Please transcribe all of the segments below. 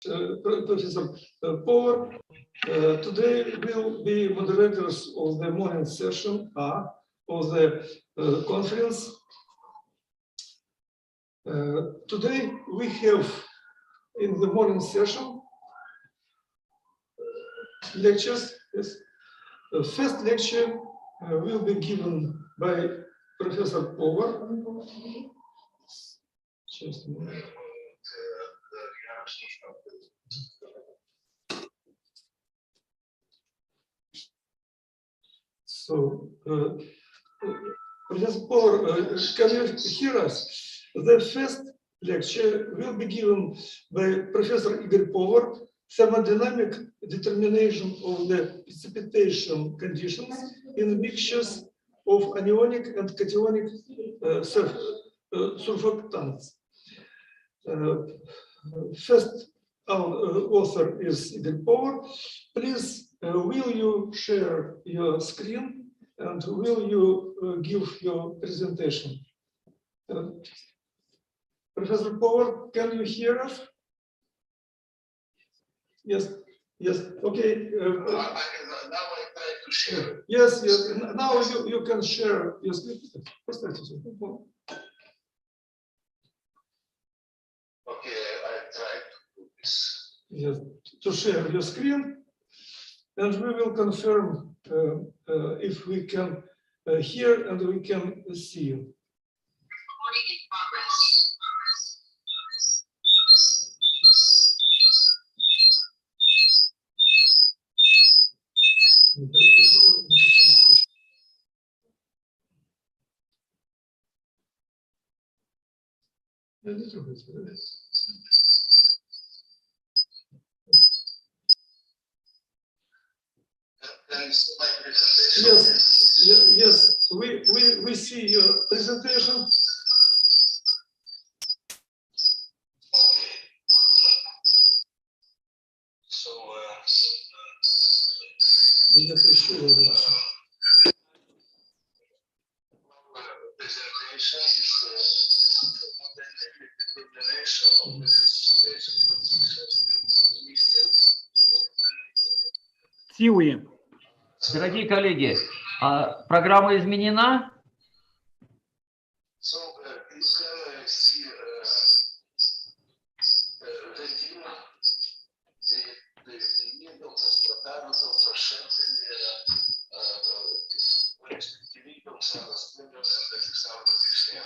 Professor Power. Today will be moderators of the morning session of the conference. Today we have in the morning session lectures. Yes. The first lecture will be given by Professor Power. Just a minute. So, Professor Power, can you hear us? The first lecture will be given by Professor Igor Power, Thermodynamic Determination of the Precipitation Conditions in Mixtures of Anionic and Cationic Surfactants. First author is Igor Power. Please, will you share your screen and will you give your presentation? Professor Power, can you hear us? Yes, yes, okay. Now I try to share. Yes, yes. Now you can share your screen. Okay, I try to do this. Yes, to share your screen, and we will confirm if we can hear and we can see you. Recording in progress. Can you see my presentation? Yes, yes, we see your presentation. Okay. So, presentation is thermodynamic determination of the precipitation conditions. Силы. Дорогие коллеги, программа изменена? So, you can see the team definido, transportado, especificam salas números da secção do sistema.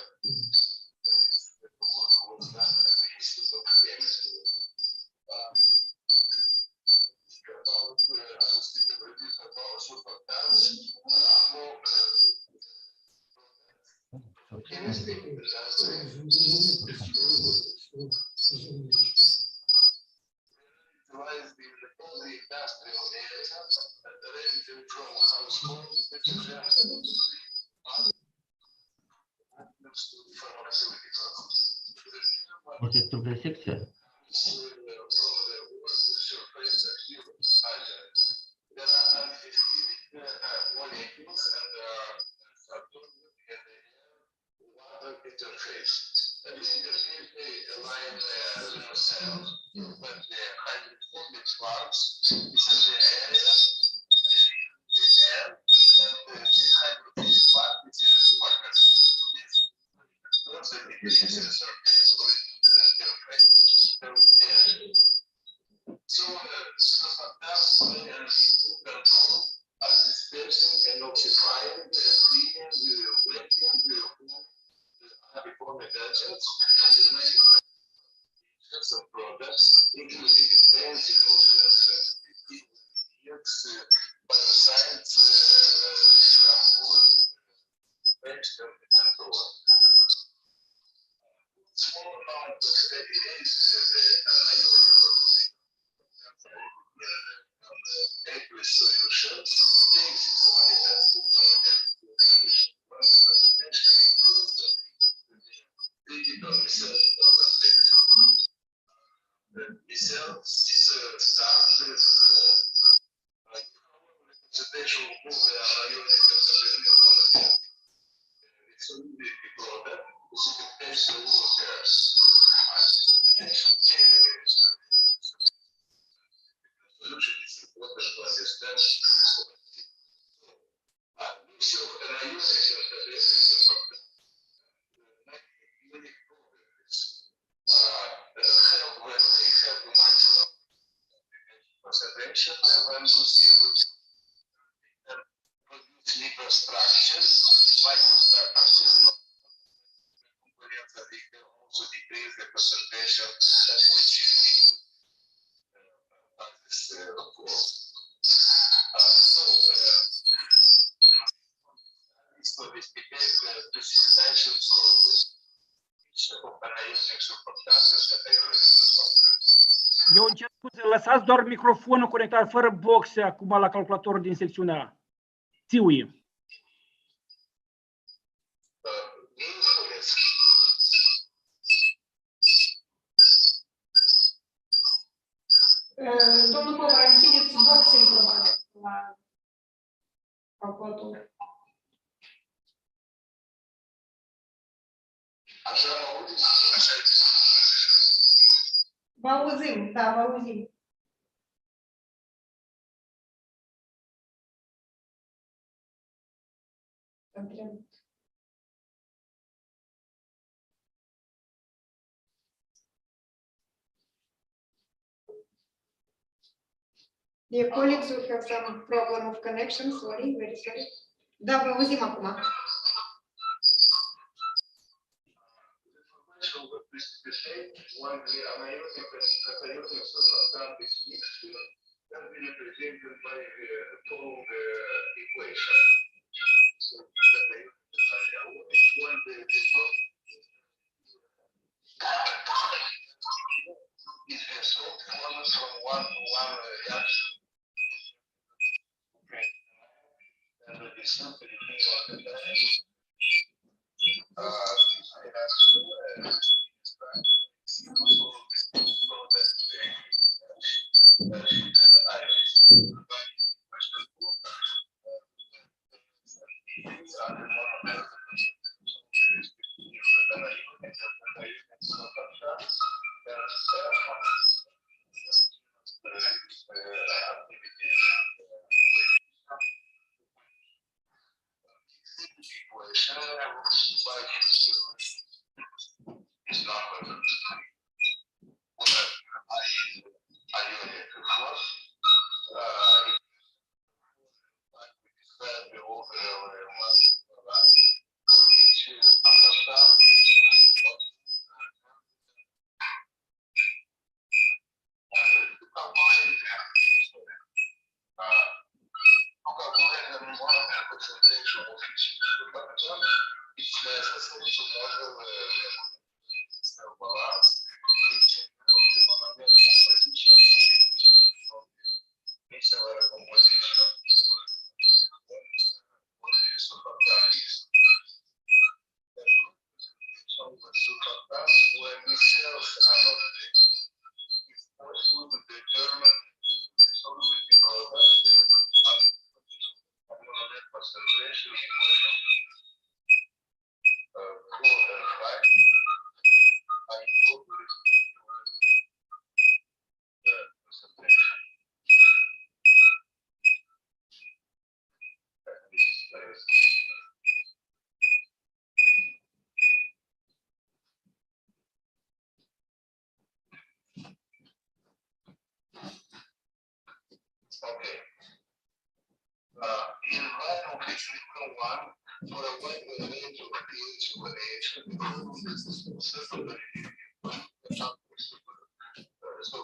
Вот это другая секция. So, surfactants play an important role as dispersing and oxidifying, cleaning, wetting, high-performing agents in manufacturing of products, including paints, emulsions, biocides, shampoos, paste, and so on. Small amount of steady is the anionic aqueous solution takes its only solution. When the precipitation improves the critical micelle the micelle start to fall. Precipitation will move the anionic component. It's only product. Precipitation will occur. Precipitation generates extent. Mixture of anionic and basic substance, unique properties, have when they have much lower concentration when you see which produce microstructures, microstructures, they can also decrease the concentration at which you need this so this behaves precipitation sources of anionic substances that they are. Eu încerc scuze, lăsați doar microfonul conectat fără boxe acum la calculatorul din secțiunea A. Țiui. Domnul Povăr, închideți boxele probabil la calculator. Vă auzim, da, vă auzim. The colleagues will have some problem of connection, sorry, very sorry. Da, vă auzim acum. One the anionic and cationic substances mixture can be represented by the following equation. So cationic when the is a salt formed from one to one reaction. And the descent between the time. Okay. In line of equation 1, for a wide range of pH variation, so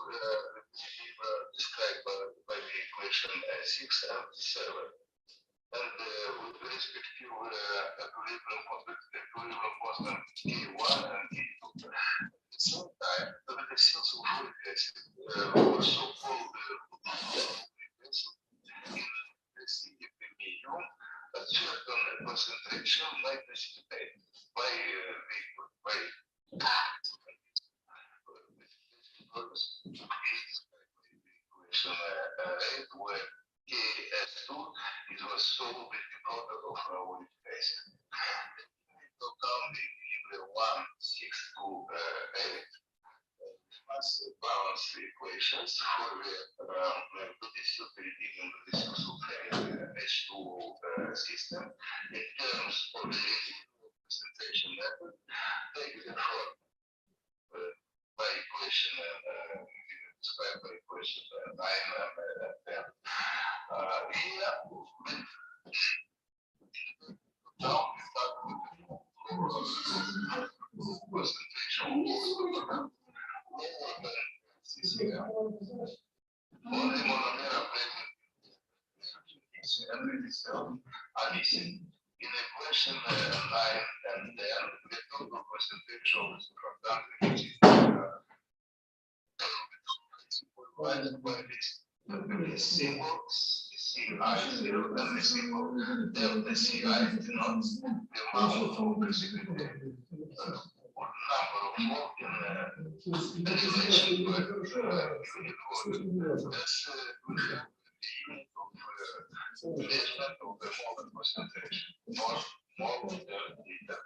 described by the equation 6 and 7. And with respect to equilibrium constant K1 and K2, at the same time, the sulfuric acid also called in the medium, a certain concentration might precipitate by equation 8, where Ks2 is a solved with the product of uric acid. So down the equilibrium 1, 6 to 8, we must balance the equation. equations for the distilled redeeming the successful H2 system in terms of the representation method. Take the form by equation described by equation 9 and 10. Here, now we start with the concentration of only monomer present are missing. In equation 9 and 10, the total concentration of surfactant which is divided by this symbol CI0 and the symbol delta CI denotes the amount of precipitate or number of flow in relation to unit volume. That's the unit of measurement of the molar concentration, mole per liter.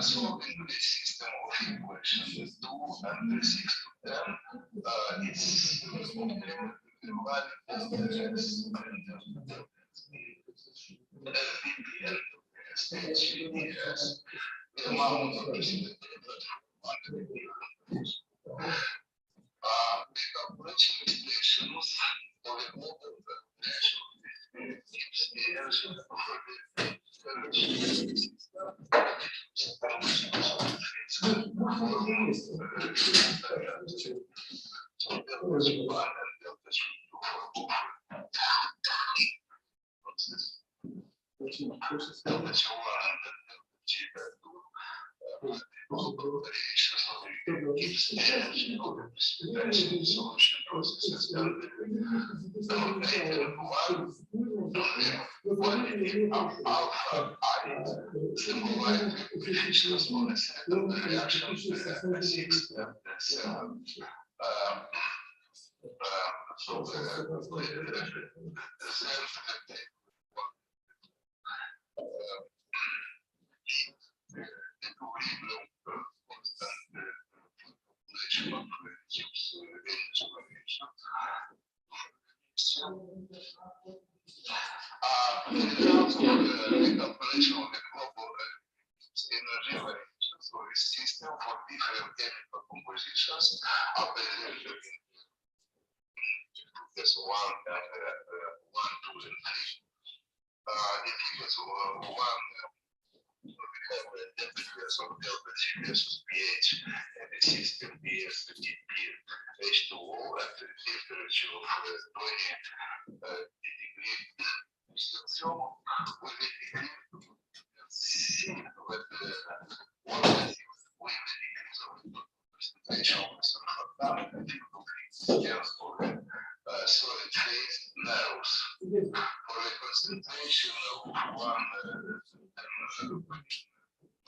Solving this system of equations 2 and 6 to 10, it's obtained the value of the X and BPN HGDS. The amount of precipitate under the calculation expressions of the model pressure gives the energy for the energy system. So delta 1 and delta 2 for both process. Delta 1 and delta 2 ratios of the gives energy of the precipitation solution processes and the denominator 1 quantity of alpha I symbolize efficiency on a set of the reactions 6 and 7. So the equilibrium constant population of tubes in the results of the calculation of the global energy variations of a system for different chemical compositions are presented in figures 1 and 2 and 3. In figures 1, we have the temperatures of delta T versus pH and the system DP H2O at the temperature of 20 degrees Celsius. With the degree C, with the decrease of the concentration of surfactant and for the solid phase narrows. For the concentration of 1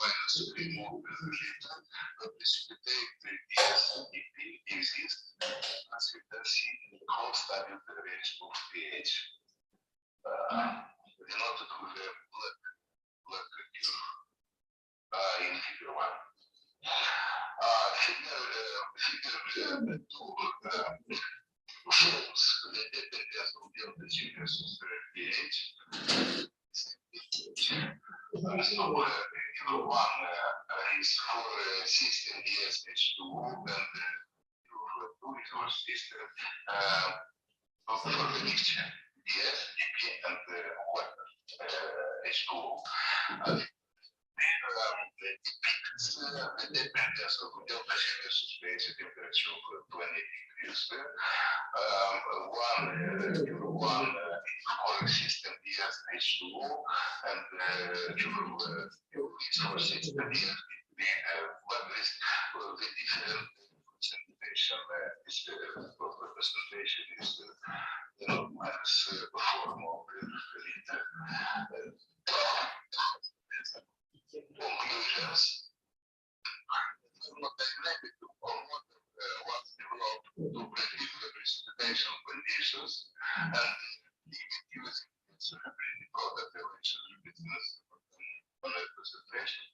minus 3 mole per liter, the precipitate DP exists, as you can see, constant in the range of pH. Denoted with a black curve in figure 1. Figure 2 shows the dependence of delta G versus pH. So figure 1 is for system DSH2O and figure 2 is for system for the mixture DS, DP and water H2O. Depicts the dependence of delta G versus pH temperature of 20 degrees. One for system DS H2O and is for system DS but with the different concentration is minus 4 mole per liter. Conclusions. Thermodynamic water was developed to predict the precipitation conditions and even using the product relationship business concentration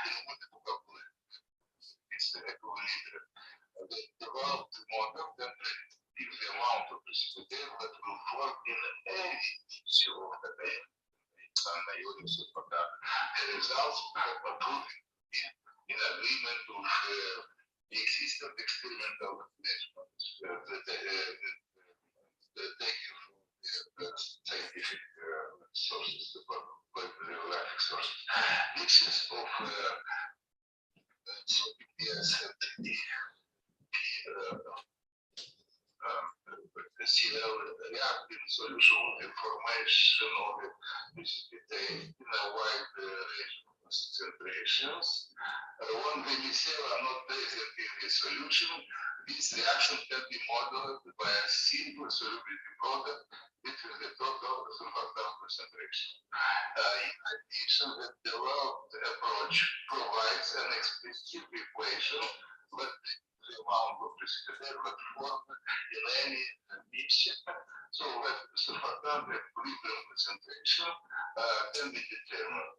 in order to calculate its equilibrium. They developed results approved in agreement with the existing experimental measurements. Thank you for the scientific sources, the bibliographic sources. Mixes of CPS and CL reactive solution information of the precipitate in a wide range of concentrations. When the micelles are not present in the solution, this reaction can be modeled by a simple solubility product between the total surfactant concentration. In addition, the developed approach provides an explicit equation that the amount of precipitate that formed in any mixture, so that the surfactant equilibrium concentration can be determined.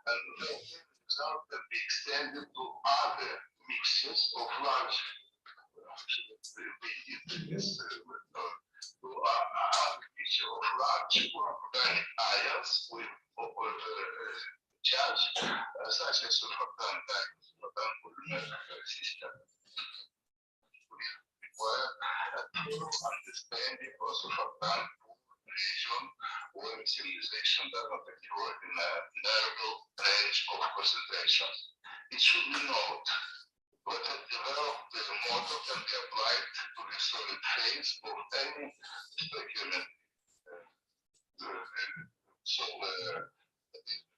And the result can be extended to other mixtures of large organic ions with charge, such as surfactant polymer system. We require a thorough understanding of surfactant region where methylation does not occur in a narrow range of concentrations. It should be noted that a developed model can be applied to the solid phase of any document. So the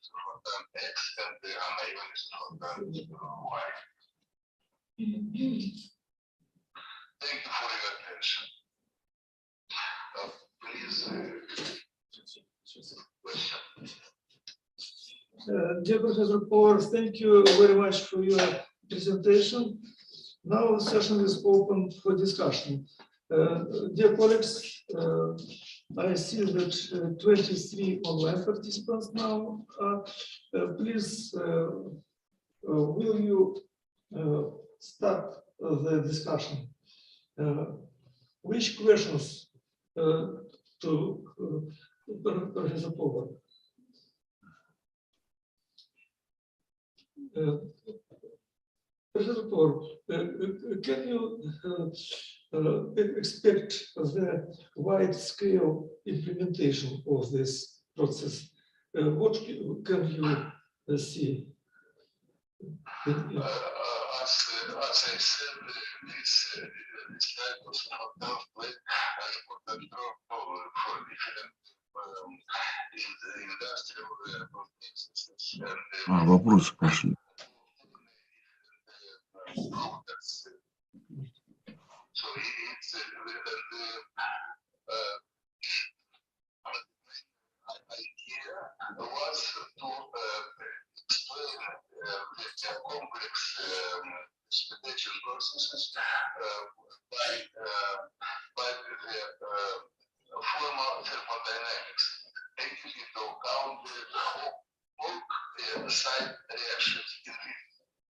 surfactant X and the anionic surfactant Y. Thank you for your attention. Please, question. Dear Professor Powers, thank you very much for your presentation. Now the session is open for discussion. Dear colleagues, I see that 23 online participants now. Please, will you start the discussion? Which questions to Professor Powers? Professor Powers, can you expect the wide-scale implementation of this process? What can you see? As I said, this type of surfactant play an important role for different in the industrial processes and Вопросы пошли. products. So it's idea was to explain the complex precipitation processes by the formal thermodynamics, taking into account all the side reactions in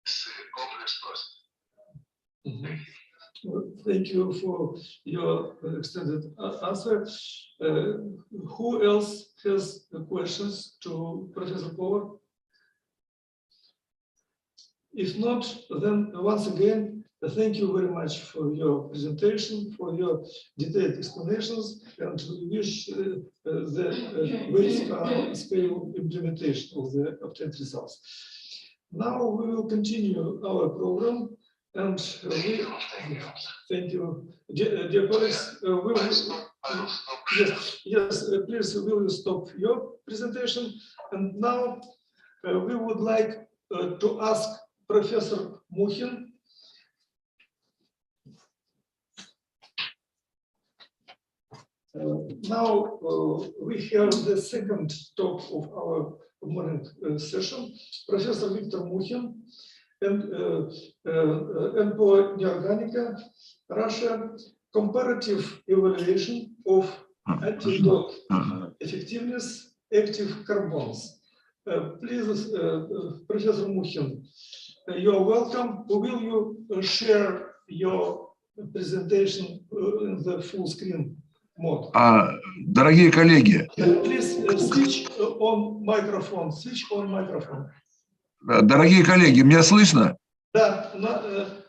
this complex process. Thank you for your extended answer. Who else has questions to Professor Powers? If not, then once again, thank you very much for your presentation, for your detailed explanations, and we wish the wide-scale implementation of the obtained results. Now we will continue our program, and thank you, dear colleagues. Yes, please, will you stop your presentation? And now we would like to ask Professor Mukhin now we have the second talk of our morning session. Professor Victor Mukhin, and NPO Neorganica, Russia, comparative evaluation of antidote effectiveness active carbons. Please, Professor Mukhin, you are welcome. Will you share your presentation in the full screen mode. Дорогие коллеги, Please switch on microphone. Switch on microphone. дорогие коллеги, меня слышно? Да,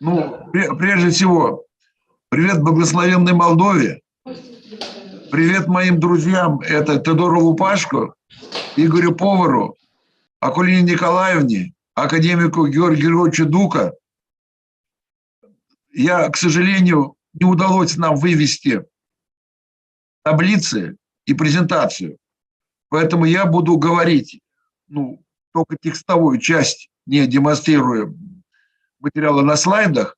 Ну, прежде всего, привет благословенной Молдове, привет моим друзьям, это Теодору Лупашко, Игорю Повару, Акулине Николаевне, академику Георгию Георгиевичу Дука. К сожалению, не удалось нам вывести таблицы и презентацию, поэтому я буду говорить, только текстовую часть, не демонстрируя материалы на слайдах,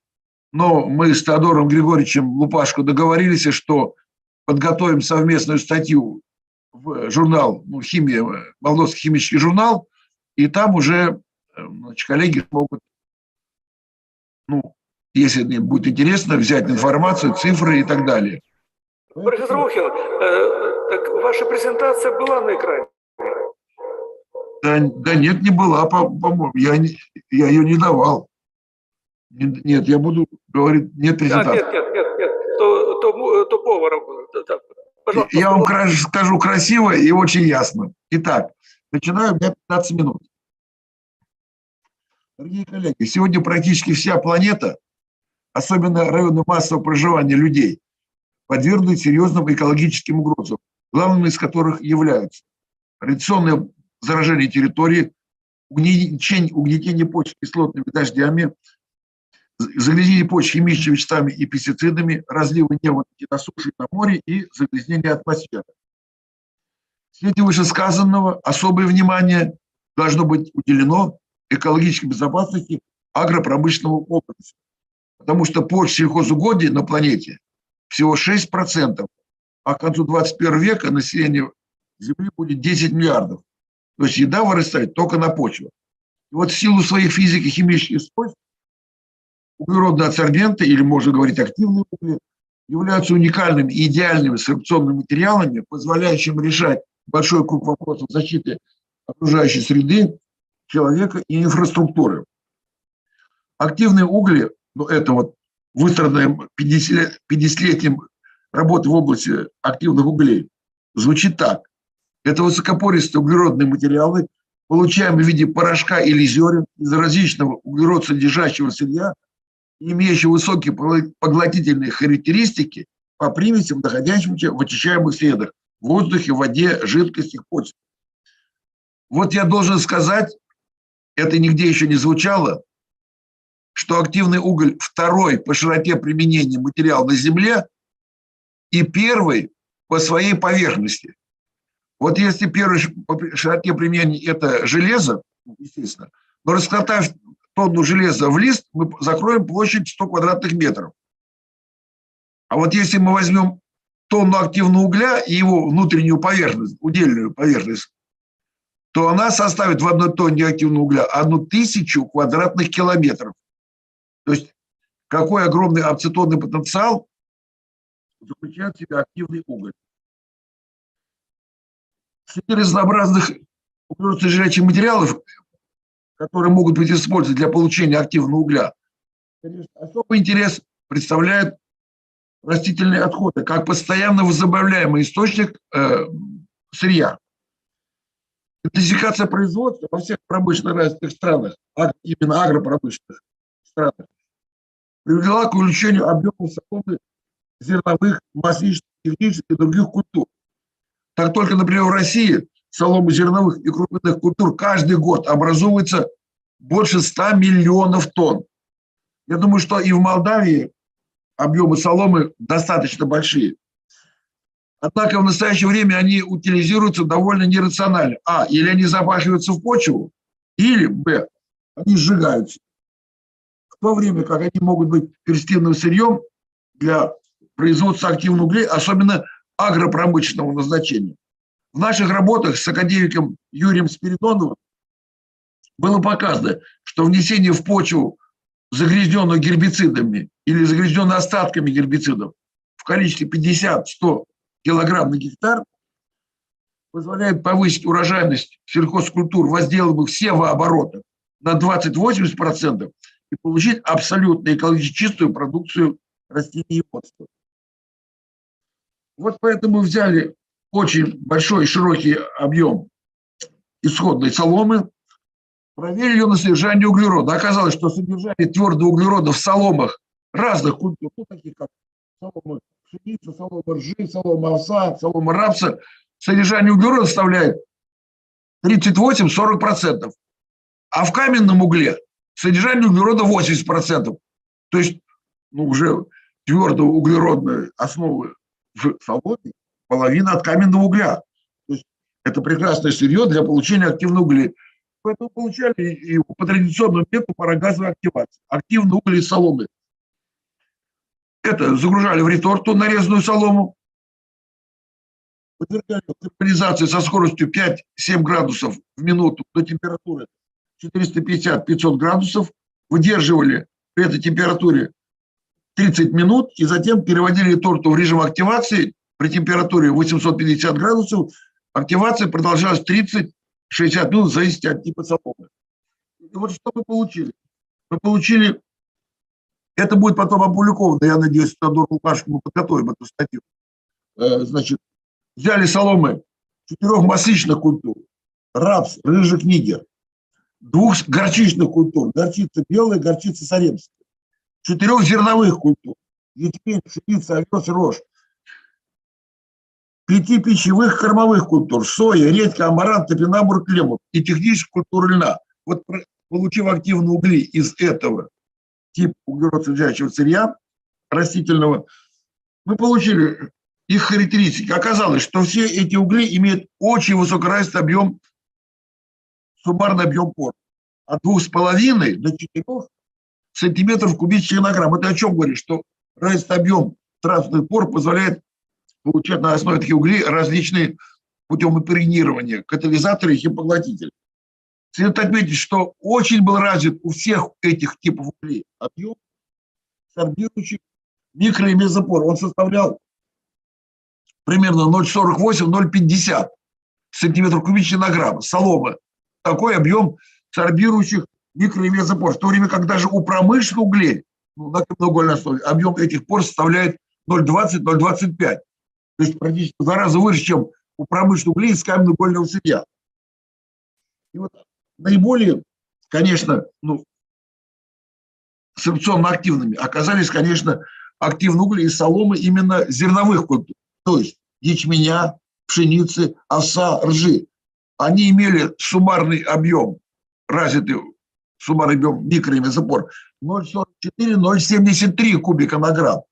но мы с Теодором Григорьевичем Лупашко договорились, что подготовим совместную статью в журнал, «Химия», Молдовский химический журнал, и там уже коллеги смогут, если им будет интересно, взять информацию, цифры и так далее. Профессор Мухин, так ваша презентация была на экране? Да нет, не была, по-моему, я ее не давал. Нет, я буду говорить, нет презентации. Нет, то поваром было. Пожалуйста. Я вам скажу красиво и очень ясно. Итак, начинаю, у меня 15 минут. Дорогие коллеги, сегодня практически вся планета, особенно районы массового проживания людей, подвергнуты серьезным экологическим угрозам, главными из которых являются радиационное заражение территории, угнетение почв кислотными дождями, загрязнение почв химическими веществами и пестицидами, разливы неводности на суше и на море и загрязнение атмосферы. В свете вышесказанного особое внимание должно быть уделено экологической безопасности агропромышленного комплекса, потому что почв сельхозугодий на планете всего 6%, а к концу 21 века население Земли будет 10 миллиардов. То есть еда вырастает только на почве. И вот в силу своих физико-химических свойств углеродные адсорбенты, или можно говорить активные угли, являются уникальными и идеальными сорбционными материалами, позволяющими решать большой круг вопросов защиты окружающей среды, человека и инфраструктуры. Активные угли, это вот выстраданная 50-летием работы в области активных углей, звучит так. Это высокопористые углеродные материалы, получаемые в виде порошка или зерен из различного углерод-содержащего сырья, имеющие высокие поглотительные характеристики по примесям, находящимся в очищаемых средах, в воздухе, в воде, жидкостях, почве. Вот я должен сказать, это нигде еще не звучало, что активный уголь второй по широте применения материал на Земле и первый по своей поверхности. Вот если первый по широте применения это железо, естественно, но раскатав тонну железа в лист, мы закроем площадь 100 квадратных метров. А вот если мы возьмем тонну активного угля и его внутреннюю поверхность, удельную поверхность, то она составит в одной тонне активного угля 1000 квадратных километров. То есть какой огромный ацетонный потенциал заключает в себе активный уголь. Среди разнообразных углеродосодержащих материалов, которые могут быть использованы для получения активного угля, конечно, особый интерес представляют растительные отходы, как постоянно возобновляемый источник сырья. Интенсификация производства во всех промышленно развитых странах, именно агропромышленных странах, привела к увеличению объемов соломы, зерновых, масличных, технических и других культур. Так только, например, в России соломы зерновых и крупных культур каждый год образуется больше 100 миллионов тонн. Я думаю, что и в Молдавии объемы соломы достаточно большие. Однако в настоящее время они утилизируются довольно нерационально. Или они запахиваются в почву, или, они сжигаются. В то время как они могут быть перспективным сырьем для производства активных углей, особенно агропромышленного назначения. В наших работах с академиком Юрием Спиридоновым было показано, что внесение в почву загрязненную гербицидами или загрязненную остатками гербицидов в количестве 50-100 килограмм на гектар позволяет повысить урожайность сельхозкультур возделанных всего оборота на 20-80% и получить абсолютно экологически чистую продукцию растений и водства. Вот поэтому взяли очень большой широкий объем исходной соломы, проверили ее на содержание углерода. Оказалось, что содержание твердого углерода в соломах разных культур, ну, таких как солома пшеницы, солома ржи, солома овса, солома рапса, содержание углерода составляет 38-40%. А в каменном угле содержание углерода 80%. То есть, ну, уже твердой углеродной основы в соломе половина от каменного угля. То есть это прекрасное сырье для получения активных углей. Поэтому получали его по традиционному методу парогазовой активации. Активные угли из соломы. Это загружали в реторту нарезанную солому, подвергали карбонизации со скоростью 5-7 градусов в минуту до температуры 450-500 градусов, выдерживали при этой температуре 30 минут и затем переводили реторту в режим активации при температуре 850 градусов. Активация продолжалась 30-60 минут, в зависимости от типа соломы. И вот что мы получили. Мы получили, это будет потом опубликовано, я надеюсь, Теодор Лукашко мы подготовим эту статью. Значит, взяли соломы 4 масличных культур, рапс, рыжик, нигер, 2 горчичных культур, горчица белая, горчица саремская, 4 зерновых культур, ячмень, пшеница, овес, рожь, 5 пищевых кормовых культур, соя, редька, амарант, топинамбур, клемов и технических культур льна. Вот получив активные угли из этого типа углеродсодержащего сырья растительного, мы получили их характеристики. Оказалось, что все эти угли имеют очень высокоразвитый объем, суммарный объем пор. От 2,5 до 4 сантиметров кубических на грамм. Это о чем говорит? Что развитый объем транспортных пор позволяет получать на основе таких углей различные путем импрегнирования катализаторы и химпоглотители. Следует отметить, что очень был развит у всех этих типов углей объем сорбирующих микро- и мезопор. Он составлял примерно 0,48-0,50 сантиметров кубических на грамм. Солома. Такой объем сорбирующих микро- и мезопор. В то время как даже у промышленных углей, ну, на каменноугольной основе, объем этих пор составляет 0,20-0,25. То есть практически в 2 раза выше, чем у промышленных углей из каменноугольного сырья. И вот наиболее, конечно, сорбционно активными оказались, конечно, активные угли из соломы именно зерновых культур, то есть ячменя, пшеницы, овса, ржи. Они имели суммарный объем, развитый суммарный объем микро- и мезопор 0,44-0,73 кубика на грамм.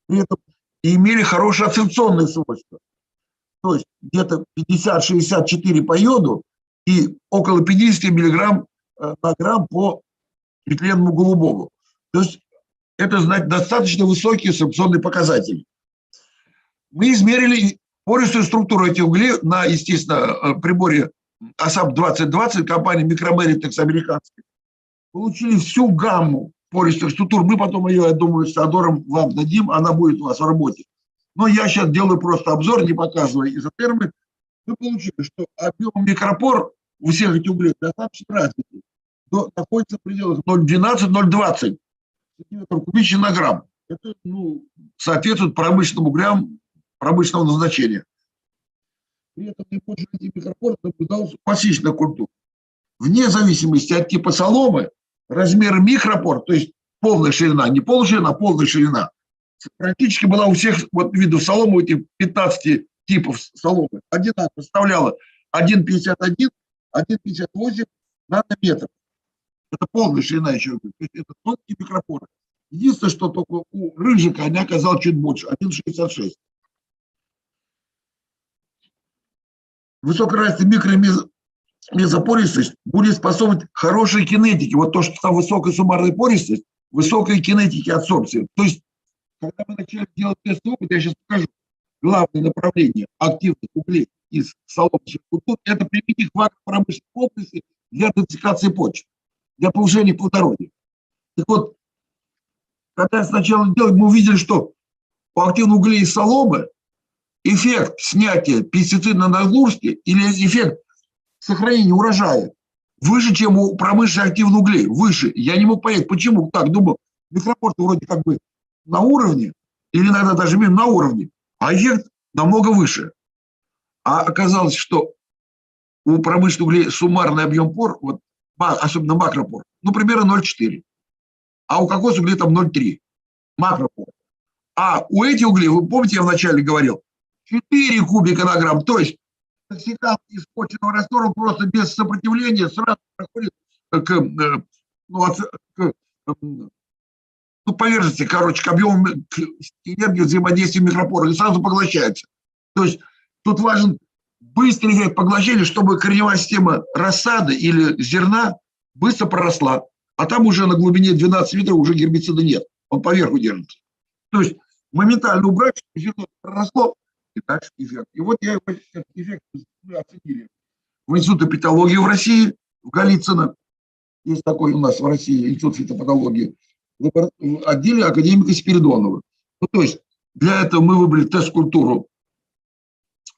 При этом и имели хорошие абсорбционные свойства. То есть где-то 50-64 по йоду и около 50 миллиграмм на грамм по метиленному голубому. То есть это, значит, достаточно высокие абсорбционные показатели. Мы измерили пористую структуру этих углей на, естественно, приборе ASAP-2020 компании Micromeritex американской. Получили всю гамму пористых структур. Мы потом ее, я думаю, с Теодором вам дадим, она будет у вас в работе. Но я сейчас делаю просто обзор, не показывая изотермы. Мы получили, что объем микропор у всех этих углей достаточно развитый. Находится в пределах 0,12-0,20 сантиметров кубических на грамм. Это соответствует промышленным углям промышленного назначения. При этом наибольший микропор наблюдался у масличных культур. Вне зависимости от типа соломы, размер микропор, то есть полная ширина, не полная ширина, а полная ширина, практически была у всех видов соломы, этих 15 типов соломы, одинаково составляла 1,51-1,58 нанометров. Это полная ширина, еще говорю. То есть это тонкие микропоры. Единственное, что только у рыжика они оказалось чуть больше, 1,66. Высокоразвитая микро- и мезопористость будет способствовать хорошей кинетике. Вот то, что там высокая суммарная пористость, высокой кинетики адсорбции. То есть, когда мы начали делать тестовый опыт, я сейчас покажу, главное направление активных углей из соломочных культур – это применить их в агропромышленной области для детоксикации почв, для повышения плодородия. Так вот, когда сначала делали, мы увидели, что у активных углей из соломы эффект снятия пестицидной нагрузки или эффект сохранения урожая выше, чем у промышленных активных углей. Выше. Я не мог понять, почему так. Думал, микропорты вроде как бы на уровне, или иногда даже на уровне, а эффект намного выше. А оказалось, что у промышленных углей суммарный объем пор, вот, особенно макропор, ну, примерно 0,4. А у кокосовых углей там 0,3 макропор. А у этих углей, вы помните, я вначале говорил, 4 кубика на грамм. То есть токсикант из почвенного раствора просто без сопротивления сразу проходит к поверхности, короче, к объему энергии взаимодействия микропоров и сразу поглощается. То есть тут важен быстрый эффект поглощения, чтобы корневая система рассады или зерна быстро проросла. А там уже на глубине 12 метров уже гербицида нет. Он поверху держится. То есть моментально убрать, чтобы зерно проросло, и дальше эффект. И вот я этот эффект мы оценили в Институте патологии в России, в Голицыно. Есть такой у нас в России Институт фитопатологии. В отделе академика Спиридонова. Ну, то есть для этого мы выбрали тест-культуру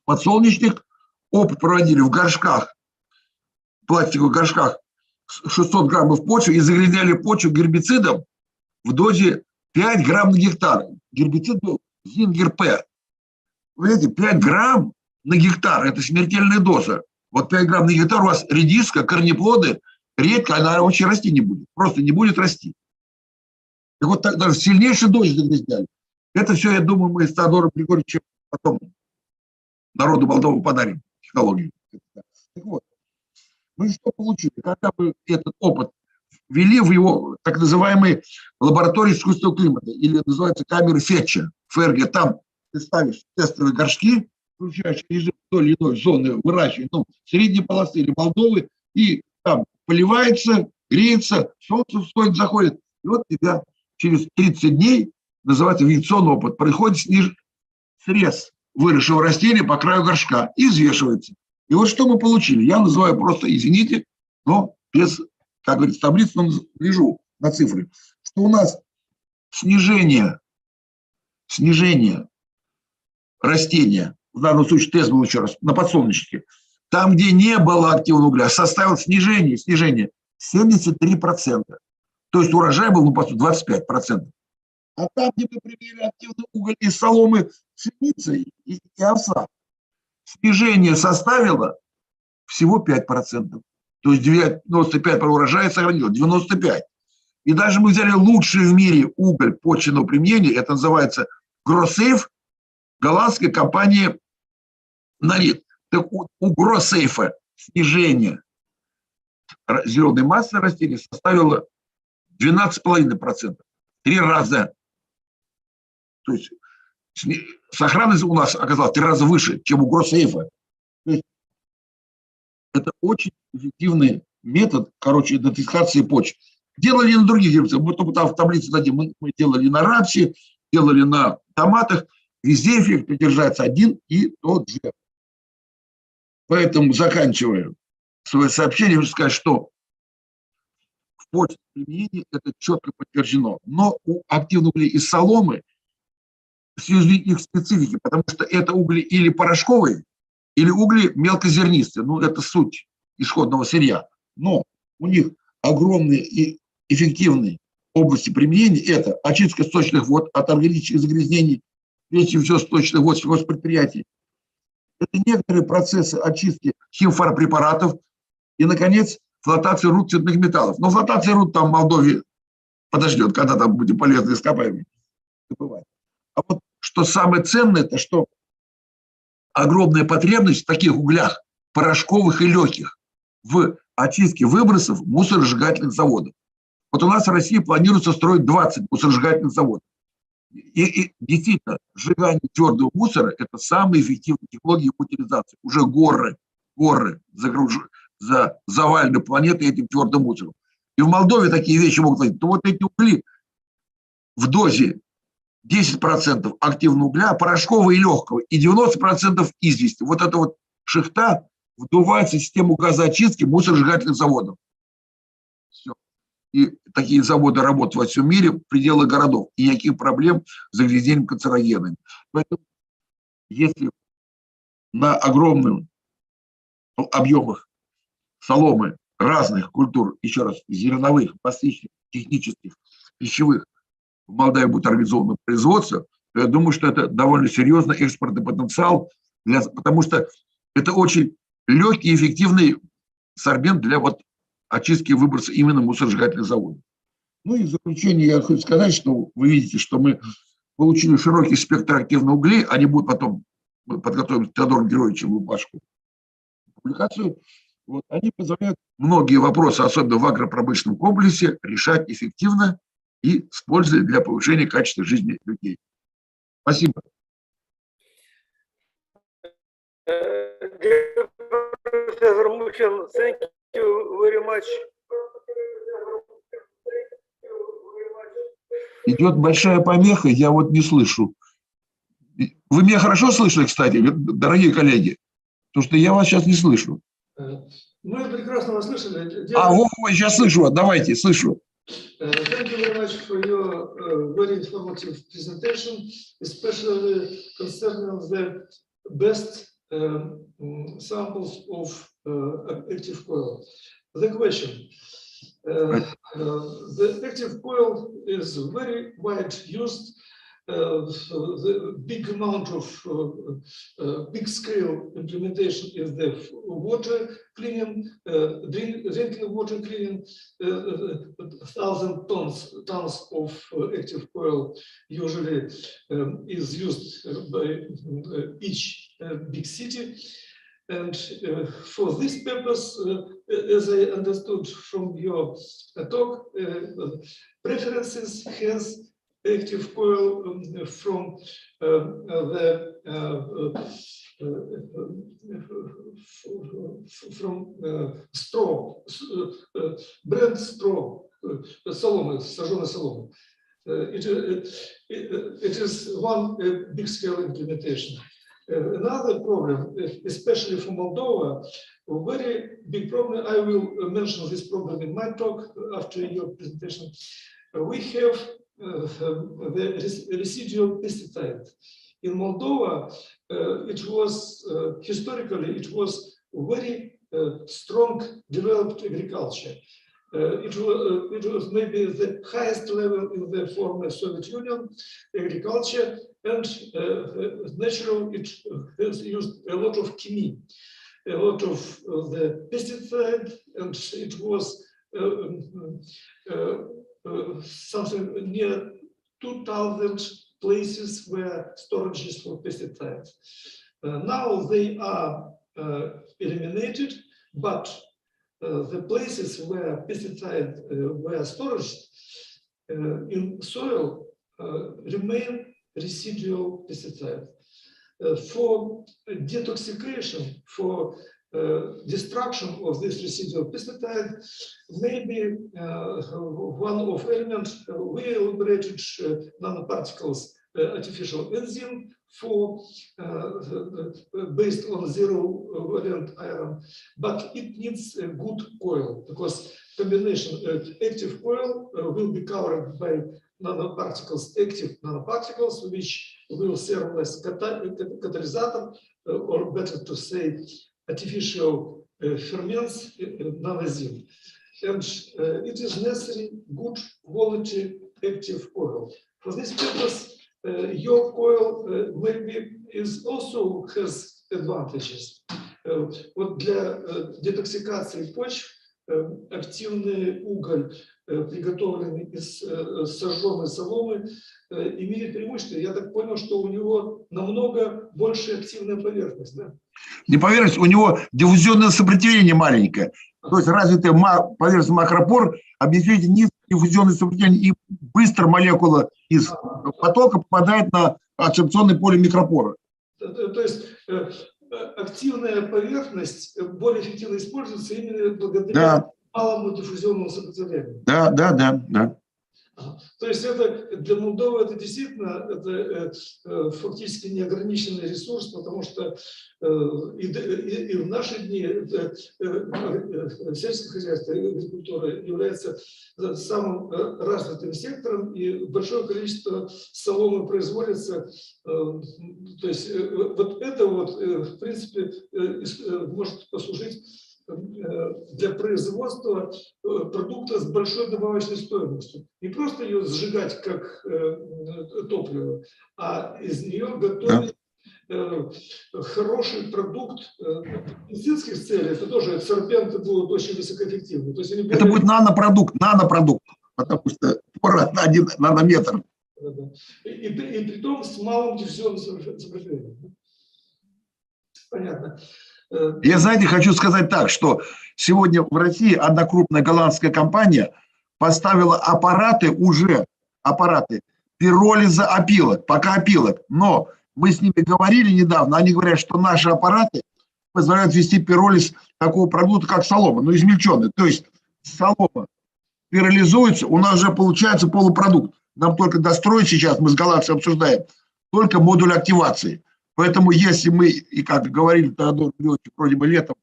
подсолнечник, опыт проводили в горшках, пластиковых горшках 600 граммов почвы и загрязняли почву гербицидом в дозе 5 грамм на гектар. Гербицид был Зингер-П. Вы видите, 5 грамм на гектар – это смертельная доза. Вот 5 грамм на гектар у вас редиска, корнеплоды, редко она вообще расти не будет. Просто не будет расти. И вот так, даже в сильнейшей дозе загрязняли. Это все, я думаю, мы с Теодором Григорьевичем потом народу Молдовы подарим технологию. Так вот, мы что получили? Когда мы этот опыт ввели в его так называемые лаборатории искусственного климата, или называется камеры Фетча, ФРГ, там ты ставишь тестовые горшки, включаешь режим той или иной зоны выращивания, ну, средней полосы или Молдовы, и там поливается, греется, солнце всходит, заходит, и вот тебя через 30 дней, называется вегетационный опыт, происходит срез выросшего растения по краю горшка и взвешивается. И вот что мы получили. Я называю просто, извините, но без, как говорится, таблиц, но лежу на цифры, что у нас снижение растения, в данном случае тест был еще раз, на подсолнечнике, там, где не было активного угля, составило снижение 73%. То есть урожай был, ну, по сути, 25%. А там, где мы применили активный уголь из соломы, пшеницы и овса, снижение составило всего 5%. То есть 95% урожая сохранилось, 95%. И даже мы взяли лучший в мире уголь почвенного применения, это называется Гроссейф, голландская компания Нарит. Так у Гроссейфа снижение зеленой массы растений составило 12,5%. 3 раза. То есть сохранность у нас оказалась 3 раза выше, чем у Гроссейфа. То есть это очень эффективный метод, короче, идентификации почв. Делали на других гербицидах. Мы там в таблице дадим. Мы делали на рапсе, делали на томатах. Везде эффект придерживается один и тот же. Поэтому, заканчивая свое сообщение, хочу сказать, что в почвенном применении это четко подтверждено. Но у активных углей из соломы в связи их специфики, потому что это угли или порошковые, или угли мелкозернистые. Ну, это суть исходного сырья. Но у них огромные и эффективные области применения. Это очистка сточных вод от органических загрязнений, прежде всего сточных вод сельхозпредприятий. Это некоторые процессы очистки химфарпрепаратов. И, наконец, флотация руд цветных металлов. Но флотация руд там в Молдове подождет, когда там будет полезные ископаемые добывать. А вот что самое ценное, это что огромная потребность в таких углях, порошковых и легких, в очистке выбросов мусоросжигательных заводов. Вот у нас в России планируется строить 20 мусоросжигательных заводов. И действительно, сжигание твердого мусора – это самая эффективная технология утилизации. Уже горы завалены планетой этим твердым мусором. И в Молдове такие вещи могут быть. То вот эти угли в дозе 10% активного угля, порошкового и легкого, и 90% извести. Вот эта вот шахта вдувается в систему газоочистки мусоросжигательных заводов. Все. И такие заводы работают во всем мире, в пределах городов. И никаких проблем с загрязнением канцерогенами. Поэтому, если на огромных объемах соломы разных культур, еще раз, зерновых, пастичных, технических, пищевых, в Молдавии будет организовано производство, то я думаю, что это довольно серьезный экспортный потенциал, потому что это очень легкий и эффективный сорбент для вот очистки и выброса именно мусоросжигательных заводов. Ну и в заключение я хочу сказать, что вы видите, что мы получили широкий спектр активных углей, они будут потом, мы подготовим с Теодором Георгиевичем Лупашку публикацию. Вот, они позволяют многие вопросы, особенно в агропромышленном комплексе, решать эффективно и с пользой для повышения качества жизни людей. Спасибо. Thank you very much. Идет большая помеха, я вот не слышу. Вы меня хорошо слышали, кстати, дорогие коллеги? Потому что я вас сейчас не слышу. Мы прекрасно вас слышали. Сейчас слышу, давайте, слышу. Thank you very much for your very informative presentation, especially concerning the best samples of active coil. The question, the active coil is very wide used. The big amount of big scale implementation is the water cleaning, drinking water cleaning. 1,000 tons of active coil usually is used by each big city. And for this purpose, as I understood from your talk, preferences has active coil from straw, brand straw, соломы, сожженной соломы. It is one big scale implementation. Another problem, especially for Moldova, a very big problem, I will mention this problem in my talk after your presentation. We have the residual pesticide. In Moldova, it was historically, it was very strong developed agriculture. It was maybe the highest level in the former Soviet Union agriculture, and natural, it has used a lot of chemie, a lot of the pesticide, and it was something near 2,000 places where storages for pesticides. Now they are eliminated, but the places where pesticides were stored in soil remain residual pesticides. For detoxification, for destruction of this residual pesticide, maybe one of elements we elaborated nanoparticles artificial enzyme for based on zero valent iron, but it needs a good coil because combination active coil will be covered by nanoparticles, active nanoparticles, which will serve as catalyst, or better to say, artificial ferments, nanozyme. And it is necessary good quality active coil. For this purpose, your coil maybe is also has advantages. Вот для детоксикации почв активный уголь, приготовленный из сожженной соломы, имеет преимущество. Я так понял, что у него намного больше активная поверхность, да? Не поверхность, у него диффузионное сопротивление маленькое. То есть развитая поверхность макропор обеспечивает низкое диффузионное сопротивление, и быстро молекула из потока попадает на адсорбционное поле микропора. То есть активная поверхность более эффективно используется именно благодаря малому диффузионному сопротивлению. Да. То есть это для Молдовы это действительно это фактически неограниченный ресурс, потому что и в наши дни сельское хозяйство и агрикультура является самым развитым сектором, и большое количество соломы производится. То есть вот это вот в принципе может послужить для производства продукта с большой добавочной стоимостью. Не просто ее сжигать как топливо, а из нее готовить хороший продукт для медицинских целей. Это тоже сорбенты будут очень высокоэффективны. То есть они Это будет нанопродукт, потому что пора на 1 нанометр. И при том с малым диффузионным сопротивлением. Понятно. Я, знаете, хочу сказать так, что сегодня в России одна крупная голландская компания поставила аппараты пиролиза опилок, пока опилок. Но мы с ними говорили недавно, они говорят, что наши аппараты позволяют вести пиролиз такого продукта, как солома, но измельченный. То есть солома пиролизуется, у нас уже получается полупродукт. Нам только достроить сейчас, мы с голландцами обсуждаем, только модуль активации. Поэтому если мы, и как говорили Теодор Львович, вроде бы летом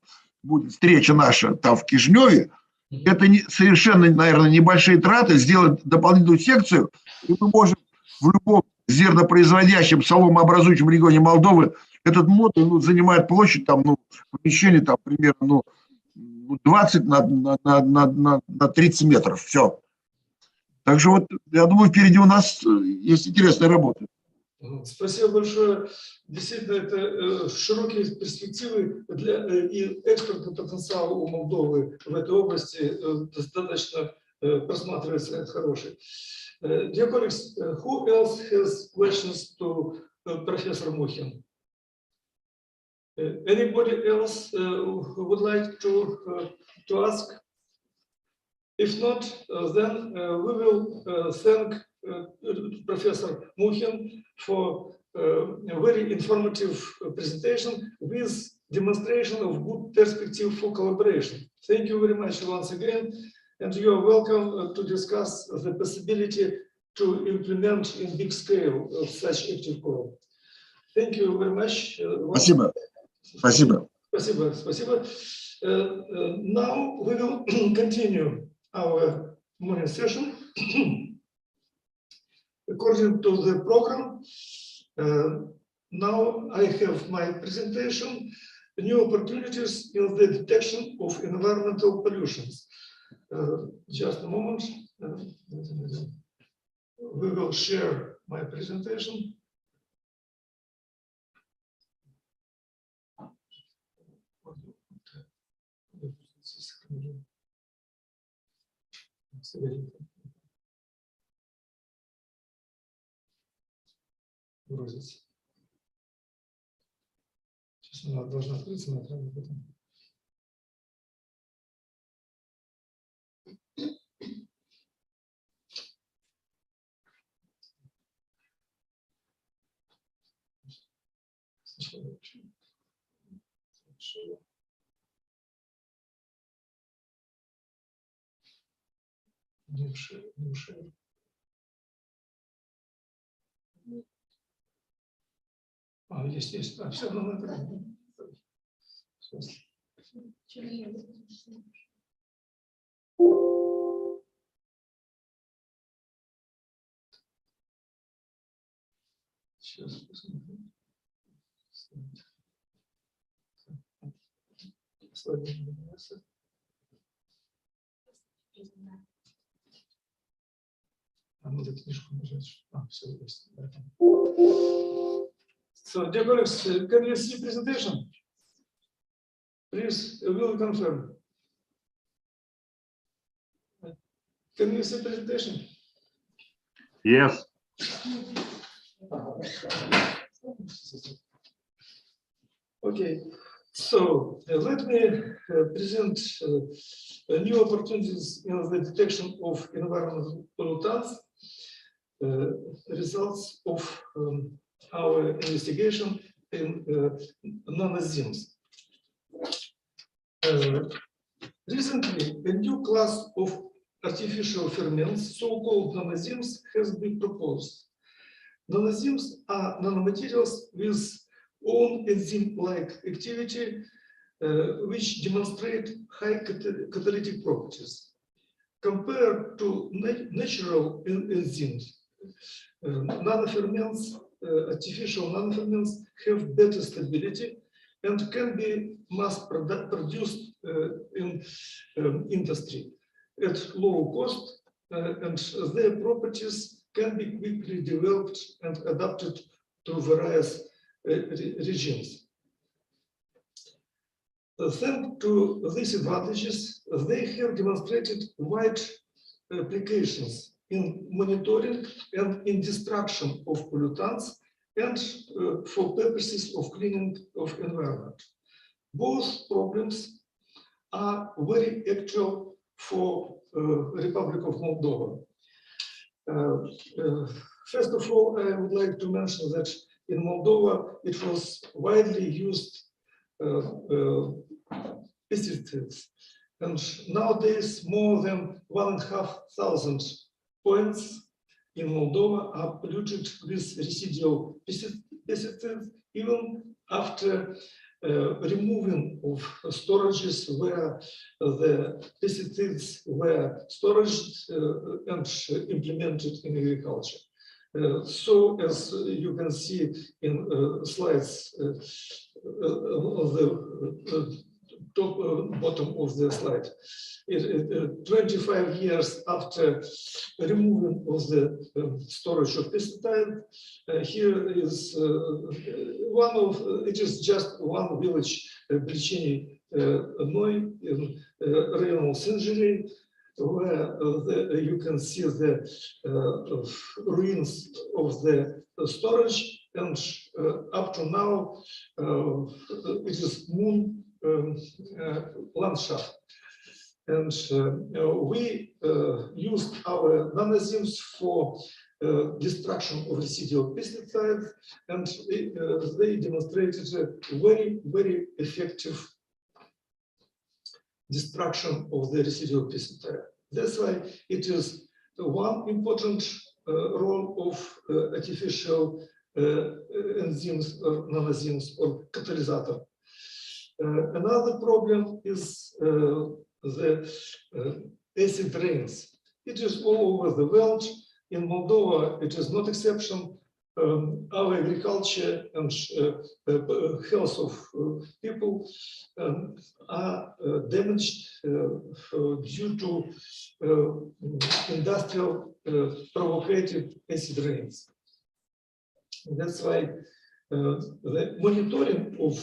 будет встреча наша там в Кишиневе, это совершенно, наверное, небольшие траты, сделать дополнительную секцию, и мы можем в любом зернопроизводящем, соломообразующем регионе Молдовы этот модуль занимает площадь, там, помещение там, примерно 20 на 30 метров. Все. Так что вот, я думаю, впереди у нас есть интересная работа. Спасибо большое. Действительно, это широкие перспективы и экспортный потенциал у Молдовы в этой области достаточно просматривается хороший. Dear colleagues, who else has questions to Professor Muhin? Anybody else would like to ask? If not, then we will thank Professor Muhin for a very informative presentation with demonstration of good perspective for collaboration. Thank you very much once again, and you are welcome to discuss the possibility to implement in big scale such active core. Thank you very much. Спасибо. Спасибо. Спасибо. Спасибо. Now we will continue our morning session. According to the program, now I have my presentation, new opportunities in the detection of environmental pollutions. Just a moment. We will share my presentation. Грузится. Сейчас она должна открыться, но прямо потом. Не ушел. Есть. Все равно это. Сейчас посмотрим. Надо книжку нажать. Все есть. So, dear colleagues, can you see presentation? Please, will confirm. Can you see presentation? Yes. Okay. So let me present new opportunities in the detection of environmental pollutants, results of our investigation in nanozymes. Recently, a new class of artificial ferments, so-called nanozymes, has been proposed. Nanozymes are nanomaterials with own enzyme-like activity, which demonstrate high catalytic properties. Compared to natural enzymes, nanoferments, artificial nanoferments have better stability, and can be mass produced in industry at low cost, and their properties can be quickly developed and adapted to various regimes. Thanks to these advantages, they have demonstrated wide applications in monitoring and in destruction of pollutants and for purposes of cleaning of environment. Both problems are very actual for Republic of Moldova. First of all, I would like to mention that in Moldova it was widely used pesticides, and nowadays more than 1,500 points in Moldova are polluted with residual pesticides, even after removing of storages where the pesticides were stored and implemented in agriculture. So as you can see in slides on the bottom of the slide, 25 years after removing of the storage of pesticide, here is it is just one village, Brechini Noi, in regional Synergic, where you can see the ruins of the storage, and up to now it is moon landscape. And we used our nanozymes for destruction of residual pesticides, and they demonstrated a very, very effective destruction of the residual pesticide. That's why it is one important role of artificial enzymes or nanozymes or catalysator. Another problem is the acid rains. It is all over the world. In Moldova, it is not exception. Our agriculture and health of people are damaged due to industrial provocated acid rains. That's why the monitoring of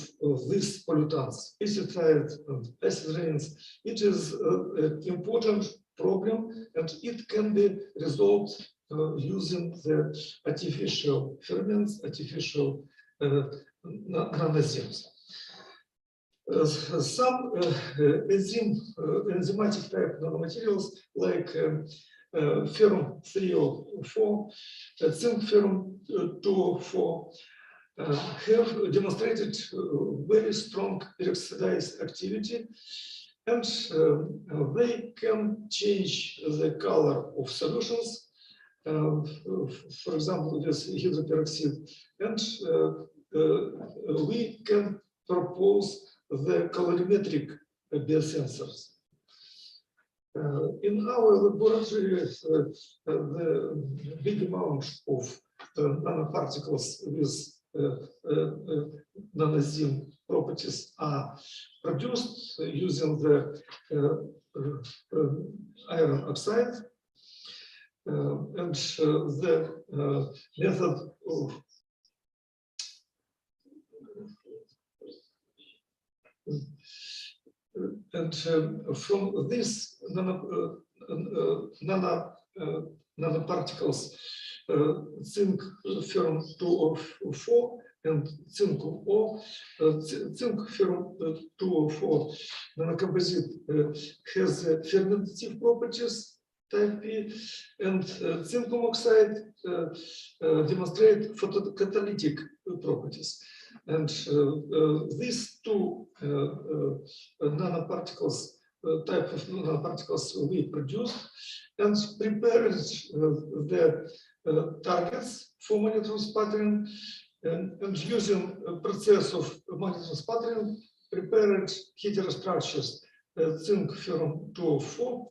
these pollutants, pesticides and acid rains, it is an important problem, and it can be resolved using the artificial ferments, artificial nanozymes. Some enzymatic type nanomaterials like ferrum 304, zinc ferrum 204 have demonstrated very strong peroxidase activity, and they can change the color of solutions, for example, with hydroperoxide, and we can propose the colorimetric biosensors. In our laboratory, the big amount of nanoparticles with nanozyme properties are produced using the iron oxide, and the method of from this nanoparticles, zinc ferrum 204 and zinc O, zinc ferrum 204 nanocomposite has fermentative properties type P, and zinc oxide demonstrate photocatalytic properties. And these two nanoparticles, type of nanoparticles we produced and prepared the targets for monitoring sputtering, and using a process of monitoring sputtering, prepared heterostructures, zinc ferrum 204.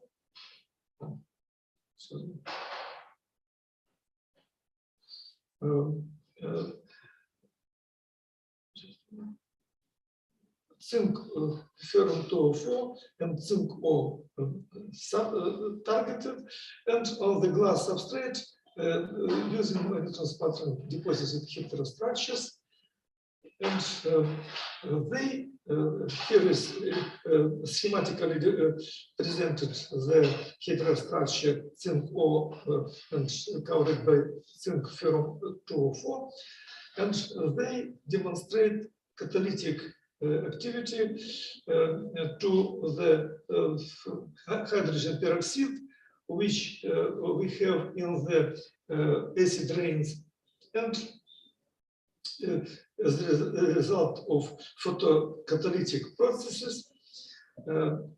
zinc ferrum 204 and zinc ore targeted, and on the glass substrate using electron pattern deposited heterostructures. And they here is schematically presented the heterostructure zinc ore and covered by zinc ferrum 204, and they demonstrate catalytic activity to the hydrogen peroxide, which we have in the acid rains, and as a result of photocatalytic processes,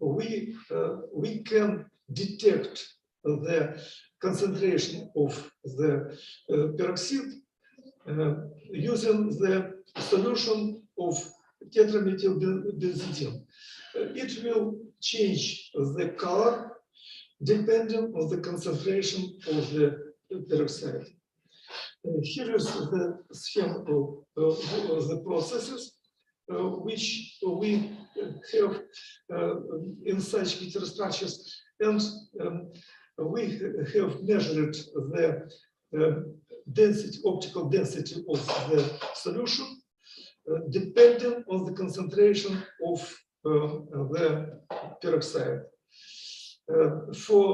we can detect the concentration of the peroxide using the solution of tetramethylbenzidine. It will change the color depending on the concentration of the peroxide. Here is the scheme of the processes which we have in such heterostructures, and we have measured the density, optical density of the solution depending on the concentration of the peroxide. For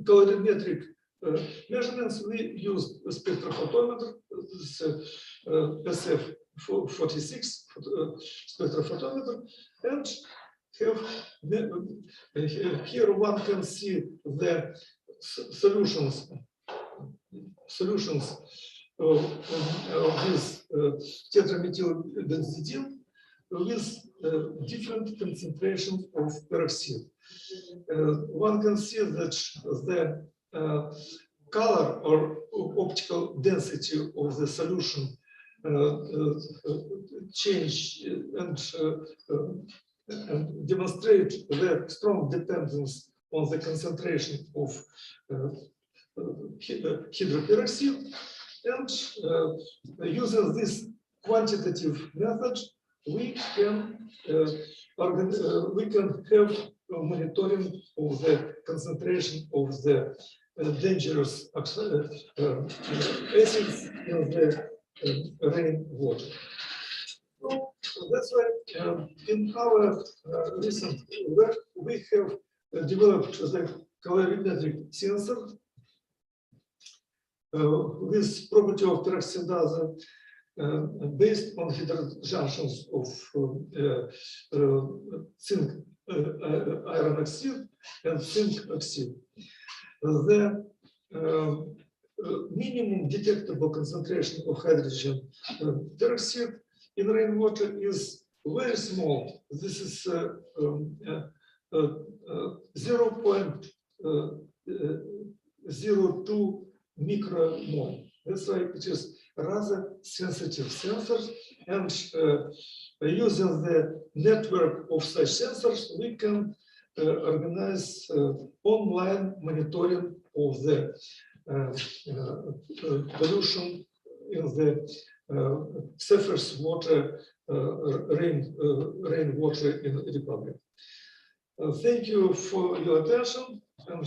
colorimetric measurements, we use a spectrophotometer, SF46 spectrophotometer, and here one can see the solutions with tetramethylbenzidine with different concentrations of peroxide. One can see that the color or optical density of the solution change and demonstrate the strong dependence on the concentration of hydroperoxide. And using this quantitative method, we can have monitoring of the concentration of the dangerous acids in the rainwater. So that's why in our recent work we have developed the colorimetric sensor with property of peroxidase based on heterojunctions of zinc iron oxide and zinc oxide. The minimum detectable concentration of hydrogen peroxide in rainwater is very small. This is 0.02 micromole. That's why it is rather sensitive sensors, and using the network of such sensors, we can organize online monitoring of the pollution in the surface water, rainwater in the Republic. Thank you for your attention, and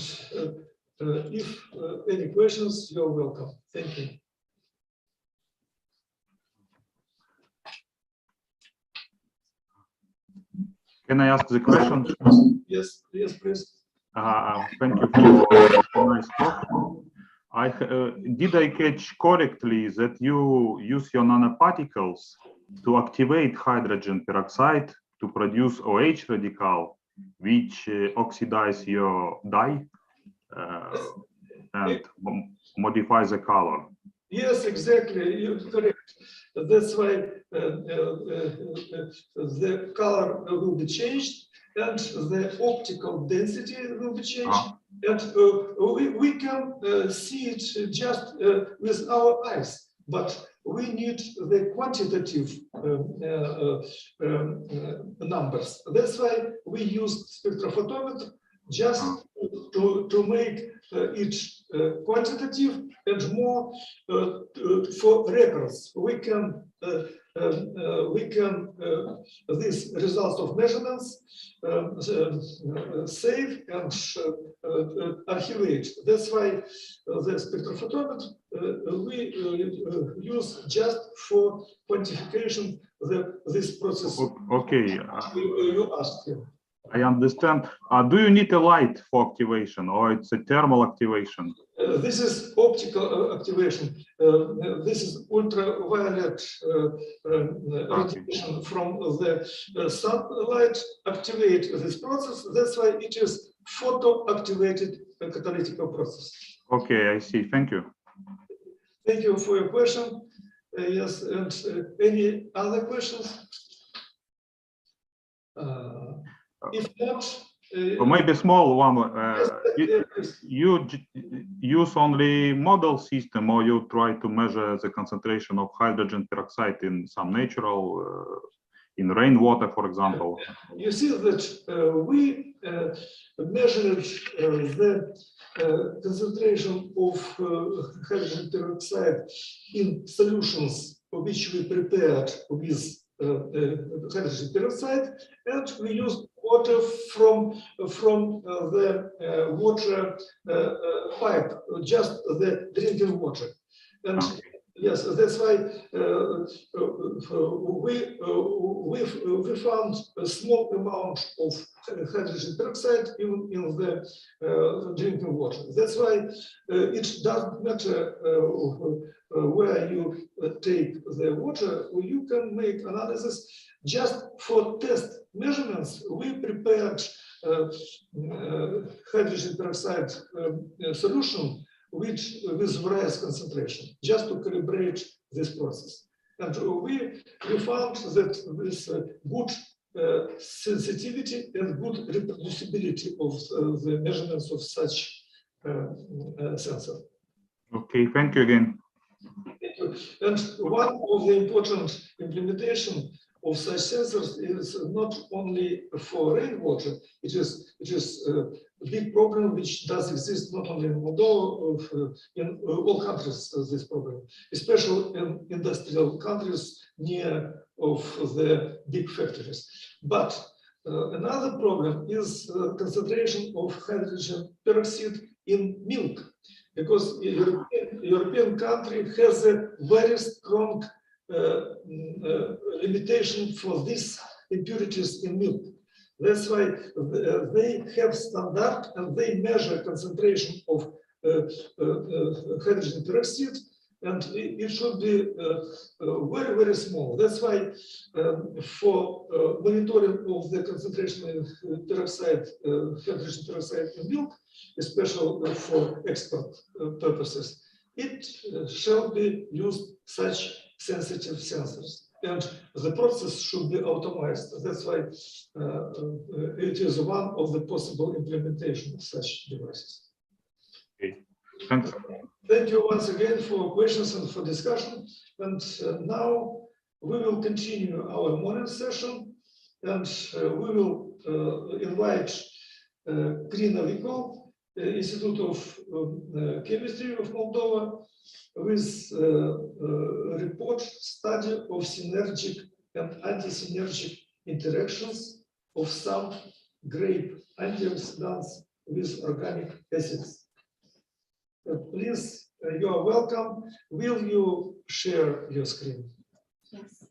if any questions, you're welcome. Thank you. Can I ask the question? Yes, yes, please. Thank you for nice talk. Did I catch correctly that you use your nanoparticles to activate hydrogen peroxide to produce OH radical, which oxidize your dye and modify the color? Yes, exactly. You're correct. That's why the color will be changed and the optical density will be changed. And we can see it just with our eyes, but we need the quantitative numbers. That's why we use spectrophotometer just to make it's quantitative and more for records. We can this results of measurements save and archivate. That's why the spectrophotometer we use just for quantification this process. Okay. You asked him. I understand. Do you need a light for activation, or it's a thermal activation? This is optical activation. This is ultraviolet radiation from the sunlight activate this process. That's why it is photo-activated catalytic process. Okay, I see. Thank you. Thank you for your question. Yes, and any other questions? If not, So maybe small one. yes. You use only model system, or you try to measure the concentration of hydrogen peroxide in some natural, in rainwater, for example? You see that we measured the concentration of hydrogen peroxide in solutions which we prepared with hydrogen peroxide, and we used water from the water pipe, just the drinking water. And yes, that's why we found a small amount of hydrogen peroxide in the drinking water. That's why it doesn't matter where you take the water. You can make analysis just for test measurements. We prepared hydrogen peroxide solution with various concentration, just to calibrate this process. And we found that with good sensitivity and good reproducibility of the measurements of such sensor. Okay, thank you again. Thank you. And one of the important implementation of such sensors is not only for rainwater. It is a big problem which does exist not only in Moldova, in all countries. This problem, especially in industrial countries near of the big factories. But another problem is concentration of hydrogen peroxide in milk, because European country has a very strong limitation for these impurities in milk. That's why they have standard and they measure concentration of hydrogen peroxide, and it should be very, very small. That's why for monitoring of the concentration of peroxide, hydrogen peroxide in milk, especially for export purposes, it shall be used such sensitive sensors, and the process should be automated. That's why it is one of the possible implementation of such devices. Okay. Thanks. Thank you once again for questions and for discussion. And now we will continue our morning session, and we will invite Kinetic, Institute of Chemistry of Moldova, with report study of synergic and anti-synergic interactions of some grape antioxidants with organic acids. Please, you are welcome. Will you share your screen? Yes.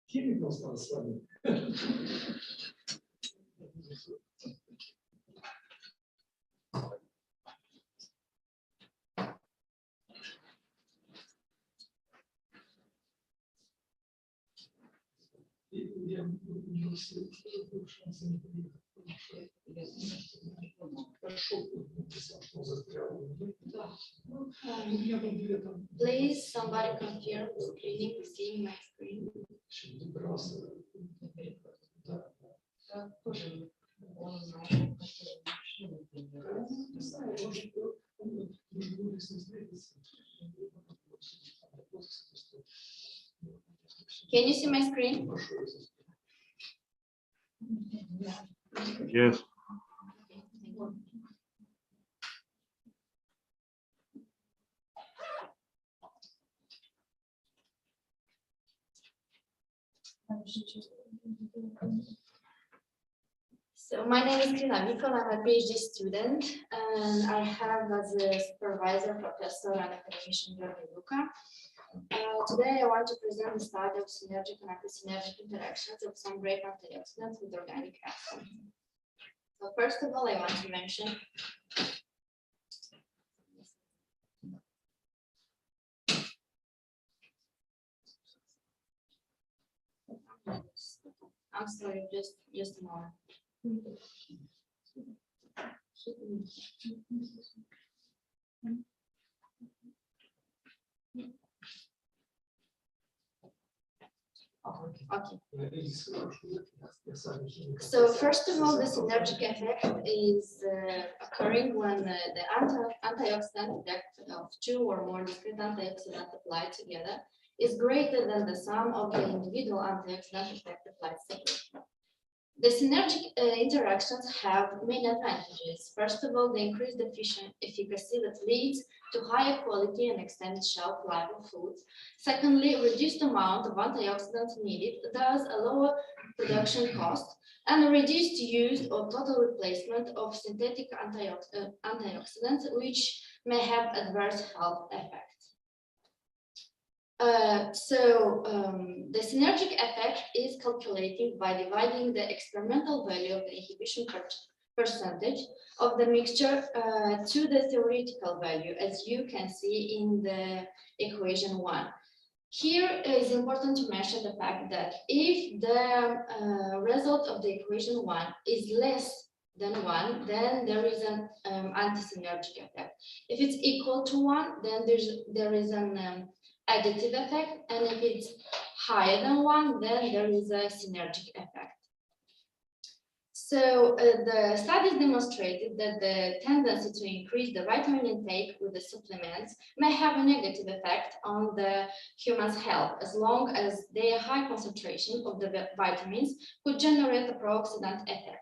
Chemicals not с вами. Я не шанса не приехать, потому что хорошо написал, что застрял. Please, somebody confirm the screening, seeing my screen. Can you see my screen? Yes. So my name is Kinetic. I'm a PhD student, and I have as a supervisor professor and academician Luca. Today I want to present the study of synergic and anti-synergic interactions of some grape antioxidants with organic acids. So first of all, I want to mention I'm sorry, just a moment. Okay. So first of all, the synergic effect is occurring when the antioxidant effect of two or more discrete antioxidants applied together is greater than the sum of the individual antioxidant effect applied separately. The synergic interactions have main advantages. First of all, the increased efficacy that leads to higher quality and extended shelf life of foods. Secondly, reduced amount of antioxidants needed, thus a lower production cost, and a reduced use or total replacement of synthetic antioxidants, which may have adverse health effects. The synergic effect is calculated by dividing the experimental value of the inhibition percentage of the mixture to the theoretical value, as you can see in the equation 1. Here it is important to mention the fact that if the result of the equation 1 is less than 1, then there is an anti-synergic effect. If it's equal to 1, then there is an additive effect, and if it's higher than 1, then there is a synergic effect. So the studies demonstrated that the tendency to increase the vitamin intake with the supplements may have a negative effect on the human's health, as long as their high concentration of the vitamins could generate a pro-oxidant effect.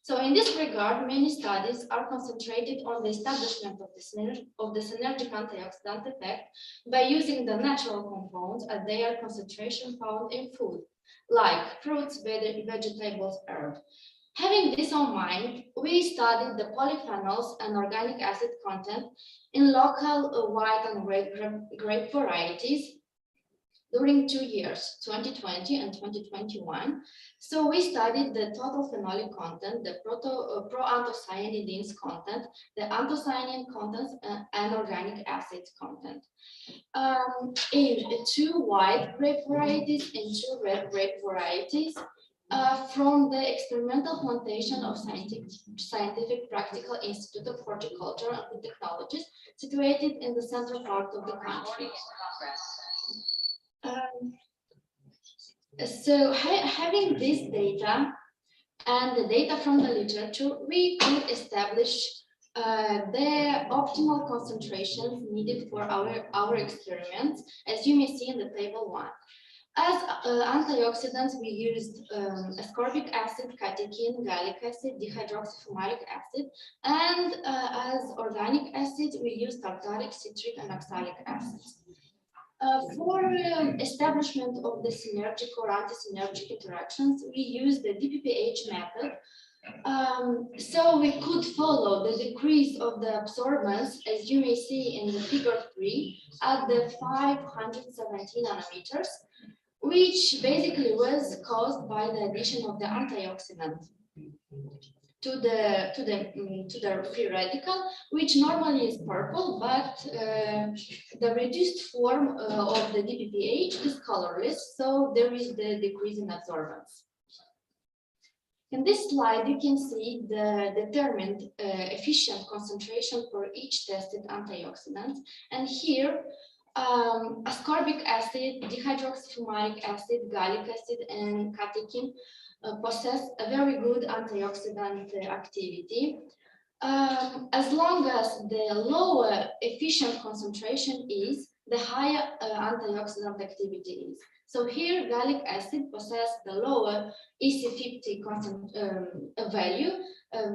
So in this regard, many studies are concentrated on the establishment of the synergic antioxidant effect by using the natural compounds at their concentration found in food, like fruits, vegetables, herbs. Having this in mind, we studied the polyphenols and organic acid content in local white and grape varieties during 2 years, 2020 and 2021. So we studied the total phenolic content, the pro-anthocyanidins content, the anthocyanin contents, and organic acid content. In 2 white grape varieties and 2 red grape varieties, from the experimental plantation of Scientific Practical Institute of Horticulture and Technologies, situated in the central part of the country. So having this data and the data from the literature, we could establish the optimal concentrations needed for our experiments, as you may see in the table 1. As antioxidants, we used ascorbic acid, catechin, gallic acid, dihydroxyfumaric acid, and as organic acids, we used tartaric, citric, and oxalic acids. For establishment of the synergic or anti-synergic interactions, we use the DPPH method. So we could follow the decrease of the absorbance, as you may see in the figure 3, at the 517 nanometers, which basically was caused by the addition of the antioxidant to the free radical, which normally is purple, but the reduced form of the DPPH is colorless, so there is the decrease in absorbance. In this slide, you can see the determined efficient concentration for each tested antioxidant, and here ascorbic acid, dihydroxyfumaric acid, gallic acid, and catechin possess a very good antioxidant activity. As long as the lower efficient concentration is, the higher antioxidant activity is. So here, gallic acid possesses the lower EC50 value,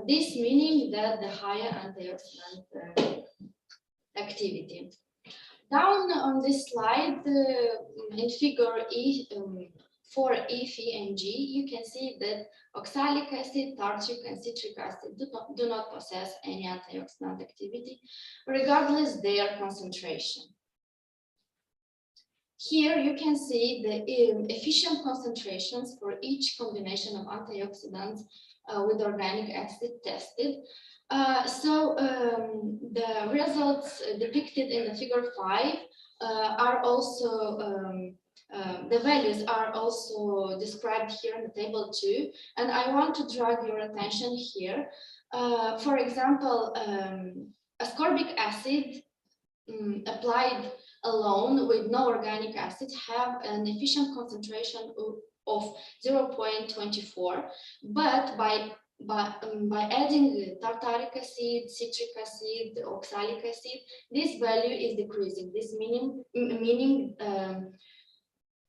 this meaning that the higher antioxidant activity. Down on this slide, in figure for E, Ph, and G, you can see that oxalic acid, tartric, and citric acid do not possess any antioxidant activity, regardless their concentration. Here you can see the efficient concentrations for each combination of antioxidants with organic acid tested. The results depicted in the figure 5 are also the values are also described here in the table 2, and I want to draw your attention here. For example, ascorbic acid applied alone with no organic acid have an efficient concentration of 0.24, but by adding tartaric acid, citric acid, oxalic acid, this value is decreasing. This meaning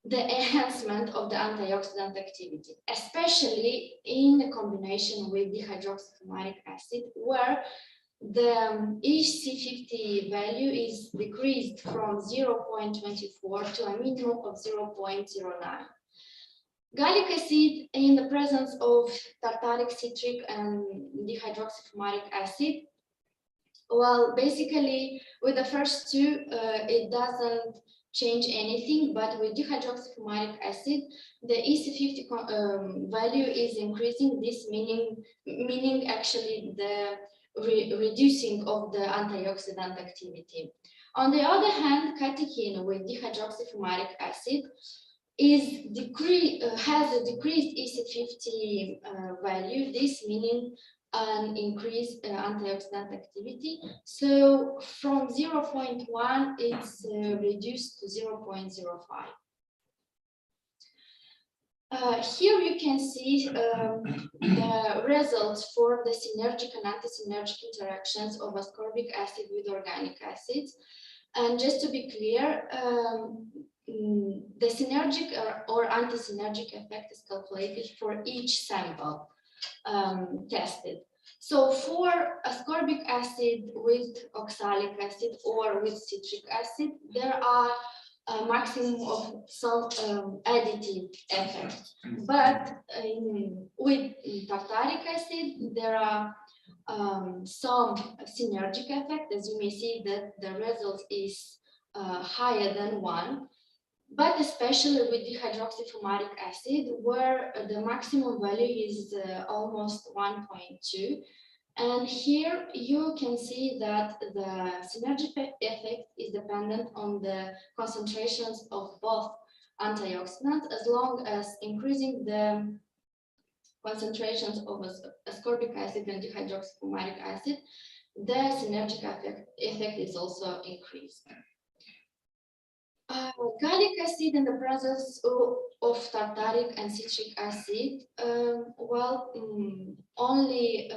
the enhancement of the antioxidant activity, especially in the combination with dihydroxyfumaric acid, where the EC50 value is decreased from 0.24 to a minimum of 0.09. Gallic acid in the presence of tartaric, citric, and dihydroxyfumaric acid, well, basically with the first two, it doesn't change anything, but with dihydroxyfumaric acid, the EC50 value is increasing, this meaning actually the reducing of the antioxidant activity. On the other hand, catechin with dihydroxyfumaric acid has a decreased EC50 value, this meaning an increased antioxidant activity. So from 0.1, it's reduced to 0.05. Here you can see the results for the synergic and anti-synergic interactions of ascorbic acid with organic acids. And just to be clear, the synergic or anti-synergic effect is calculated for each sample tested. So for ascorbic acid with oxalic acid or with citric acid, there are a maximum of some additive effect. But with tartaric acid, there are some synergic effect. As you may see that the result is higher than 1. But especially with dihydroxyfumaric acid, where the maximum value is almost 1.2. And here you can see that the synergic effect is dependent on the concentrations of both antioxidants, as long as increasing the concentrations of ascorbic acid and dihydroxyfumaric acid, the synergic effect is also increased. Gallic acid in the presence of tartaric and citric acid, only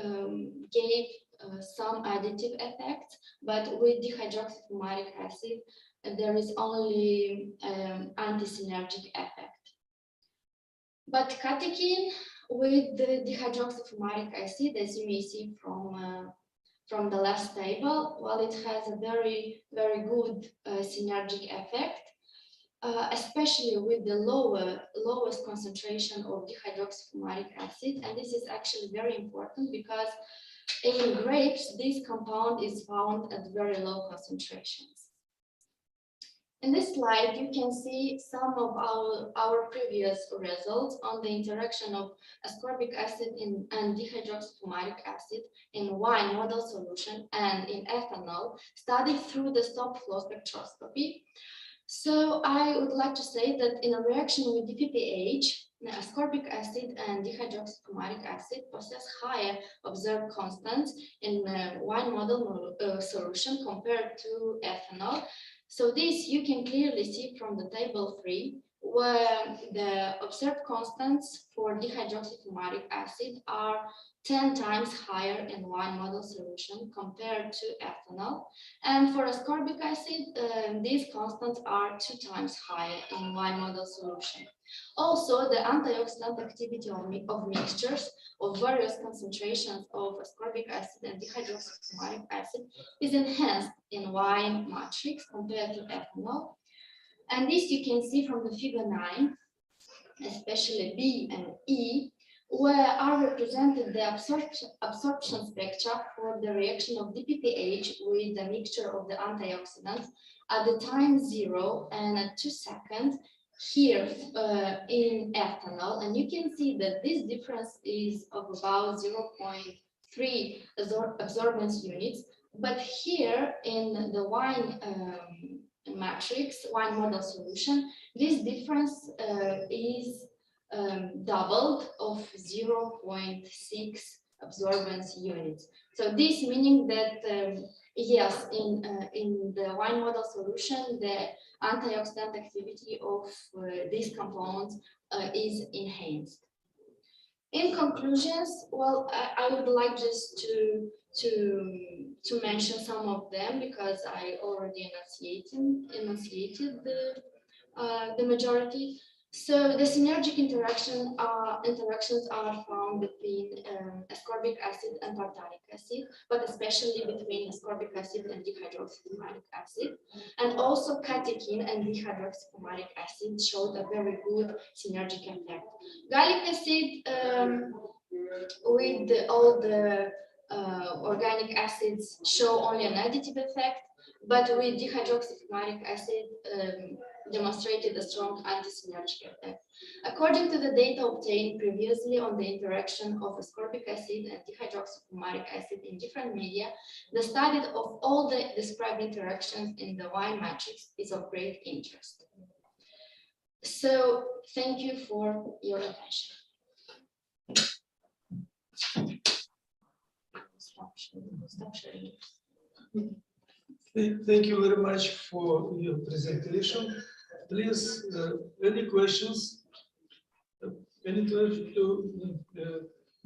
gave some additive effects, but with dihydroxyfumaric acid, there is only anti-synergic effect. But catechin with the dihydroxyfumaric acid, as you may see from the last table, well, it has a very, very good synergic effect, especially with the lowest concentration of dihydroxyfumaric acid. And this is actually very important because in grapes, this compound is found at very low concentrations. In this slide, you can see some of our previous results on the interaction of ascorbic acid and dihydroxyfumaric acid in wine model solution and in ethanol studied through the stop flow spectroscopy. So I would like to say that in a reaction with DPPH, ascorbic acid and dihydroxyfumaric acid possess higher observed constants in wine model solution compared to ethanol. So this you can clearly see from the table 3, where the observed constants for for dihydroxyfumaric acid are 10 times higher in wine model solution compared to ethanol. And for ascorbic acid, these constants are 2 times higher in wine model solution. Also, the antioxidant activity of mixtures of various concentrations of ascorbic acid and dihydroxyfumaric acid is enhanced in wine matrix compared to ethanol. And this you can see from the figure 9, especially B and E, where are represented the absorption spectra for the reaction of DPPH with the mixture of the antioxidants at the time 0 and at 2 seconds here in ethanol. And you can see that this difference is of about 0.3 absorbance units. But here in the wine matrix, wine model solution, this difference is doubled of 0.6 absorbance units. So this meaning that yes, in the wine model solution, the antioxidant activity of these compounds is enhanced. In conclusions, well, I would like just to mention some of them because I already enunciated the majority. So the synergic interactions are found between ascorbic acid and tartaric acid, but especially between ascorbic acid and dihydroxyfumaric acid. And also catechin and dihydroxyfumaric acid showed a very good synergic effect. Gallic acid with all the organic acids show only an additive effect, but with dihydroxyfumaric acid demonstrated a strong anti-synergic effect. According to the data obtained previously on the interaction of ascorbic acid and dihydroxyfumaric acid in different media, the study of all the described interactions in the wine matrix is of great interest. So, thank you for your attention. Stop sharing. Thank you very much for your presentation. Please, any questions? Any questions to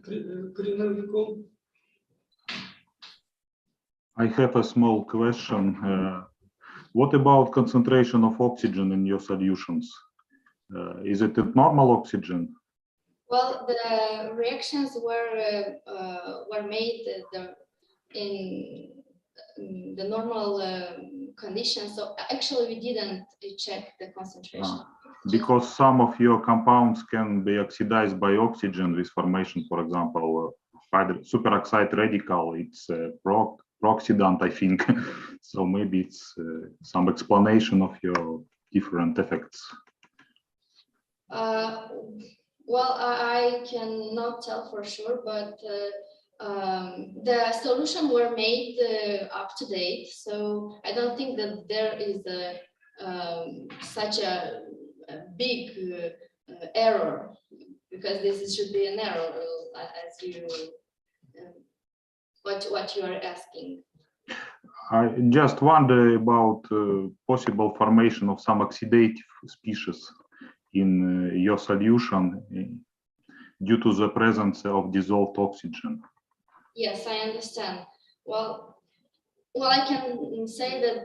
Kinetic? I have a small question. What about concentration of oxygen in your solutions? Is it at normal oxygen? Well, the reactions were made in the normal conditions. So actually, we didn't check the concentration. Because some of your compounds can be oxidized by oxygen with formation, for example, superoxide radical. It's a pro-oxidant, I think. So maybe it's some explanation of your different effects. Well, I cannot tell for sure, but the solution were made up to date, so I don't think that there is such a big error, because this should be an error as you what you are asking. I just wonder about possible formation of some oxidative species in your solution due to the presence of dissolved oxygen. Yes, I understand. Well, I can say that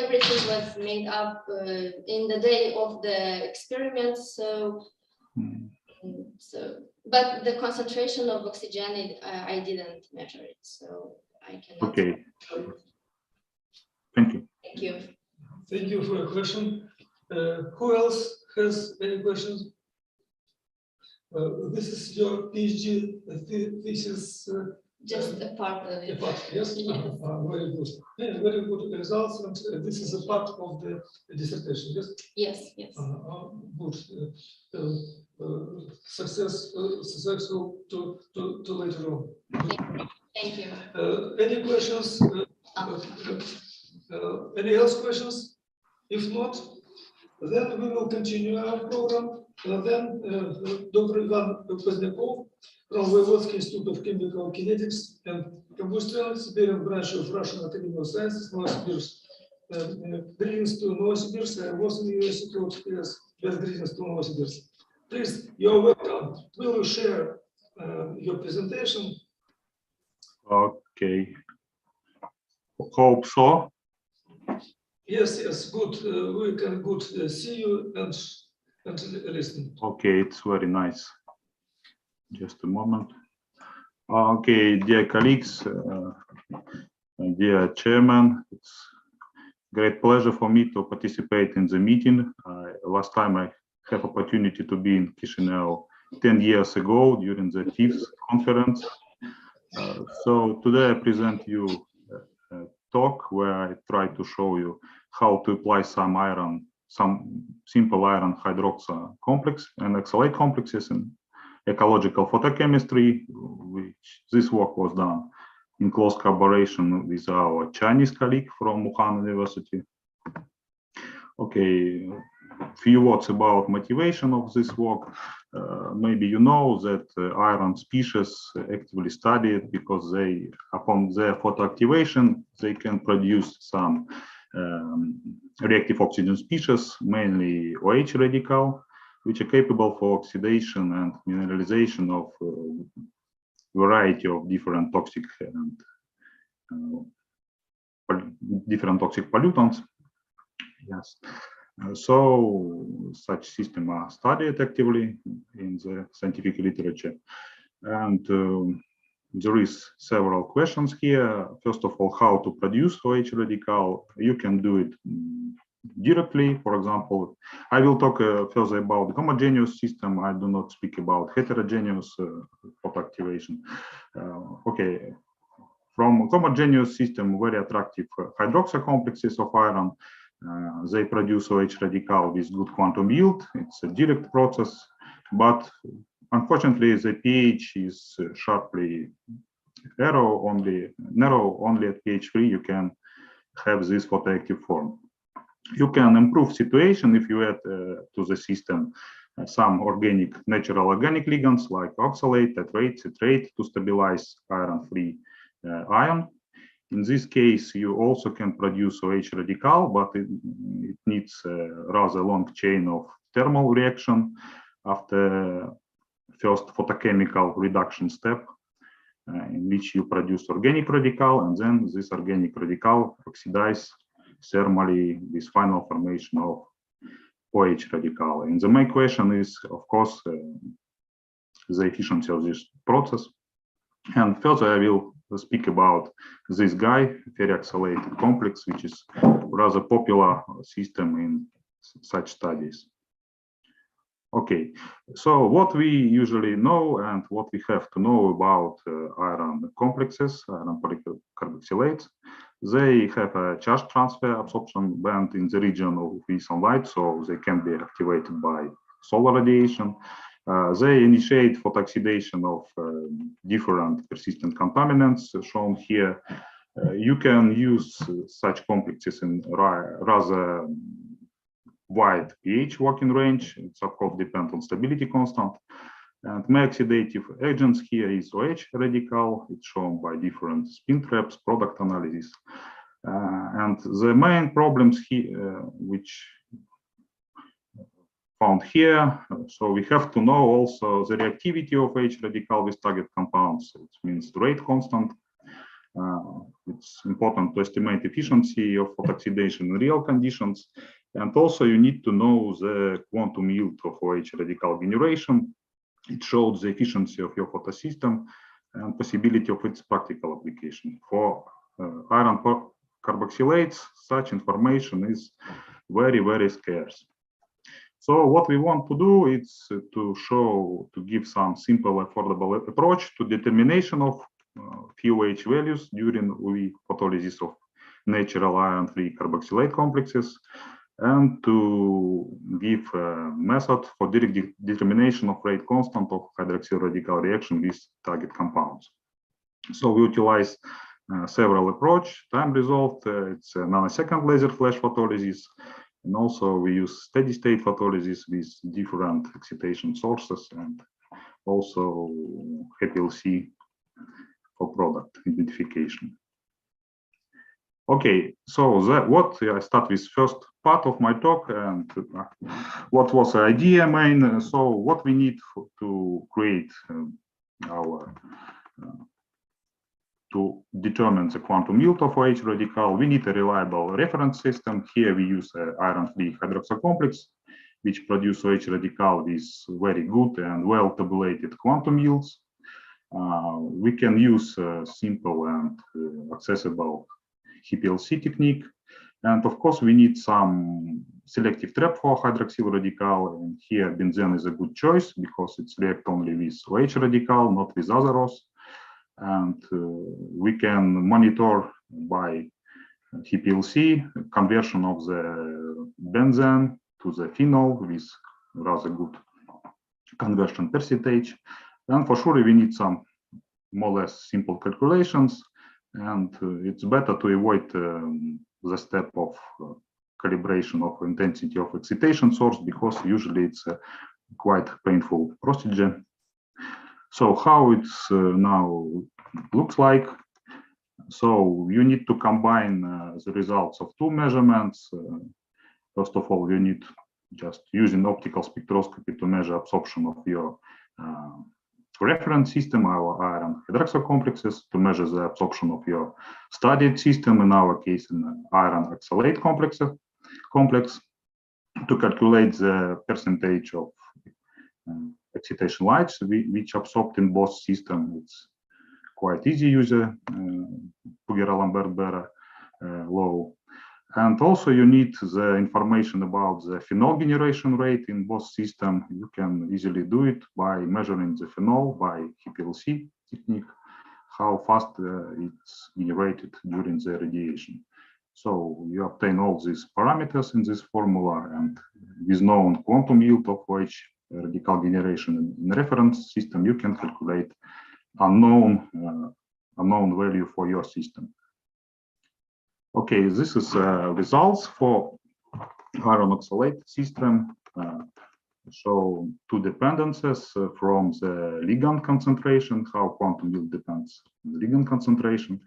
everything was made up in the day of the experiment. So, but the concentration of oxygen, I didn't measure it, so I cannot. Okay. Thank you. Thank you. Thank you for your question. Who else has any questions? This is your PhD thesis. Just a part of it. Yes? Yes. Very good. Yeah, very good results. And this is a part of the dissertation, yes? Yes, yes. Good. Successful to later on. Thank you. Any questions? Any else questions? If not, then we will continue our program. Then Dr. Ivan Pozdnyakov from Voivodский Institute of Chemical Kinetics and Combustion, Siberian branch of Russian Academy of Sciences, Novosibirsk. Greetings to Novosibirsk. I was in the University of Best greetings to Novosibirsk. Please, you're welcome. Will you share your presentation? Okay. Hope so. Yes, yes, good. We can good see you and listen. Okay, it's very nice. Just a moment. Okay, dear colleagues, dear chairman, it's great pleasure for me to participate in the meeting. Last time I had opportunity to be in Chisinau 10 years ago during the 5th conference. So today I present you a talk where I try to show you how to apply some simple iron hydroxide complex and oxalate complexes in ecological photochemistry, which this work was done in close collaboration with our Chinese colleague from Wuhan University. Okay, a few words about motivation of this work. Maybe you know that iron species actively studied because they, upon their photoactivation, they can produce some reactive oxygen species, mainly OH radical, which are capable for oxidation and mineralization of variety of different toxic and different toxic pollutants. Yes. So such systems are studied actively in the scientific literature, and there is several questions here. First of all, how to produce OH radical? You can do it directly. For example, I will talk further about homogeneous system. I do not speak about heterogeneous photoactivation. Okay, from homogeneous system, very attractive hydroxide complexes of iron. They produce OH radical with good quantum yield. It's a direct process, but unfortunately, the pH is sharply narrow. Only at pH 3 you can have this photoactive form. You can improve situation if you add to the system some natural organic ligands like oxalate, tetrate, citrate to stabilize iron-free ion. In this case, you also can produce OH radical, but it needs a rather long chain of thermal reaction after first photochemical reduction step, in which you produce organic radical, and then this organic radical oxidize thermally with final formation of OH radical. And the main question is, of course, the efficiency of this process. And further, I will speak about this guy, ferroxylate complex, which is rather popular system in such studies. Okay, so what we usually know and what we have to know about iron complexes, iron polycarboxylates, they have a charge transfer absorption band in the region of V sunlight, so they can be activated by solar radiation. They initiate photooxidation of different persistent contaminants shown here. You can use such complexes in rather wide pH working range. It's of course depend on stability constant. And my oxidative agents here is OH radical. It's shown by different spin traps, product analysis. And the main problems here, which found here, so we have to know also the reactivity of H radical with target compounds. It means rate constant. It's important to estimate efficiency of photooxidation in real conditions. And also you need to know the quantum yield of OH radical generation. It shows the efficiency of your photosystem and possibility of its practical application. For iron carboxylates, such information is very, very scarce. So what we want to do is to give some simple, affordable approach to determination of few OH values during UV photolysis of natural iron-free carboxylate complexes, and to give a method for direct determination of rate constant of hydroxyl radical reaction with target compounds. So we utilize several approaches. Time resolved, it's a nanosecond laser flash photolysis, and also we use steady state photolysis with different excitation sources, and also HPLC for product identification. Okay, so I start with first part of my talk, and what was the idea main. So what we need to create our to determine the quantum yield of OH radical, we need a reliable reference system. Here we use iron-free hydroxyl complex, which produce OH radical with very good and well tabulated quantum yields. We can use simple and accessible HPLC technique. And of course, we need some selective trap for hydroxyl radical. And here benzene is a good choice because it's react only with OH radical, not with other Ros. And we can monitor by HPLC conversion of the benzene to the phenol with rather good conversion percentage. And for sure, we need some more or less simple calculations. And it's better to avoid the step of calibration of intensity of excitation source, because usually it's a quite painful procedure. So how it's now looks like. So you need to combine the results of two measurements. First of all, you need just using optical spectroscopy to measure absorption of your reference system, our iron hydroxyl complexes, to measure the absorption of your studied system, in our case, an iron oxalate complex, to calculate the percentage of excitation lights which absorbed in both systems. It's quite easy using Puguera-Lambert-Berra law. And also you need the information about the phenol generation rate in both systems. You can easily do it by measuring the phenol by HPLC technique, how fast it's generated during the radiation. So you obtain all these parameters in this formula, and with known quantum yield of OH radical generation in reference system, you can calculate unknown value for your system. Okay, this is results for iron oxalate system. So two dependencies from the ligand concentration, how quantum yield depends on the ligand concentration,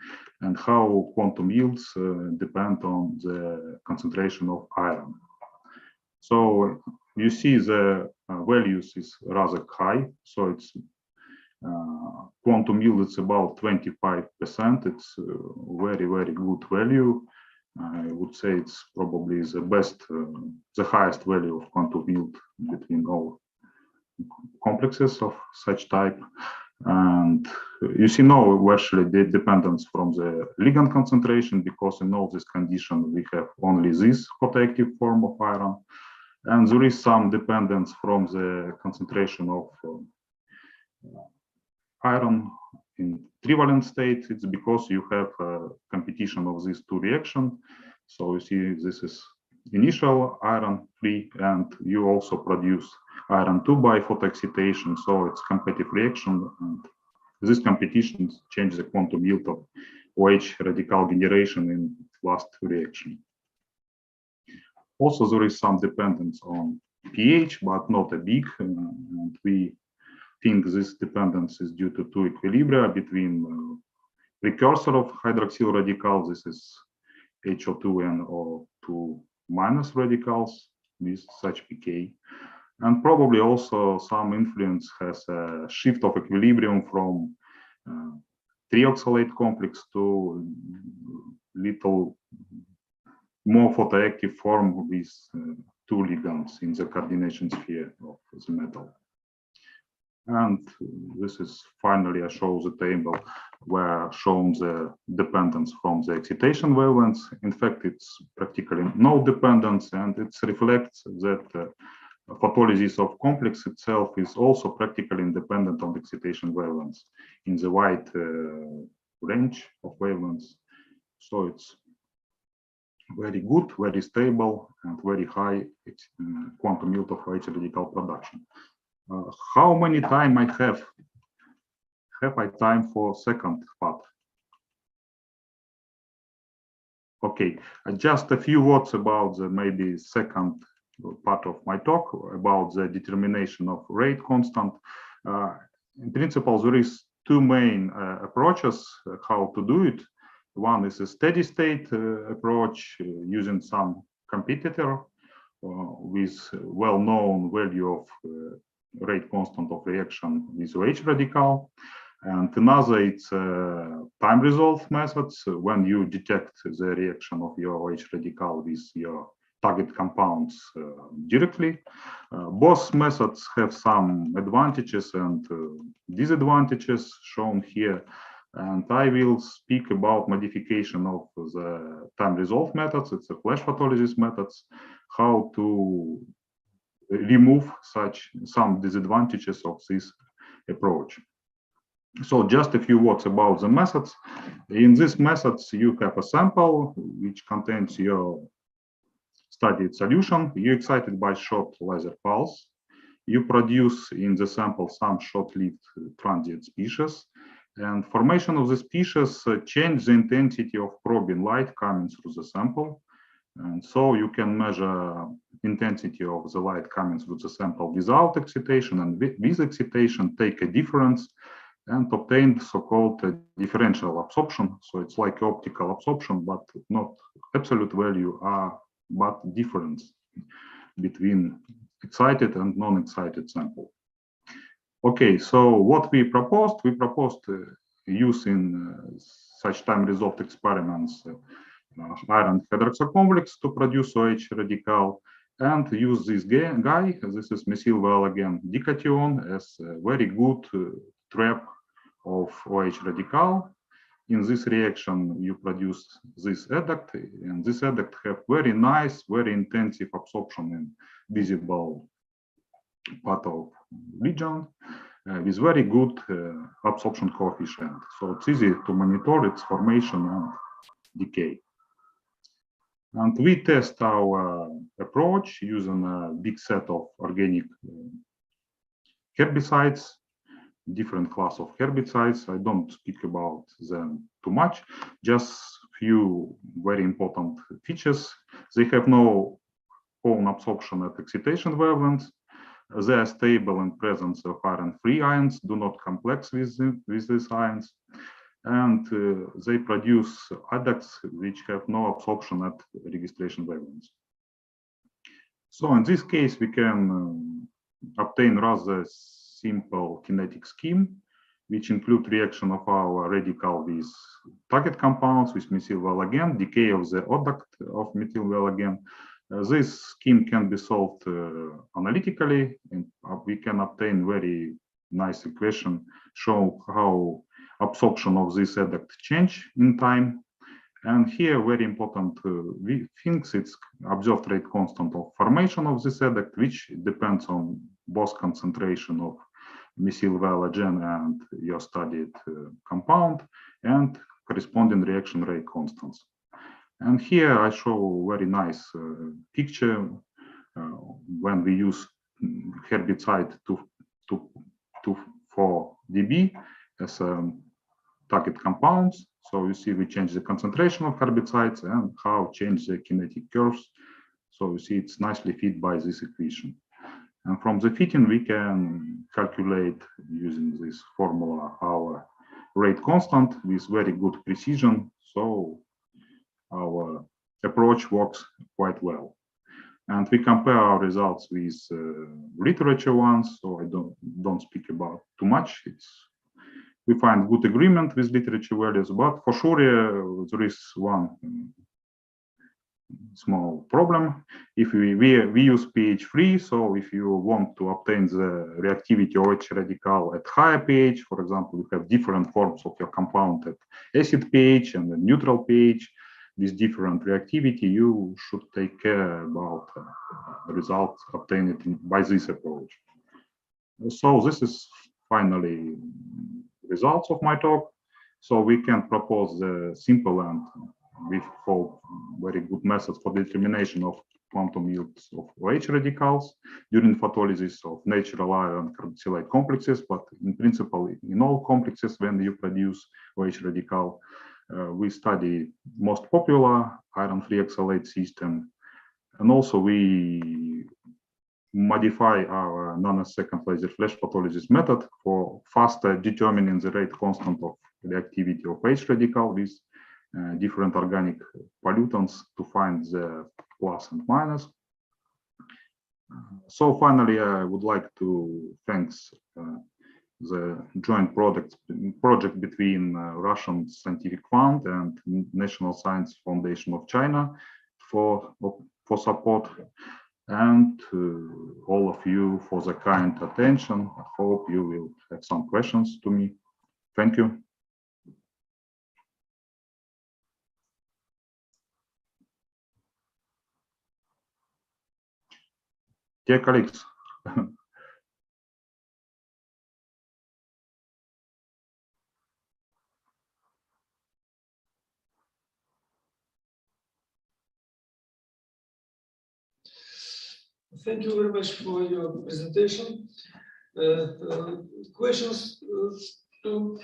and how quantum yields depend on the concentration of iron. So you see the values is rather high. So it's quantum yield is about 25%. It's very, very good value. I would say it's probably the best, the highest value of quantum yield between all complexes of such type. And you see no actually the dependence from the ligand concentration, because in all this condition we have only this photoactive form of iron. And there is some dependence from the concentration of iron in trivalent state. It's because you have a competition of these two reactions. So you see this is initial iron free, and you also produce iron 2 by photoexcitation. So it's competitive reaction, and this competition changes the quantum yield of OH radical generation in last reaction. Also, there is some dependence on pH, but not a big, and we think this dependence is due to two equilibria between precursor of hydroxyl radical. This is HO2 and O2 minus radicals with such pK. And probably also some influence has a shift of equilibrium from trioxalate complex to little more photoactive form with two ligands in the coordination sphere of the metal. And this is finally, I show the table where shown the dependence from the excitation wavelengths. In fact, it's practically no dependence, and it reflects that photolysis of complex itself is also practically independent of excitation wavelengths in the wide range of wavelengths. So it's very good, very stable, and very high quantum yield of OH radical production. How many time I have? Have I time for second part? Okay, just a few words about the maybe second part of my talk about the determination of rate constant. In principle, there is two main approaches how to do it. One is a steady state approach using some competitor with well-known value of rate constant of reaction with OH radical. And another, it's time resolved methods when you detect the reaction of your OH radical with your target compounds directly. Both methods have some advantages and disadvantages shown here. And I will speak about modification of the time resolved methods. It's a flash photolysis methods, how to remove some disadvantages of this approach. So just a few words about the methods. In these methods, you have a sample which contains your studied solution. You excite it by short laser pulse. You produce in the sample some short-lived transient species. And formation of the species change the intensity of probing light coming through the sample. And so you can measure intensity of the light coming through the sample without excitation and with excitation, take a difference and obtain so-called differential absorption. So it's like optical absorption, but not absolute value, but difference between excited and non-excited sample. Okay, so what we proposed using such time resolved experiments iron hydroxide complex to produce OH radical and use this guy, this is methyl again dication, as a very good trap of OH radical. In this reaction, you produce this adduct, and this adduct have very nice, very intensive absorption in visible part of region with very good absorption coefficient. So it's easy to monitor its formation and decay. And we test our approach using a big set of organic herbicides, different class of herbicides. I don't speak about them too much, just few very important features. They have no own absorption at excitation wavelengths. They are stable in presence of iron-free ions, do not complex with these ions. And they produce adducts which have no absorption at registration wavelengths. So in this case, we can obtain rather simple kinetic scheme, which include reaction of our radical with target compounds, with methyl again, decay of the adduct of methyl again. This scheme can be solved analytically, and we can obtain very nice equation show how absorption of this adduct change in time. And here, very important things, it's observed rate constant of formation of this adduct, which depends on both concentration of methyl again and your studied compound, and corresponding reaction rate constants. And here I show very nice picture when we use herbicide 2,4-Db as target compounds. So you see we change the concentration of herbicides and how change the kinetic curves. So you see it's nicely fit by this equation. And from the fitting, we can calculate using this formula our rate constant with very good precision. So our approach works quite well. And we compare our results with literature ones, so I don't speak about too much. We find good agreement with literature values, but for sure there is one small problem. If we use pH 3, so if you want to obtain the reactivity of OH radical at higher pH, for example, you have different forms of your compound at acid pH and the neutral pH with different reactivity, you should take care about the results obtained by this approach. So this is finally results of my talk. So we can propose the simple and we hope very good methods for determination of quantum yields of OH radicals during photolysis of natural iron carboxylate complexes, but in principle in all complexes when you produce OH radical, we study most popular iron-free oxalate system, and also we modify our nanosecond laser flash photolysis method for faster determining the rate constant of the activity of OH radical with different organic pollutants to find the plus and minus. So finally, I would like to thank the joint project between Russian Scientific Fund and National Science Foundation of China for support, and all of you for the kind attention. I hope you will have some questions to me. Thank you. Dear colleagues, Thank you very much for your presentation. Questions to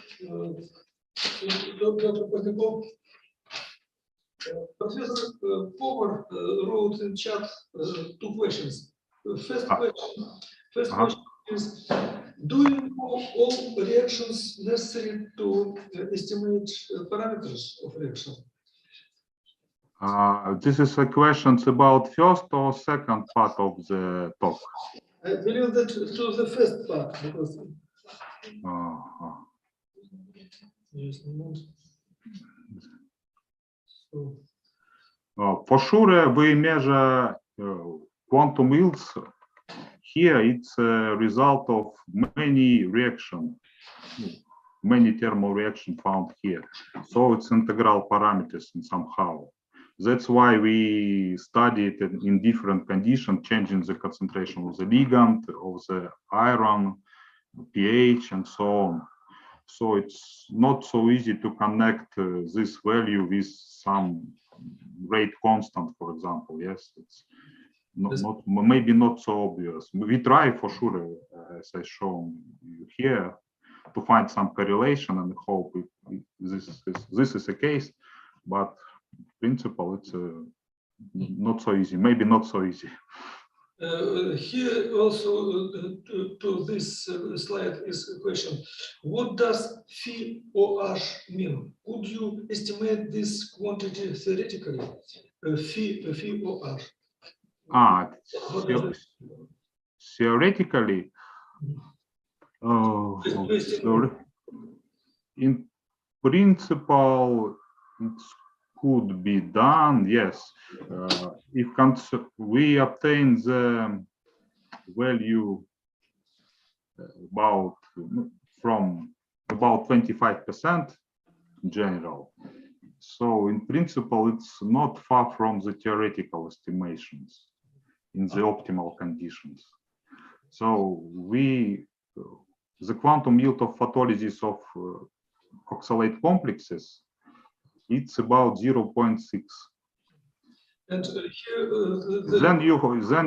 Dr. Pozdякov? Professor Power wrote in chat two questions. First question is, do you know all reactions necessary to estimate parameters of reaction? this is a question about first or second part of the talk. I believe that to the first part, because for sure, we measure quantum yields. Here, it's a result of many reactions, many thermal reactions found here. So it's integral parameters in somehow. That's why we studied in different conditions, changing the concentration of the ligand, of the iron, pH, and so on. So it's not so easy to connect this value with some rate constant, for example. Yes, it's maybe not so obvious. We try for sure, as I shown you here, to find some correlation and hope this is the case. But in principle, it's not so easy. Maybe not so easy. Here also to this slide is a question. What does phi OH mean? Could you estimate this quantity theoretically? Phi OH. Theoretically, in principle, it could be done, yes. If we obtain the value from about 25% in general, so in principle, it's not far from the theoretical estimations in the optimal conditions. So the quantum yield of photolysis of oxalate complexes, it's about 0.6. And then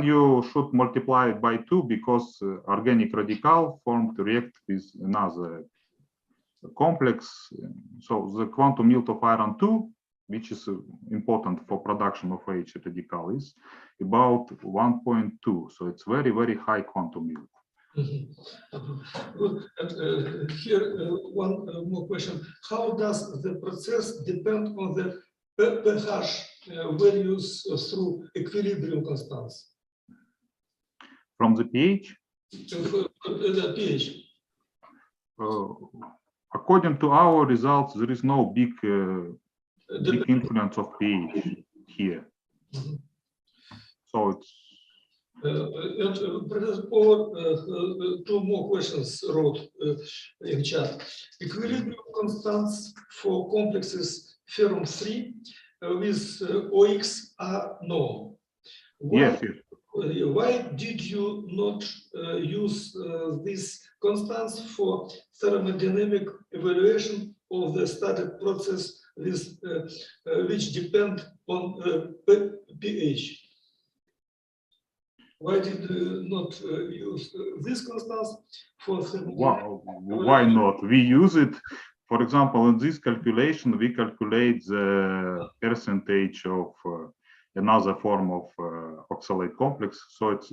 you should multiply it by 2 because organic radical formed react with another complex. So the quantum yield of iron 2, which is important for production of H radical, is about 1.2. So it's very, very high quantum yield. Good. And here one more question. How does the process depend on the pH values through equilibrium constants? From the pH? The pH. According to our results, there is no big influence of pH here. So it's and Professor Power, two more questions wrote in chat. Equilibrium constants for complexes ferrum 3 with OX are known. Yes. Why did you not use these constants for thermodynamic evaluation of the studied process with, which depend on pH? Why did you not use these constants for thermodynamic? Why not? We use it. For example, in this calculation, we calculate the percentage of another form of oxalate complex. So it's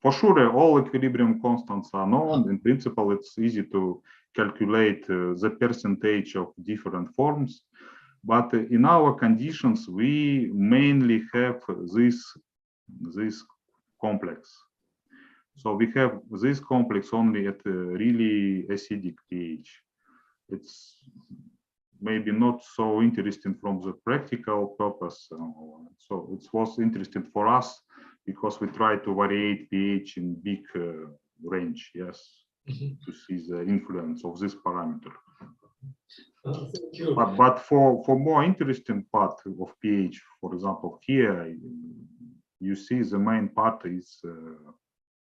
for sure all equilibrium constants are known. In principle, it's easy to calculate the percentage of different forms. But in our conditions, we mainly have this complex. So we have this complex only at a really acidic pH. It's maybe not so interesting from the practical purpose. So it was interesting for us because we try to vary pH in big range, yes, to see the influence of this parameter. Thank you. But for more interesting part of pH, for example, here you see the main part is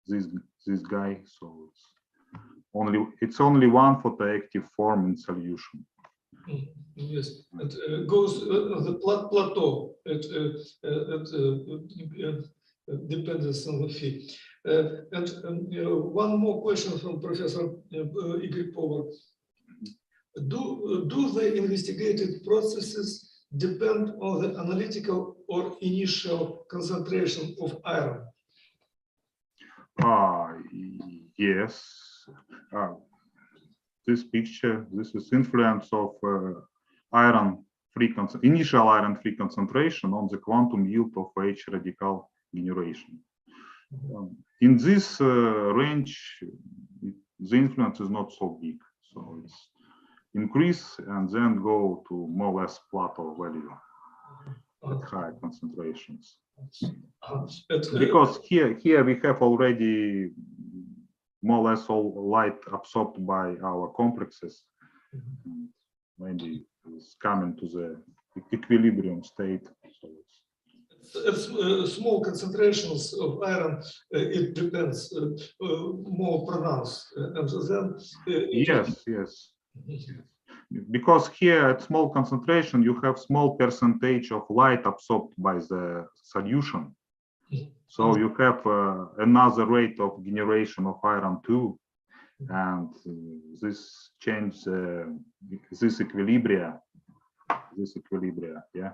this guy. So it's only one photoactive form in solution. Yes, it goes on the plateau. It depends on the fee. One more question from Professor Igor Power. Do the investigated processes depend on the analytical or initial concentration of iron? Yes. This picture, this is influence of initial iron-free concentration on the quantum yield of H radical generation. In this range, the influence is not so big, so it's increase and then go to more or less plateau value at high concentrations. Because here we have already more or less all light absorbed by our complexes. Maybe it's coming to the equilibrium state. So small concentrations of iron, it depends more pronounced. And then, yes. Because here at small concentration, you have small percentage of light absorbed by the solution. So you have another rate of generation of iron too, and this change this equilibria, yeah,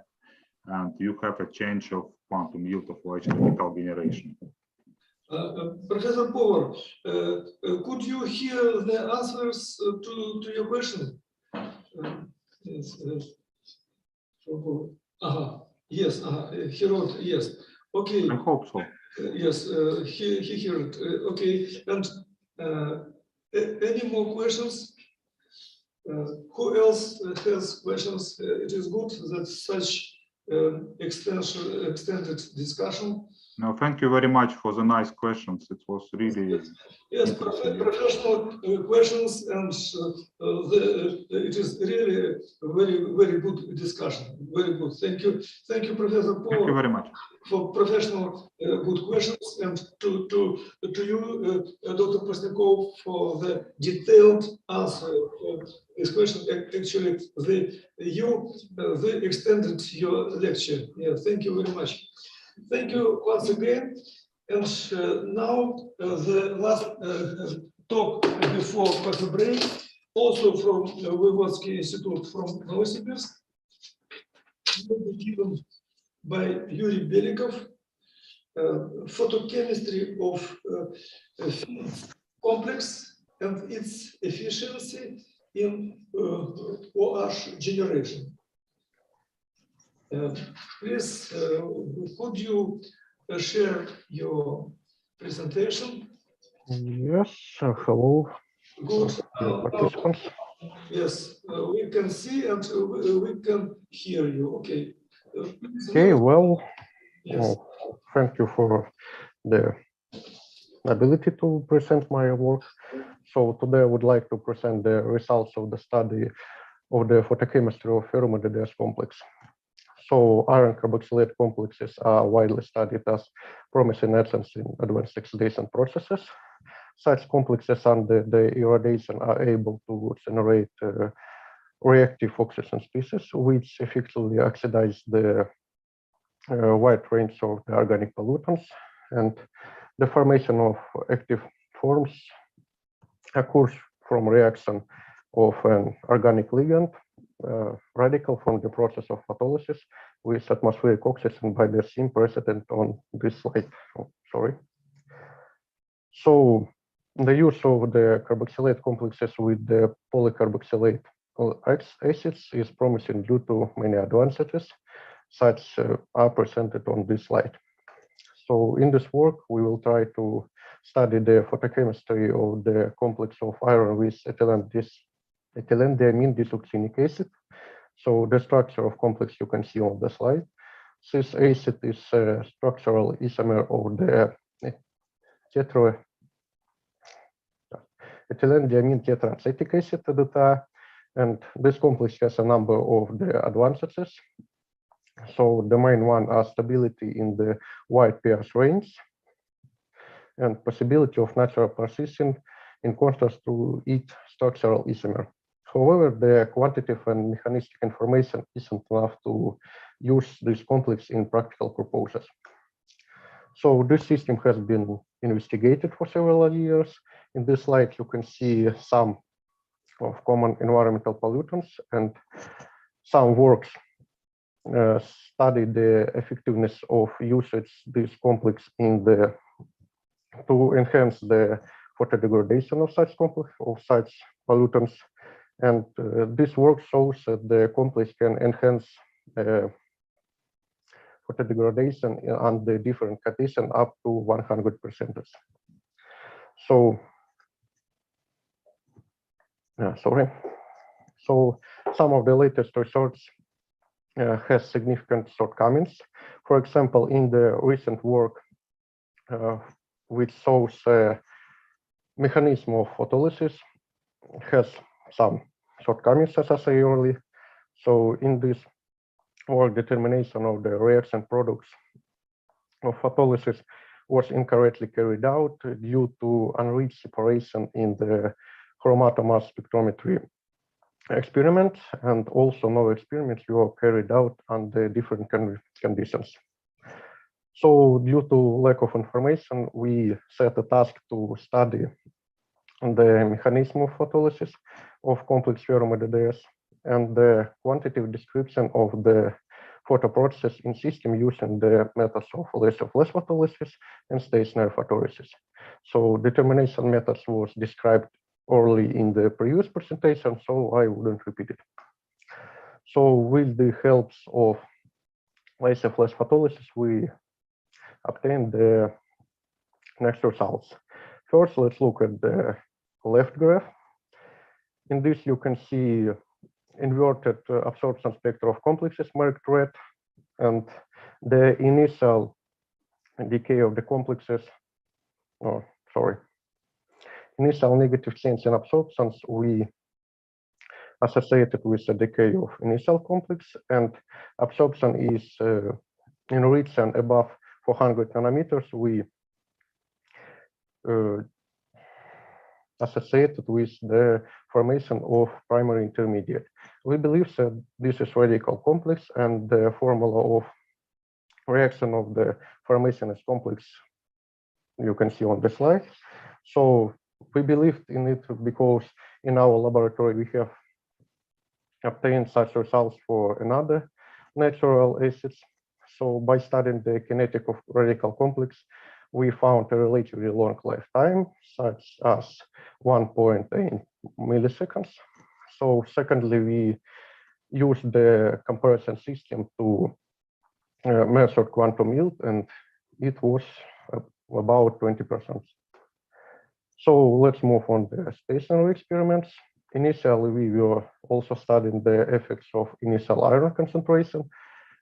and you have a change of quantum yield of electrochemical generation. Professor Power, could you hear the answers to your question? Yes. Yes. He wrote yes. Okay. I hope so. Yes, he heard it. Okay, and any more questions? Who else has questions? It is good that such extended discussion. No, thank you very much for the nice questions. It was really yes, interesting. Professional questions, and it is really a very good discussion. Very good. Thank you, Professor Paul. Thank you very much For professional good questions, and to you, Dr. Postnikov, for the detailed answer for this question. Actually, you extended your lecture. Yeah, thank you very much. Thank you once again. And now the last talk before coffee break, also from Voivodsky Institute from Novosibirsk, will be given by Yuri Belikov, photochemistry of complex and its efficiency in OH generation. Please, could you share your presentation? Yes, hello. Good. Participants. Yes, we can see and we can hear you. Okay. Okay, well, Yes. thank you for the ability to present my work. So today I would like to present the results of the study of the photochemistry of ferromagnetic complex. So iron carboxylate complexes are widely studied as promising agents in advanced oxidation processes. Such complexes under the irradiation are able to generate reactive oxygen species, which effectively oxidize the wide range of the organic pollutants, and the formation of active forms occurs from reaction of an organic ligand radical from the process of photolysis with atmospheric oxygen by the same precedent on this slide. Oh, sorry. So the use of the carboxylate complexes with the polycarboxylate acids is promising due to many advantages, such are presented on this slide. So in this work, we will try to study the photochemistry of the complex of iron with ethylenediamine deoxynic acid. So the structure of complex you can see on the slide. This acid is a structural isomer of the ethylenediamine tetraacetic acid, and this complex has a number of the advantages. So the main one are stability in the wide pairs range and possibility of natural persistence in contrast to each structural isomer. However, the quantitative and mechanistic information isn't enough to use this complex in practical purposes. So this system has been investigated for several years. In this slide, you can see some of common environmental pollutants, and some works study the effectiveness of usage this complex in the to enhance the photodegradation of such complex of such pollutants, and this work shows that the complex can enhance photodegradation under different conditions up to 100%. So so some of the latest research has significant shortcomings. For example, in the recent work, which shows mechanism of photolysis, has some shortcomings, as I say earlier. So in this work, determination of the reaction products of photolysis was incorrectly carried out due to unreached separation in the chromatomass spectrometry experiment, and also no experiments were carried out under different conditions. So due to lack of information, we set a task to study the mechanism of photolysis of complex ferromDDS and the quantitative description of the photoprocess in system using the methods of less photolysis and stationary photolysis. So determination methods was described early in the previous presentation, so I wouldn't repeat it. So with the help of less photolysis, we obtained the next results. First, let's look at the left graph. In this, you can see inverted absorption spectra of complexes marked red, and the initial decay of the complexes, initial negative change in absorptions we associated with the decay of initial complex, and absorption is in region above 400 nanometers we associated with the formation of primary intermediate. We believe that this is radical complex, and the formula of reaction of the formation is complex you can see on the slide. So we believed in it because in our laboratory we have obtained such results for another natural acids. So by studying the kinetic of radical complex, we found a relatively long lifetime, such as 1.8 milliseconds. So secondly, we used the comparison system to measure quantum yield, and it was about 20%. So let's move on to the stationary experiments. Initially, we were also studying the effects of initial iron concentration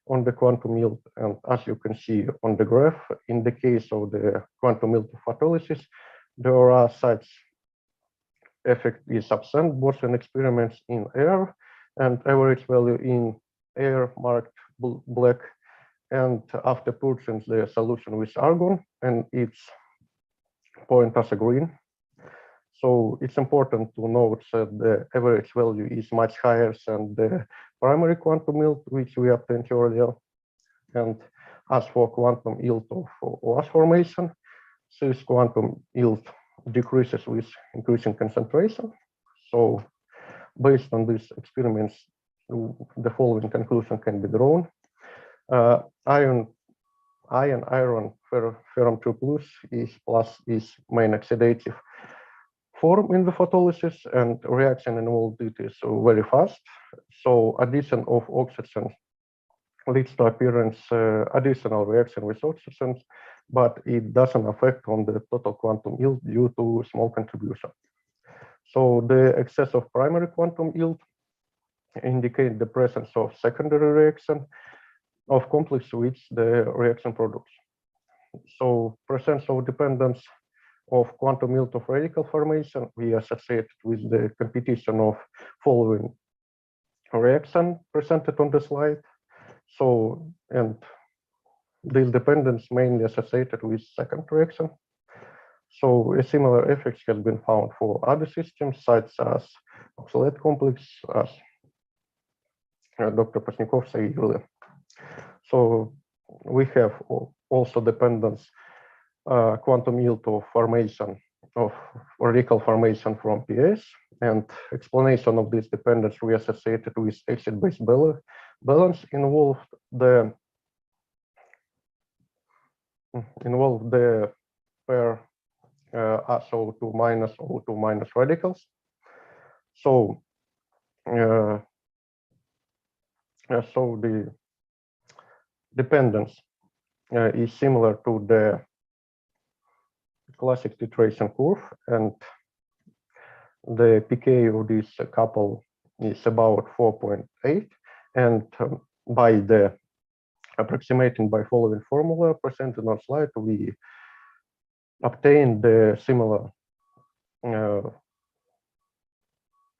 on the quantum yield, and as you can see on the graph, in the case of the quantum yield of photolysis, there are such effect is absent both in experiments in air and average value in air marked black, and after purging the solution with argon, and its point as a green. So it's important to note that the average value is much higher than the primary quantum yield, which we obtained earlier. And as for quantum yield of OAS formation, this quantum yield decreases with increasing concentration. So based on these experiments, the following conclusion can be drawn. Iron ferrum 2+ is main oxidative form in the photolysis, and reaction involved it is very fast. So addition of oxygen leads to appearance additional reaction with oxygen, but it doesn't affect on the total quantum yield due to small contribution. So the excess of primary quantum yield indicate the presence of secondary reaction of complex which the reaction products. So presence of dependence of quantum yield of radical formation we associate with the competition of following reaction presented on the slide. So, and this dependence mainly associated with second reaction. So a similar effect has been found for other systems such as oxalate complex, as Dr. Posnikov said earlier. So we have also dependence quantum yield of formation of radical formation from PS, and explanation of this dependence we associated with acid-base balance involved the pair SO2 minus O2 minus radicals. So so the dependence is similar to the classic titration curve, and the pK of this couple is about 4.8, and by the approximating by following formula presented on slide, we obtain the similar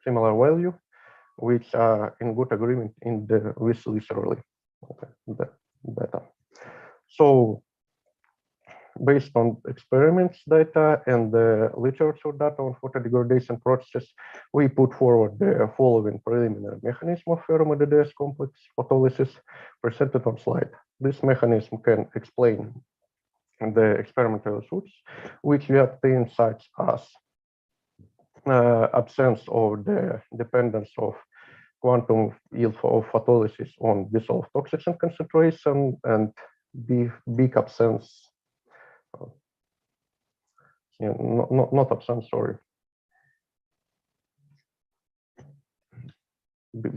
value, which are in good agreement in the with literally data. So based on experiments data and the literature data on photodegradation processes, we put forward the following preliminary mechanism of ferromagnetic complex photolysis presented on slide. This mechanism can explain the experimental results, which we obtain such as absence of the dependence of quantum yield of photolysis on dissolved oxygen concentration, and the big absence, not absence, sorry,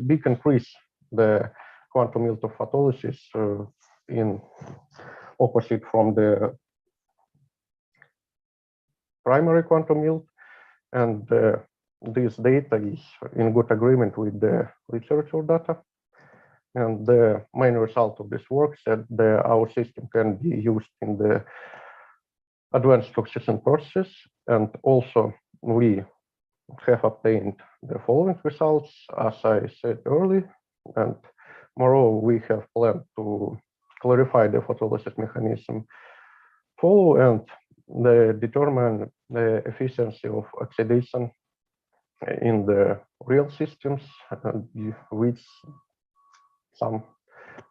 big increase the quantum yield of photolysis in opposite from the primary quantum yield, and this data is in good agreement with the literature data. And the main result of this work said that our system can be used in the advanced oxygen process, and also we have obtained the following results, as I said earlier, and moreover we have planned to clarify the photolysis mechanism follow and determine the efficiency of oxidation in the real systems with some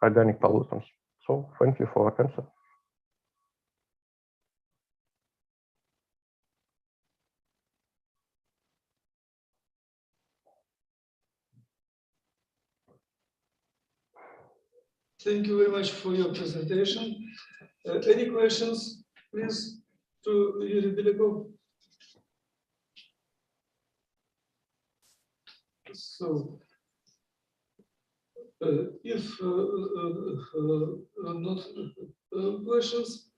organic pollutants. So thank you for attention. Thank you very much for your presentation. Any questions, please, to Yuri Belякov? So, if not questions,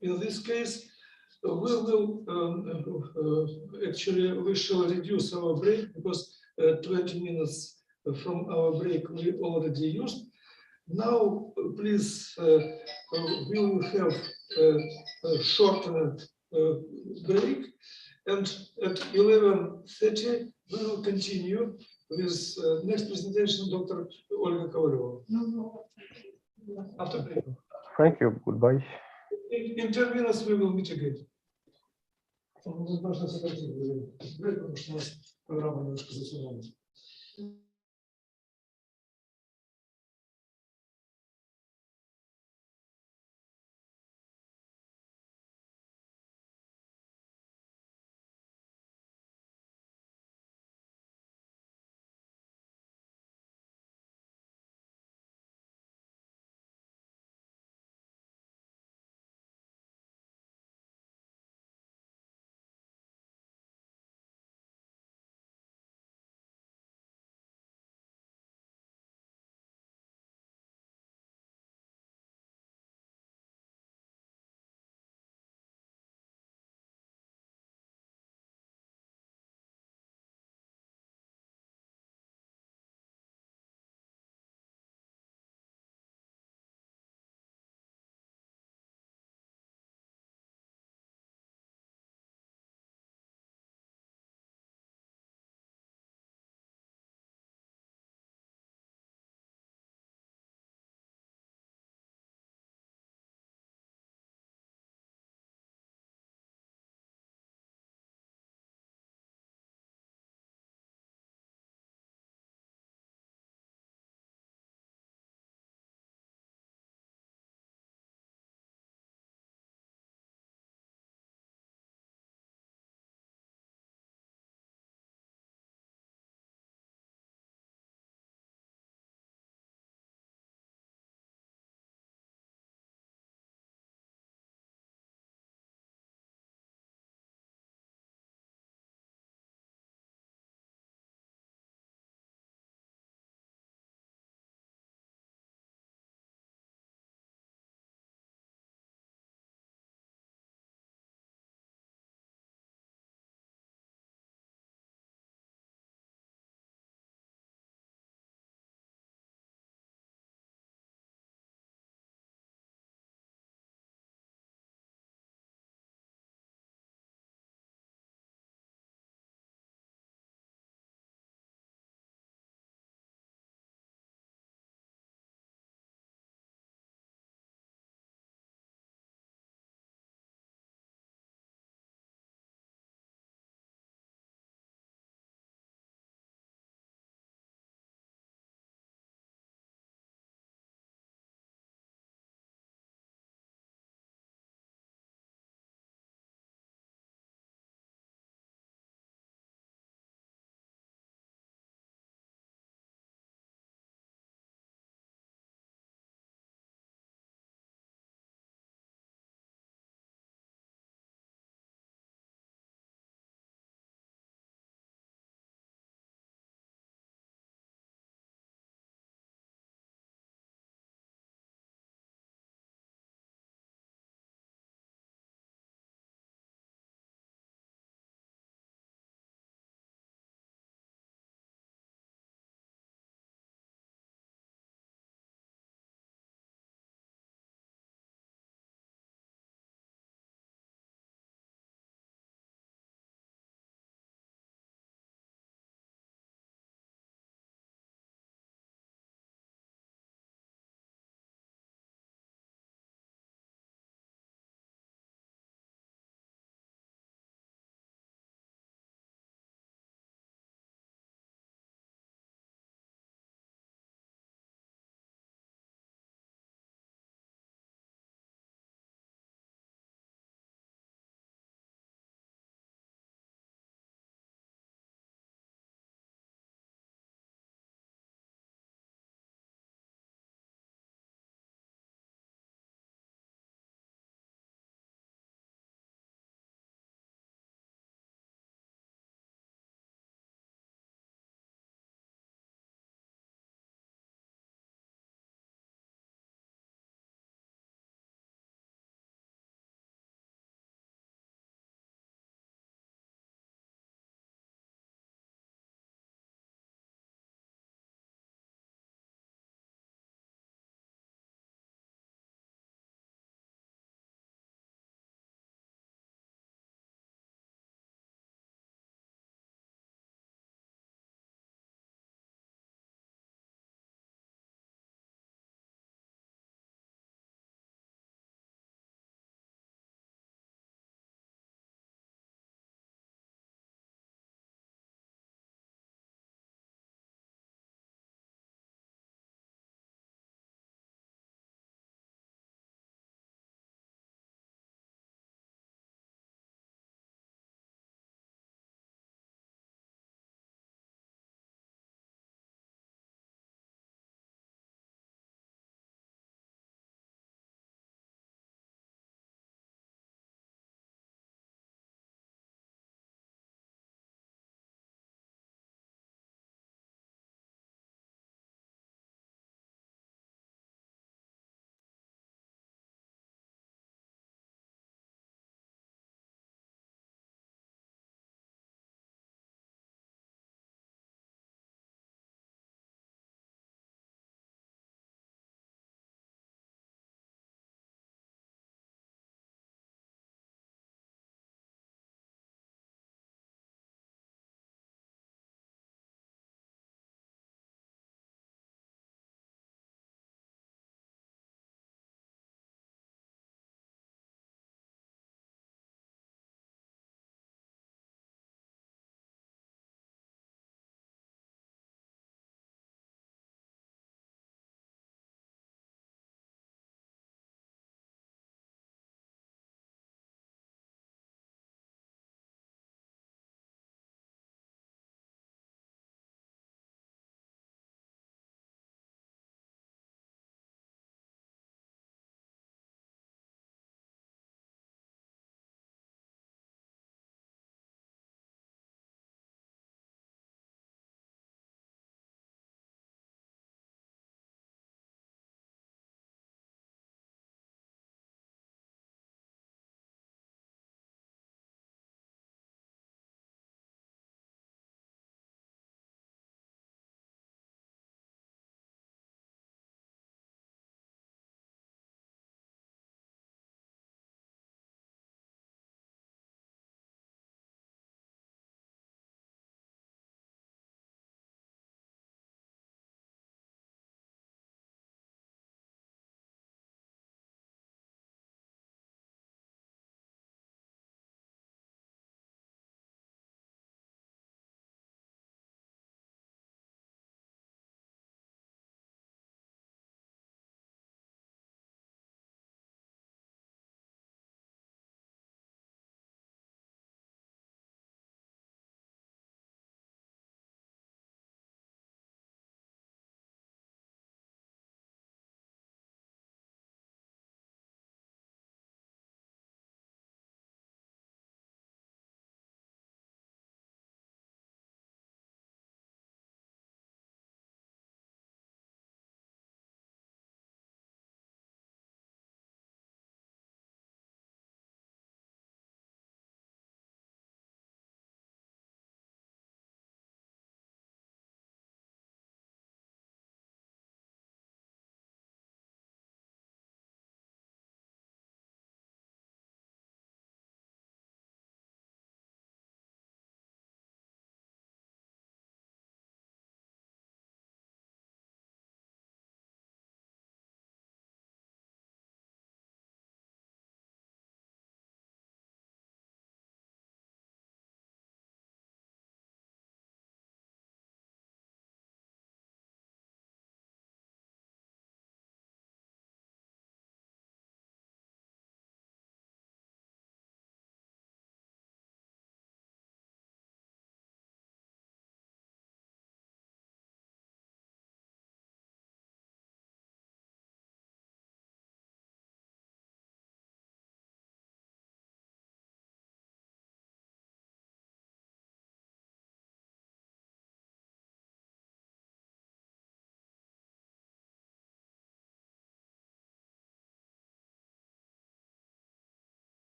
in this case, we will actually we shall reduce our break, because 20 minutes from our break we already used. Now, please, we will have a shortened break, and at 11:30 we will continue with next presentation, Dr. Olga Kovaleva. After break. Thank you. Goodbye. In 10 minutes we will meet again. Нужно сократить время, потому что у нас программа немножко затянулась.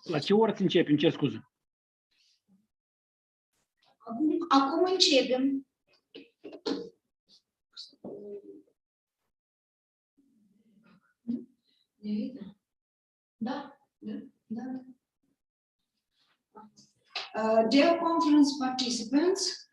La ce oră să începem? Ce scuze? Acum începem. Dear conference participants,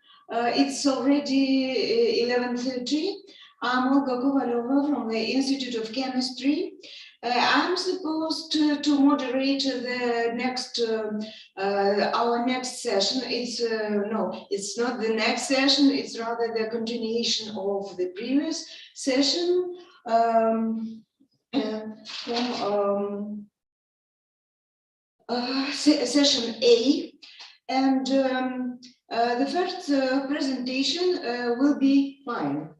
it's already 11:30. I'm Olga Kovalova from the Institute of Chemistry. I'm supposed to moderate the next, our next session. No, it's not the next session. It's rather the continuation of the previous session from session A. And the first presentation will be mine.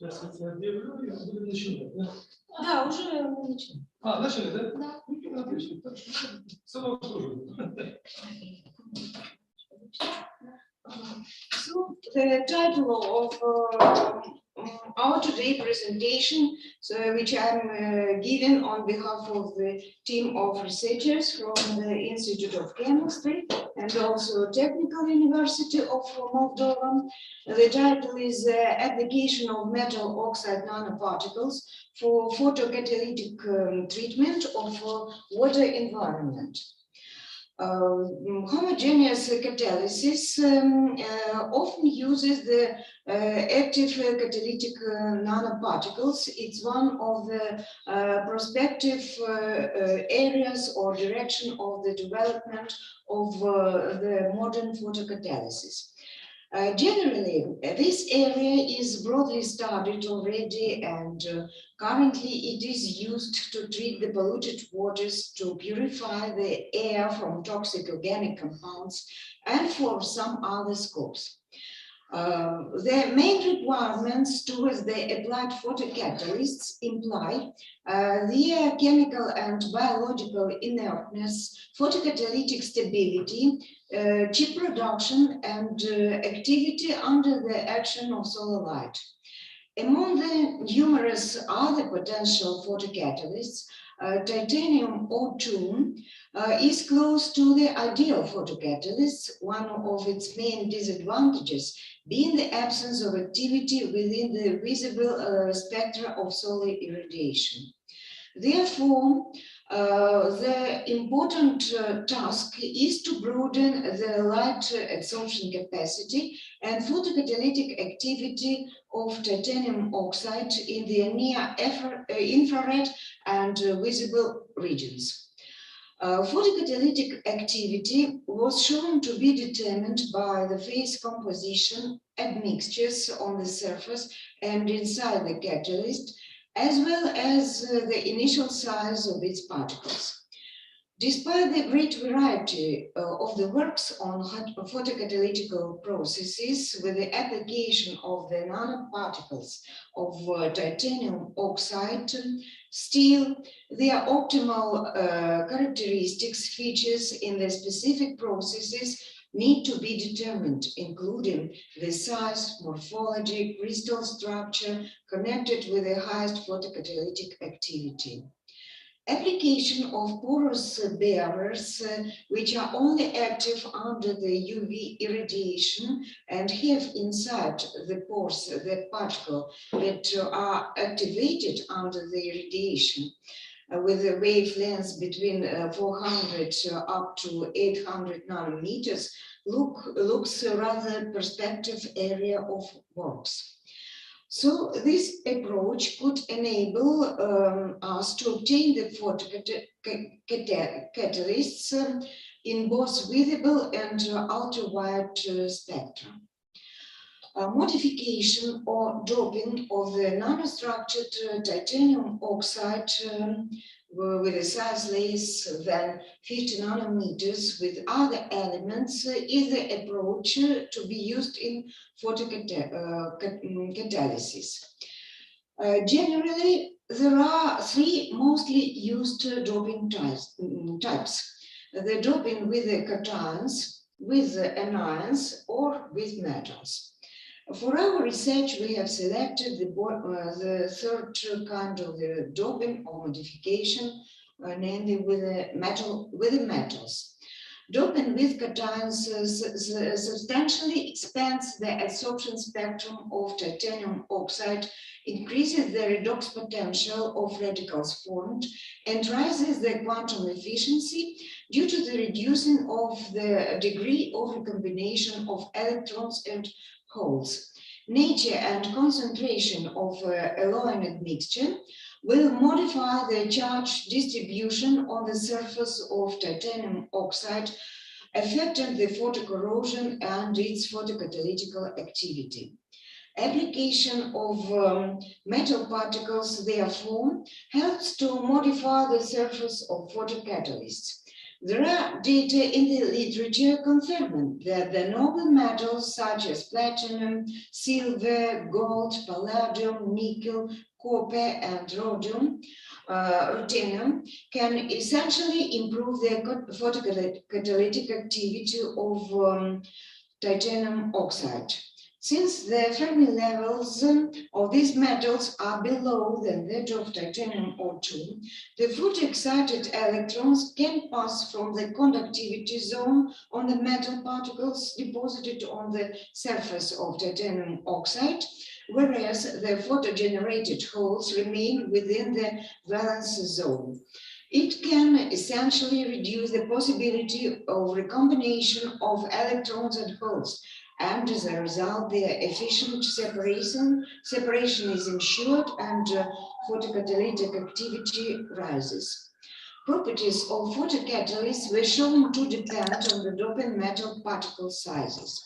Сейчас я объявлю, и будем начинать, да? Да, уже начали. А, начали, да? Да. Ну, отлично, хорошо. Самообслуживание. So the title of our today presentation, which I'm giving on behalf of the team of researchers from the Institute of Chemistry and also Technical University of Moldova. The title is Application of Metal Oxide Nanoparticles for Photocatalytic Treatment of Water Environment. Homogeneous catalysis often uses the active catalytic nanoparticles. It's one of the prospective areas or direction of the development of the modern photocatalysis. Generally, this area is broadly studied already, and currently it is used to treat the polluted waters, to purify the air from toxic organic compounds, and for some other scopes. The main requirements towards the applied photocatalysts imply their chemical and biological inertness, photocatalytic stability, cheap production, and activity under the action of solar light. Among the numerous other potential photocatalysts, titanium O2 is close to the ideal photocatalyst, one of its main disadvantages being the absence of activity within the visible spectra of solar irradiation. Therefore, the important task is to broaden the light absorption capacity and photocatalytic activity of titanium oxide in the near infrared and visible regions. Photocatalytic activity was shown to be determined by the phase composition admixtures on the surface and inside the catalyst, as well as the initial size of its particles. Despite the great variety of the works on photocatalytic processes with the application of the nanoparticles of titanium oxide, still their optimal characteristics, features in the specific processes need to be determined, including the size, morphology, crystal structure connected with the highest photocatalytic activity. Application of porous bearers, which are only active under the UV irradiation and have inside the pores the particle that are activated under the irradiation, with a wavelength between 400 up to 800 nanometers, looks a rather prospective area of works. So this approach could enable us to obtain the photocatalysts in both visible and ultraviolet spectra. Modification or doping of the nanostructured titanium oxide with a size less than 50 nanometers with other elements is the approach to be used in photocatalysis. Generally, there are three mostly used doping types. The doping with the cations, with the anions, or with metals. For our research, we have selected the third kind of the doping or modification, namely with the metals. Doping with cations substantially expands the absorption spectrum of titanium oxide, increases the redox potential of radicals formed, and raises the quantum efficiency due to the reducing of the degree of recombination of electrons and holes. Nature and concentration of alloyed mixture will modify the charge distribution on the surface of titanium oxide, affecting the photocorrosion and its photocatalytical activity. Application of metal particles, therefore, helps to modify the surface of photocatalysts. There are data in the literature confirming that the noble metals such as platinum, silver, gold, palladium, nickel, copper, and rhodium, ruthenium, can essentially improve the photocatalytic activity of titanium oxide. Since the Fermi levels of these metals are below that of titanium O2, the photoexcited electrons can pass from the conductivity zone on the metal particles deposited on the surface of titanium oxide, whereas the photogenerated holes remain within the valence zone. It can essentially reduce the possibility of recombination of electrons and holes, and as a result, the efficient separation is ensured and photocatalytic activity rises. Properties of photocatalysts were shown to depend on the doping metal particle sizes.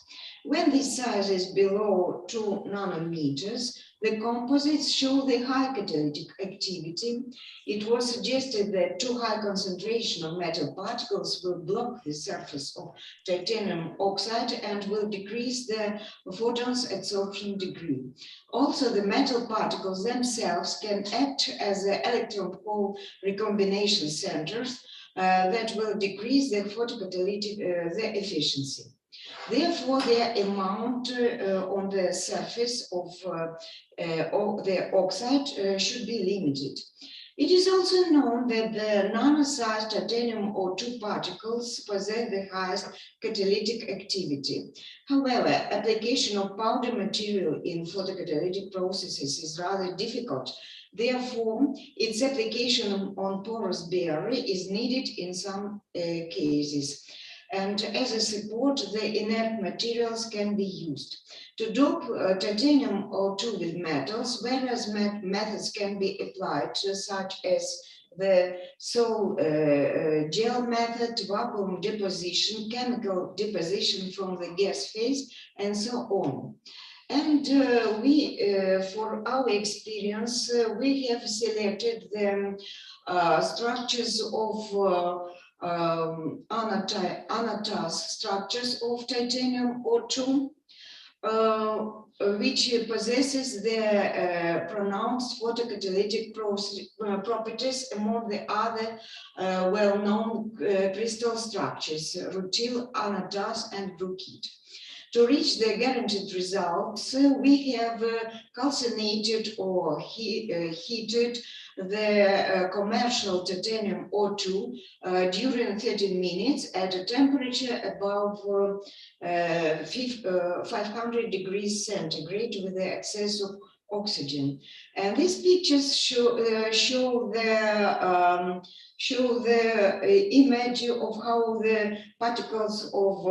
When this size is below 2 nanometers, the composites show the high catalytic activity. It was suggested that too high concentration of metal particles will block the surface of titanium oxide and will decrease the photons absorption degree. Also, the metal particles themselves can act as electron-hole recombination centers that will decrease the photocatalytic efficiency. Therefore, their amount on the surface of the oxide should be limited. It is also known that the nano-sized titanium O2 particles possess the highest catalytic activity. However, application of powder material in photocatalytic processes is rather difficult. Therefore, its application on porous bearer is needed in some cases. And as a support, the inert materials can be used. To dope titanium O2 with metals, various methods can be applied, such as the gel method, vacuum deposition, chemical deposition from the gas phase, and so on. And for our experience, we have selected the structures of anatase structures of titanium O2, which possesses the pronounced photocatalytic properties among the other well-known crystal structures, rutyl, anatase, and bruchite. To reach the guaranteed results, we have calcinated or heated the commercial titanium O2 during 30 minutes at a temperature above 500 degrees centigrade with the excess of oxygen. And these pictures show the image of how the particles of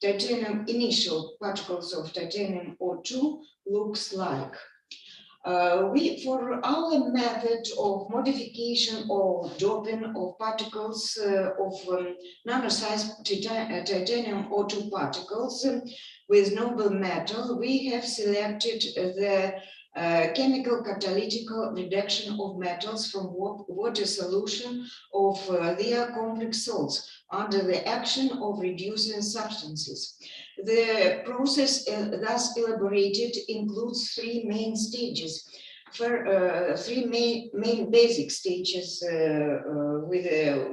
titanium, initial particles of titanium O2 looks like. For our method of modification or doping of particles of nano-sized titanium O2 particles with noble metal, we have selected the chemical catalytic reduction of metals from water solution of their complex salts under the action of reducing substances. The process thus elaborated includes three main stages. For three main basic stages with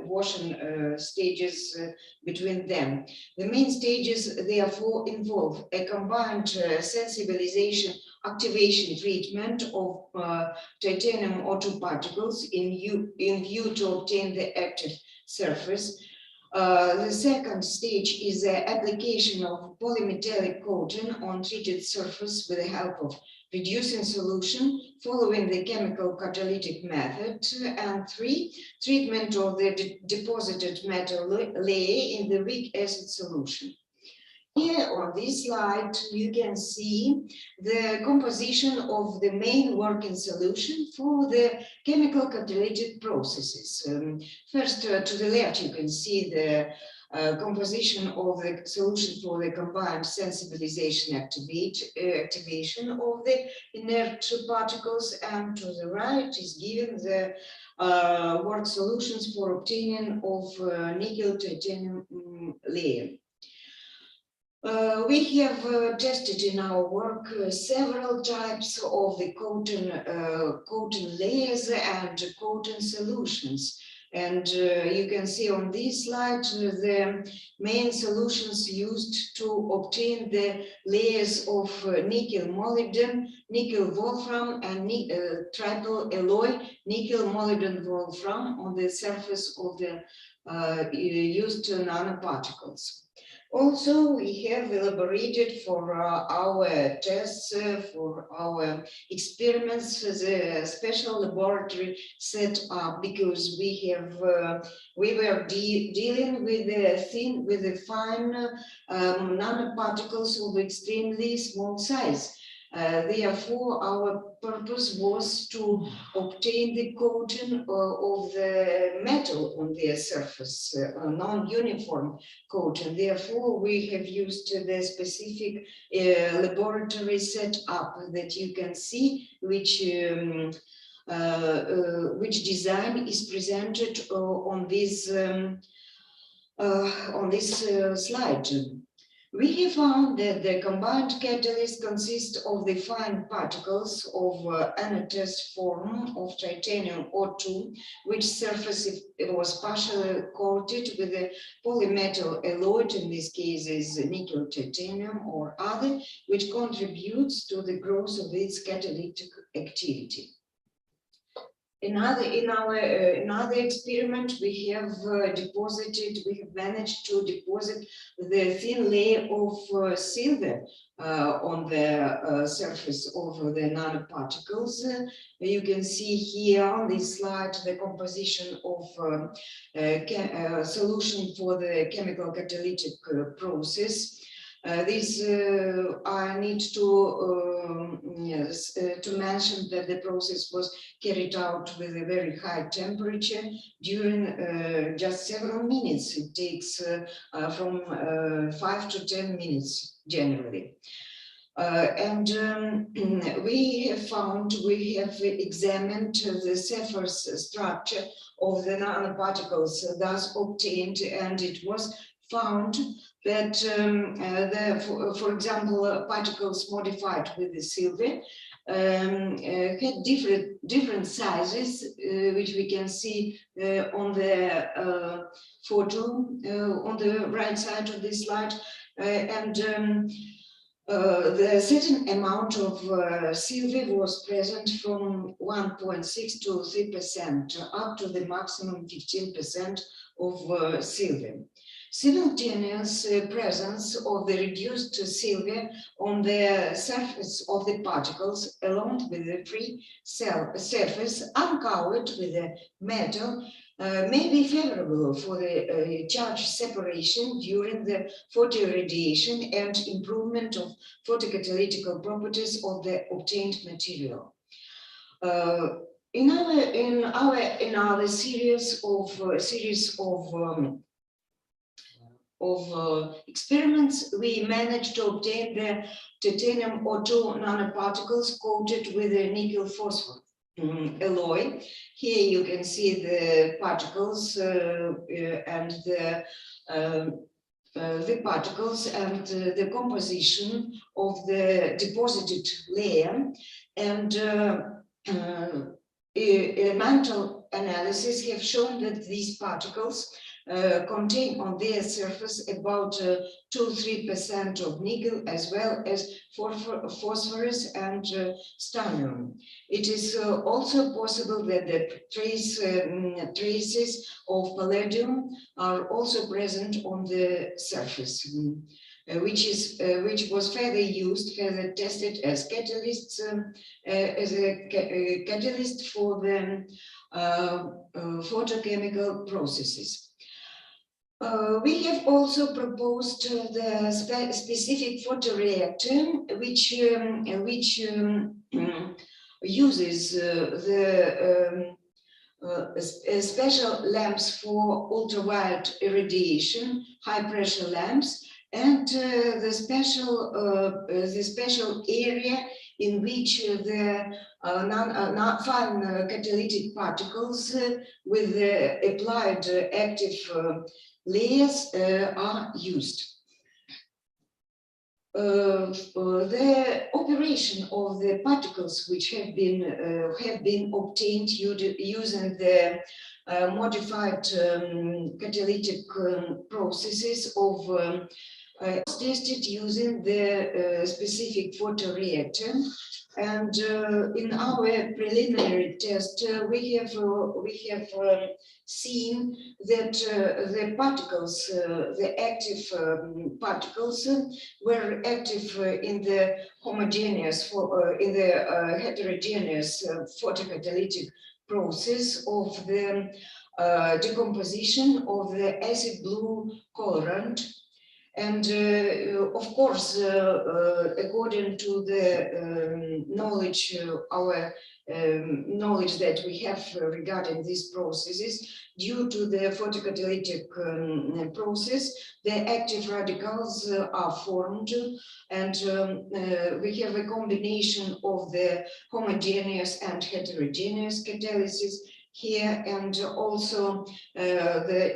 washing stages between them. The main stages therefore involve a combined sensibilization activation treatment of titanium O2 particles in view to obtain the active surface. The second stage is the application of polymetallic coating on treated surface with the help of reducing solution following the chemical catalytic method. And three, treatment of the deposited metal layer in the weak acid solution. Here on this slide, you can see the composition of the main working solution for the chemical catalytic processes. First, to the left, you can see the composition of the solution for the combined sensibilization activation of the inert particles, and to the right is given the work solutions for obtaining of nickel titanium layer. We have tested in our work several types of the coating layers and coating solutions. And you can see on this slide the main solutions used to obtain the layers of nickel molybdenum, nickel wolfram, and triple alloy nickel molybdenum wolfram on the surface of the used nanoparticles. Also, we have elaborated for our tests, for our experiments, the special laboratory set up, because we were dealing with the fine nanoparticles of extremely small size. Therefore, our purpose was to obtain the coating of the metal on their surface, a non-uniform coating. Therefore, we have used the specific laboratory setup that you can see, which design is presented on this slide. We have found that the combined catalyst consists of the fine particles of anatase form of titanium O2, which surface it was partially coated with a polymetal alloy, in this case is nickel titanium or other, which contributes to the growth of its catalytic activity. In another experiment, we have managed to deposit the thin layer of silver on the surface of the nanoparticles. You can see here on this slide the composition of solution for the chemical catalytic process. I need to mention that the process was carried out with a very high temperature during just several minutes. It takes from 5 to 10 minutes generally. We have examined the surface structure of the nanoparticles thus obtained, and it was found that, for example, particles modified with the silver had different sizes, which we can see on the photo on the right side of this slide, the certain amount of silver was present from 1.6 to 3% up to the maximum 15% of silver. Simultaneous presence of the reduced silver on the surface of the particles along with the free surface uncovered with the metal may be favorable for the charge separation during the photoirradiation and improvement of photocatalytic properties of the obtained material. In our series of experiments, we managed to obtain the titanium O2 nanoparticles coated with a nickel phosphor alloy. Here you can see the particles and the particles and the composition of the deposited layer, and elemental analysis have shown that these particles contain on their surface about 2–3% of nickel, as well as phosphorus and strontium. It is also possible that the traces of palladium are also present on the surface, which was further used, further tested as catalysts, as a catalyst for the photochemical processes. We have also proposed the specific photoreactor, which uses the special lamps for ultraviolet irradiation, high pressure lamps, and the special area in which the fine catalytic particles with the applied active layers are used. The operation of the particles which have been obtained using the modified catalytic processes of tested using the specific photoreactor, and in our preliminary test we have seen that the particles, the active particles, were active in the homogeneous, in the heterogeneous photocatalytic process of the decomposition of the acid blue colorant. And of course, according to the knowledge, our knowledge that we have regarding these processes, due to the photocatalytic process, the active radicals are formed, and we have a combination of the homogeneous and heterogeneous catalysis here, and also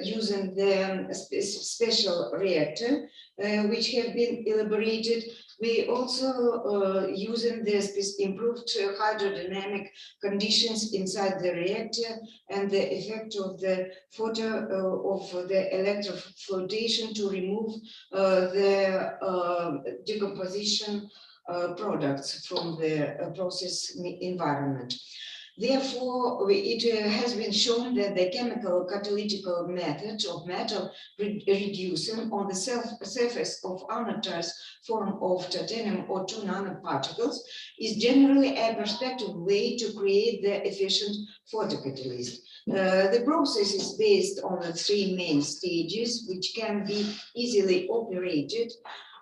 using the special reactor which have been elaborated. We also using the improved hydrodynamic conditions inside the reactor and the effect of the electroflotation to remove the decomposition products from the process environment. Therefore, it has been shown that the chemical catalytic method of metal reducing on the surface of anodized form of titanium O2 nanoparticles is generally a prospective way to create the efficient photocatalyst. The process is based on the three main stages, which can be easily operated.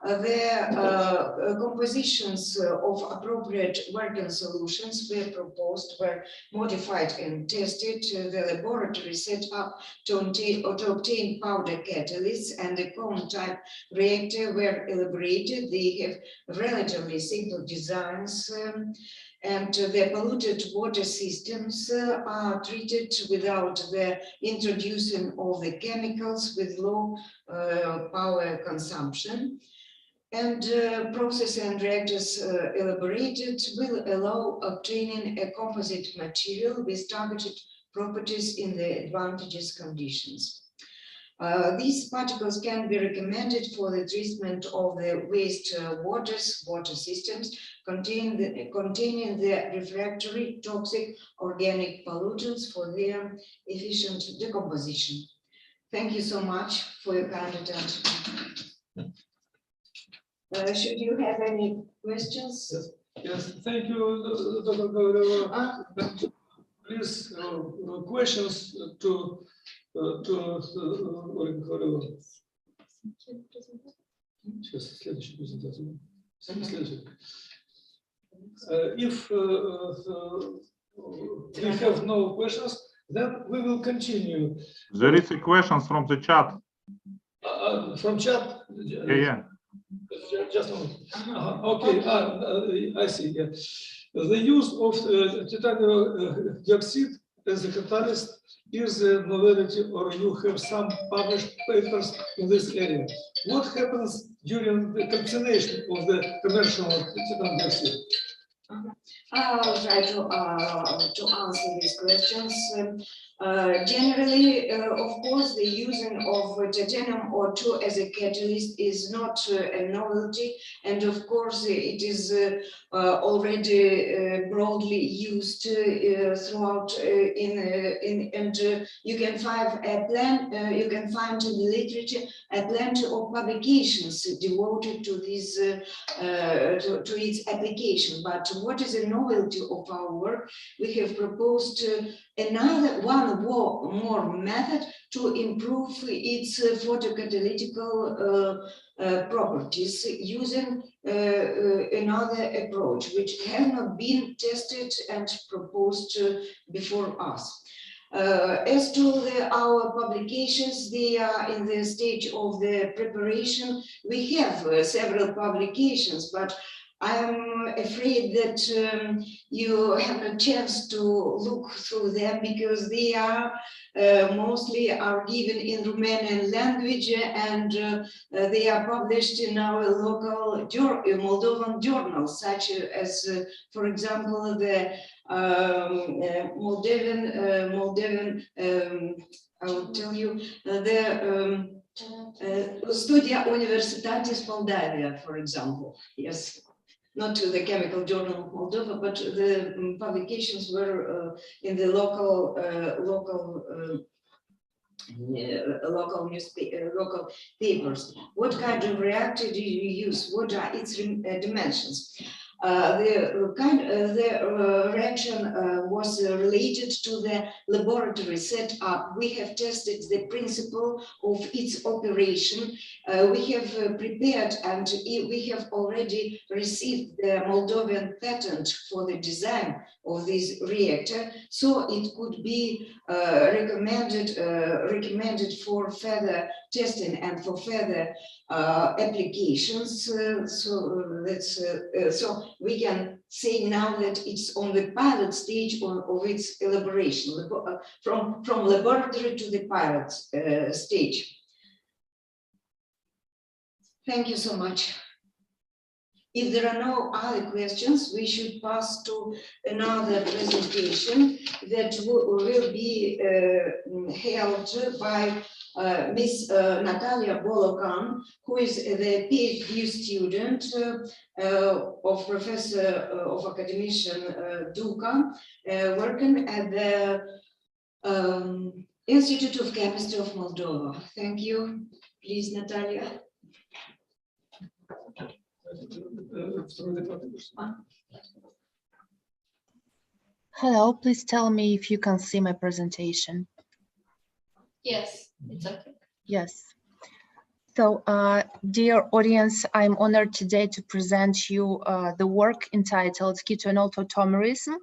The compositions of appropriate working solutions were proposed, were modified and tested. The laboratory set up to obtain powder catalysts and the cone type reactor were elaborated. They have relatively simple designs, and the polluted water systems are treated without the introducing of the chemicals with low power consumption. And process and reactors elaborated will allow obtaining a composite material with targeted properties in the advantageous conditions. These particles can be recommended for the treatment of the water systems containing the refractory toxic organic pollutants for their efficient decomposition. Thank you so much for your kind attention. Should you have any questions? Yes, thank you, Dr. Gavrila. Please, questions to Ольга Гавриловна. Сейчас, следующая презентация. If we have no questions, then we will continue. There is a questions from the chat. From chat? Yeah. Just a moment. Okay, I see. Yeah. The use of titanium dioxide as a catalyst is a novelty, or you have some published papers in this area. What happens during the calcination of the commercial titanium dioxide? I'll try to answer these questions. Generally, of course, the using of titanium O2 as a catalyst is not a novelty, and of course, it is already broadly used throughout and you can find you can find in the literature a plenty of publications devoted to this to its application. But what is a novelty of our work? We have proposed another one more method to improve its photocatalytical properties using another approach which has not been tested and proposed before us. As to our publications, they are in the stage of the preparation. We have several publications, but I'm afraid that you have a chance to look through them because they are mostly are given in Romanian language, and they are published in our local Moldovan journals, such as, for example, the Moldovan, I will tell you, the Studia Universitatis Moldavia, for example. Yes. Not to the Chemical Journal of Moldova, but the publications were in the local local papers. What kind of reactor do you use? What are its dimensions? The reaction was related to the laboratory setup. We have tested the principle of its operation. We have prepared and we have already received the Moldovan patent for the design of this reactor, so it could be recommended for further testing and for further applications. So we can say now that it's on the pilot stage of its elaboration, from laboratory to the pilot stage. Thank you so much. If there are no other questions, we should pass to another presentation that will be held by Miss Natalia Bolokan, who is the PhD student of Professor of Academician Duka, working at the Institute of Chemistry of Moldova. Thank you. Please, Natalia. Hello, please tell me if you can see my presentation. Yes, it's okay. Yes. So, dear audience, I'm honored today to present you the work entitled Ketone Tautomerism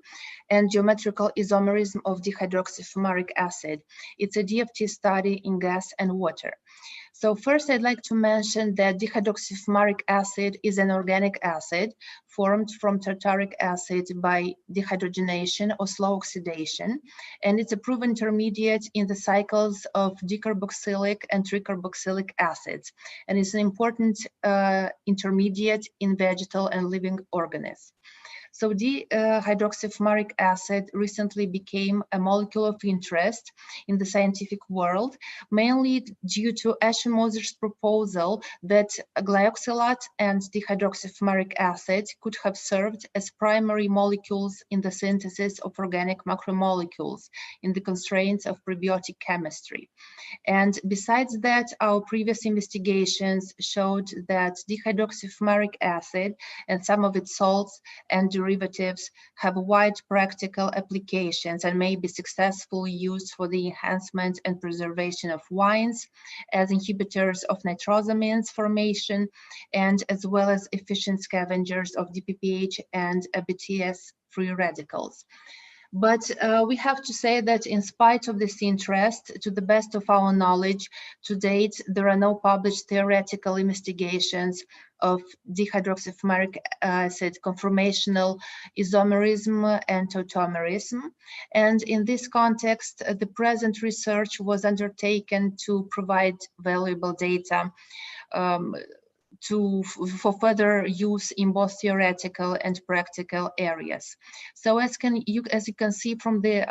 and Geometrical Isomerism of Dihydroxyfumaric acid. It's a DFT study in gas and water. So first, I'd like to mention that dihydroxyfumaric acid is an organic acid formed from tartaric acid by dehydrogenation or slow oxidation, and it's a proven intermediate in the cycles of dicarboxylic and tricarboxylic acids, and it's an important intermediate in vegetal and living organisms. So dihydroxyfumaric acid recently became a molecule of interest in the scientific world, mainly due to Moser's proposal that glyoxylate and dihydroxyfumaric acid could have served as primary molecules in the synthesis of organic macromolecules in the constraints of prebiotic chemistry. And besides that, our previous investigations showed that dihydroxyfumaric acid and some of its salts and derivatives have wide practical applications and may be successfully used for the enhancement and preservation of wines, as inhibitors of nitrosamines formation, and as well as efficient scavengers of DPPH and BTS free radicals. But we have to say that in spite of this interest, to the best of our knowledge, to date, there are no published theoretical investigations of dihydroxyfumaric acid conformational isomerism and tautomerism. And in this context, the present research was undertaken to provide valuable data for further use in both theoretical and practical areas. So as you can see from the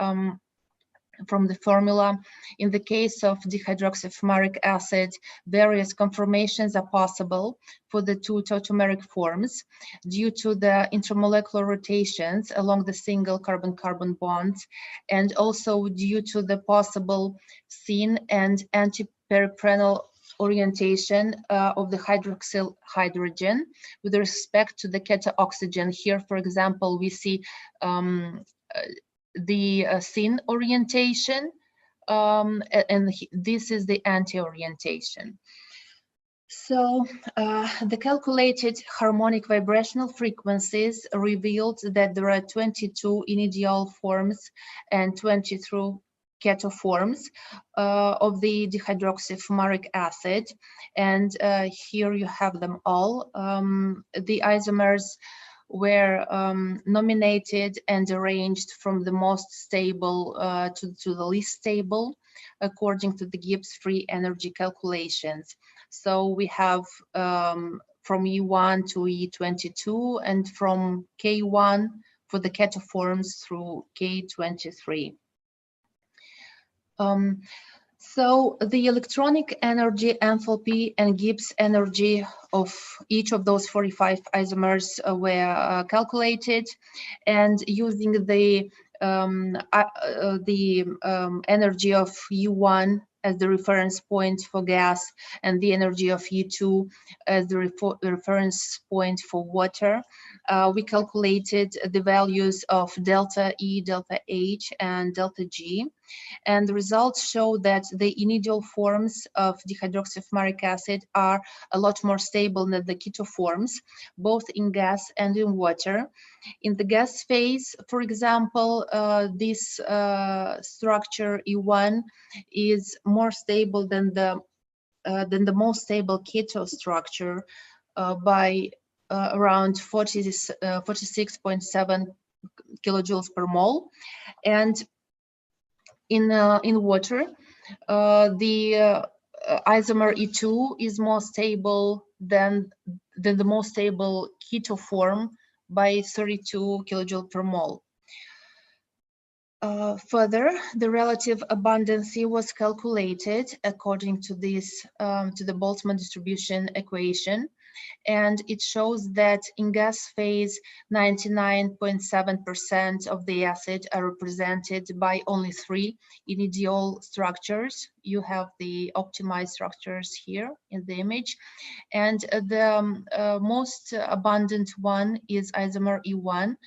formula, in the case of dihydroxyfumaric acid, various conformations are possible for the two tautomeric forms due to the intermolecular rotations along the single carbon-carbon bonds, and also due to the possible syn and anti-peripheral orientation of the hydroxyl hydrogen with respect to the cation. Here, for example, we see the syn orientation, and this is the anti-orientation. So the calculated harmonic vibrational frequencies revealed that there are 22 inidiol forms and 23 ketoforms of the dihydroxyfumaric acid, and here you have them all. The isomers were nominated and arranged from the most stable to the least stable according to the Gibbs free energy calculations. So we have from E1 to E22 and from K1 for the ketoforms through K23. So the electronic energy, enthalpy, and Gibbs energy of each of those 45 isomers were calculated, and using the energy of U1 as the reference point for gas and the energy of U2 as the reference point for water, we calculated the values of delta E, delta H, and delta G. And the results show that the inidiol forms of dihydroxyfumaric acid are a lot more stable than the ketoforms, both in gas and in water. In the gas phase, for example, this structure E1 is more stable than the most stable keto structure by around 46.7 kilojoules per mole, and in water, the isomer E2 is more stable than the most stable keto form by 32 kilojoules per mole. Further, the relative abundancy was calculated according to this to the Boltzmann distribution equation, and it shows that in gas phase 99.7% of the acid are represented by only 3 inidiol structures. You have the optimized structures here in the image, and the most abundant one is isomer E1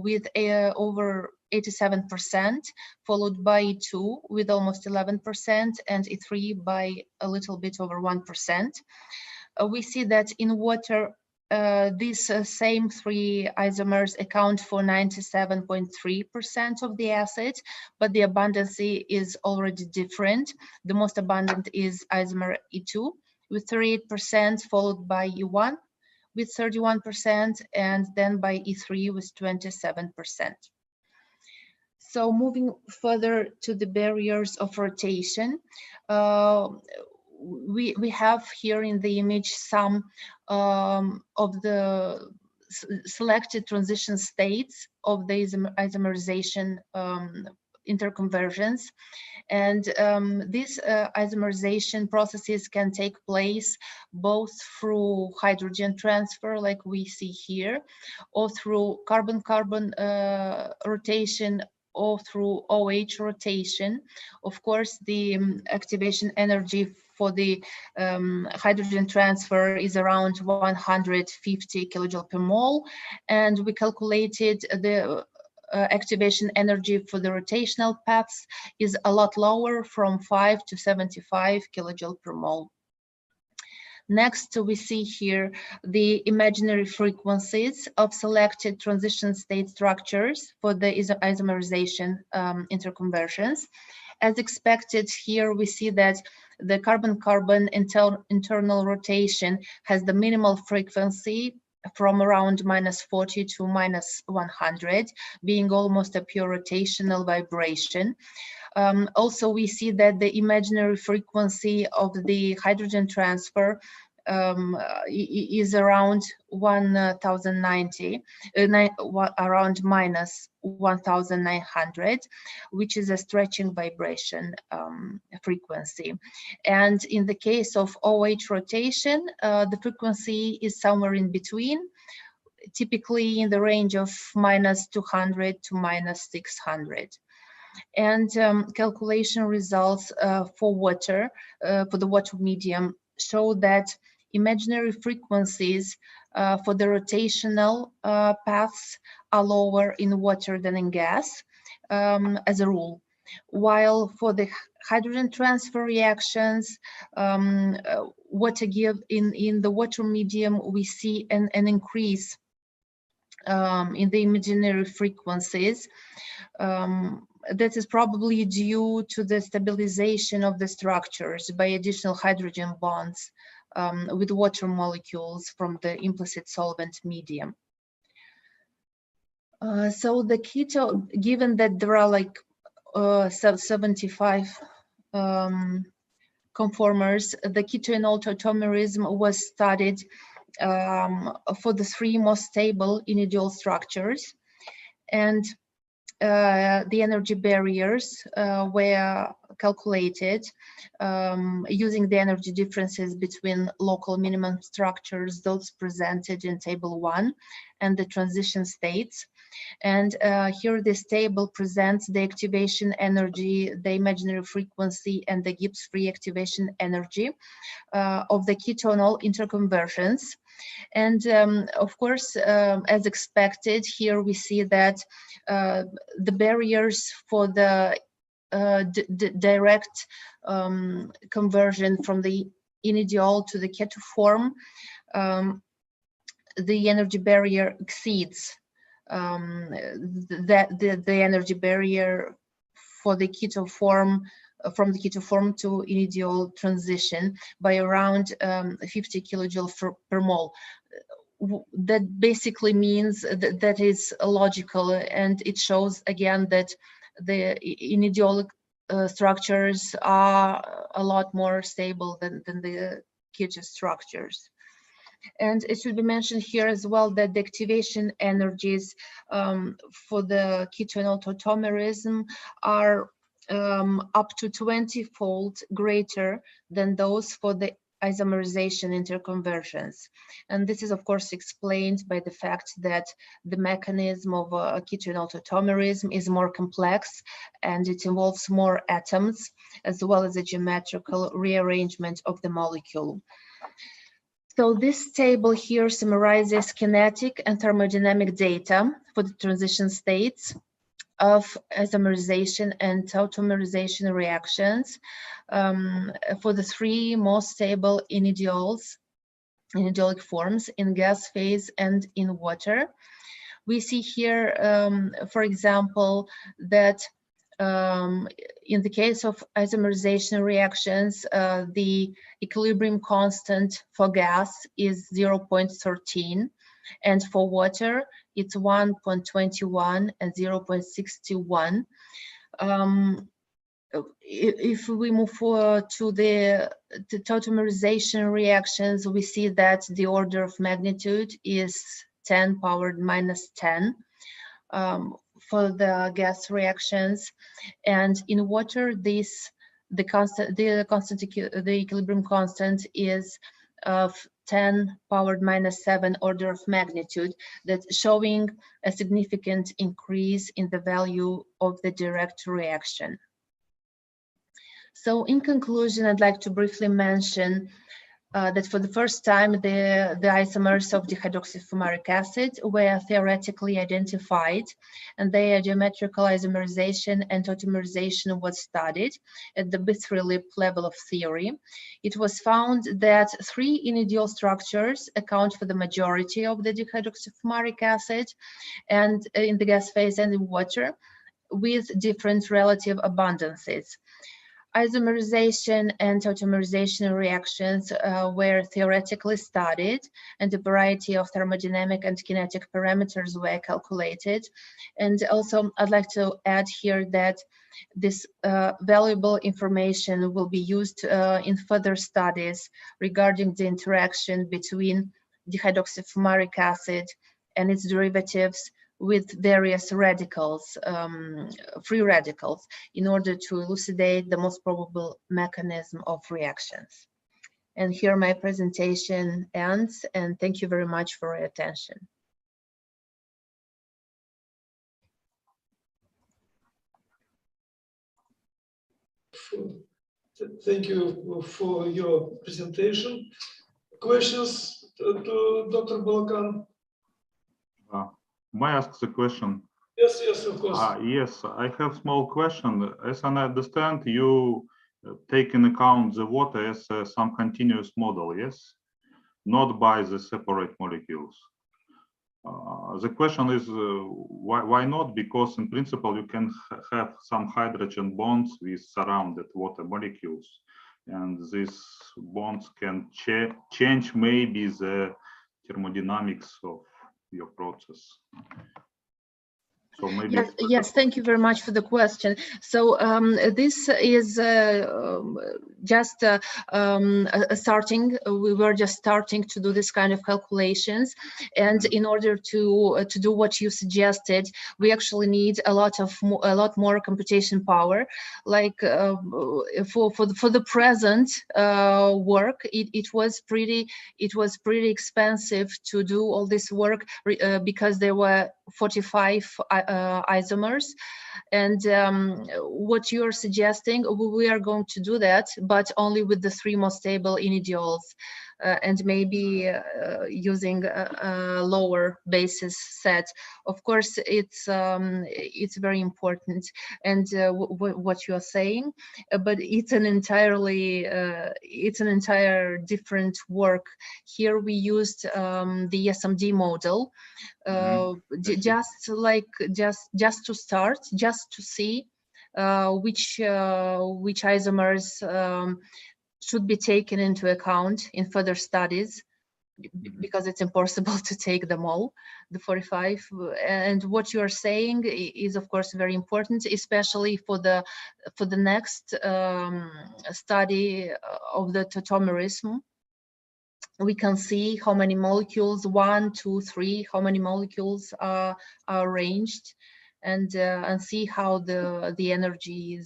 with over 87%, followed by E2 with almost 11%, and E3 by a little bit over 1%. We see that in water, these same 3 isomers account for 97.3% of the acid, but the abundancy is already different. The most abundant is isomer E2 with 38%, followed by E1 with 31%, and then by E3 with 27%. So moving further to the barriers of rotation, we have here in the image some of the selected transition states of the isomerization interconversions. And these isomerization processes can take place both through hydrogen transfer, like we see here, or through carbon-carbon rotation, or through OH rotation. Of course, the activation energy for the hydrogen transfer is around 150 kilojoule per mole, and we calculated the activation energy for the rotational paths is a lot lower, from 5 to 75 kilojoule per mole. Next, we see here the imaginary frequencies of selected transition state structures for the isomerization interconversions. As expected, here we see that the carbon-carbon internal rotation has the minimal frequency from around -40 to -100, being almost a pure rotational vibration. Also, we see that the imaginary frequency of the hydrogen transfer is around 1090, around -1900, which is a stretching vibration frequency. And in the case of OH rotation, the frequency is somewhere in between, typically in the range of -200 to -600. And calculation results for water, for the water medium, show that imaginary frequencies for the rotational paths are lower in water than in gas, as a rule. While for the hydrogen transfer reactions, water give in the water medium, we see an increase in the imaginary frequencies. That is probably due to the stabilization of the structures by additional hydrogen bonds with water molecules from the implicit solvent medium. So the keto, given that there are like 75 conformers, the keto-enol tautomerism was studied for the 3 most stable individual structures, and the energy barriers were calculated using the energy differences between local minimum structures, those presented in table 1, and the transition states. And here this table presents the activation energy, the imaginary frequency, and the Gibbs free activation energy of the keto-enol interconversions. And of course, as expected, here we see that the barriers for the direct conversion from the inidiol to the keto form, the energy barrier exceeds the energy barrier for the keto form, from the keto form to inidiol transition by around 50 kilojoule per mole. That basically means that is logical, and it shows again that the inidiolic structures are a lot more stable than the keto structures. And it should be mentioned here as well that the activation energies for the keto-enol tautomerism are up to 20-fold greater than those for the isomerization interconversions. And this is of course explained by the fact that the mechanism of keto-enol tautomerism is more complex, and it involves more atoms, as well as a geometrical rearrangement of the molecule. So this table here summarizes kinetic and thermodynamic data for the transition states of isomerization and tautomerization reactions for the 3 most stable inidiolic forms in gas phase and in water. We see here, for example, that in the case of isomerization reactions, the equilibrium constant for gas is 0.13, and for water it's 1.21 and 0.61. If we move forward to the tautomerization reactions, we see that the order of magnitude is 10 powered minus 10 for the gas reactions, and in water the equilibrium constant is of 10 powered minus 7 order of magnitude, that's showing a significant increase in the value of the direct reaction. So in conclusion, I'd like to briefly mention that for the first time the isomers of dihydroxyfumaric acid were theoretically identified, and their geometrical isomerization and tautomerization was studied at the B3-lip level of theory. It was found that 3 inidiol structures account for the majority of the dihydroxyfumaric acid and in the gas phase and in water, with different relative abundances. Isomerization and tautomerization reactions were theoretically studied, and a variety of thermodynamic and kinetic parameters were calculated. And also, I'd like to add here that this valuable information will be used in further studies regarding the interaction between dihydroxyfumaric acid and its derivatives with various radicals, free radicals, in order to elucidate the most probable mechanism of reactions. And here my presentation ends, and thank you very much for your attention. Thank you for your presentation. Questions to Dr. Balakan? May I ask the question? Yes, yes, of course. Yes, I have small question. As I understand, you take in account the water as some continuous model, yes? Not by the separate molecules. The question is, why not? Because in principle, you can have some hydrogen bonds with surrounded water molecules, and these bonds can change maybe the thermodynamics of your process. So maybe yes, thank you very much for the question. So this is just starting. We were just starting to do this kind of calculations, and in order to do what you suggested, we actually need a lot more computation power. Like for the present work, it was pretty expensive to do all this work because there were 45 isomers, and what you're suggesting, we are going to do that, but only with the 3 most stable inidiols, and maybe using a lower basis set. Of course, it's very important, and what you are saying, but it's an entire different work. Here we used the SMD model, just to start, just to see which isomers should be taken into account in further studies, because it's impossible to take them all, the 45. And what you are saying is, of course, very important, especially for the next study of the tautomerism. We can see how many molecules, 1, 2, 3, how many molecules are arranged, and see how the energy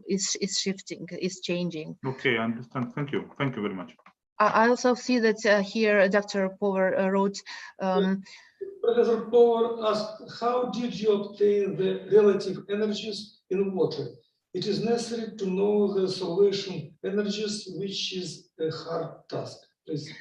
is shifting, is changing. Okay, I understand. Thank you very much. I also see that here Dr. Power wrote. Professor Power asked, how did you obtain the relative energies in water? It is necessary to know the solution energies, which is a hard task. Please.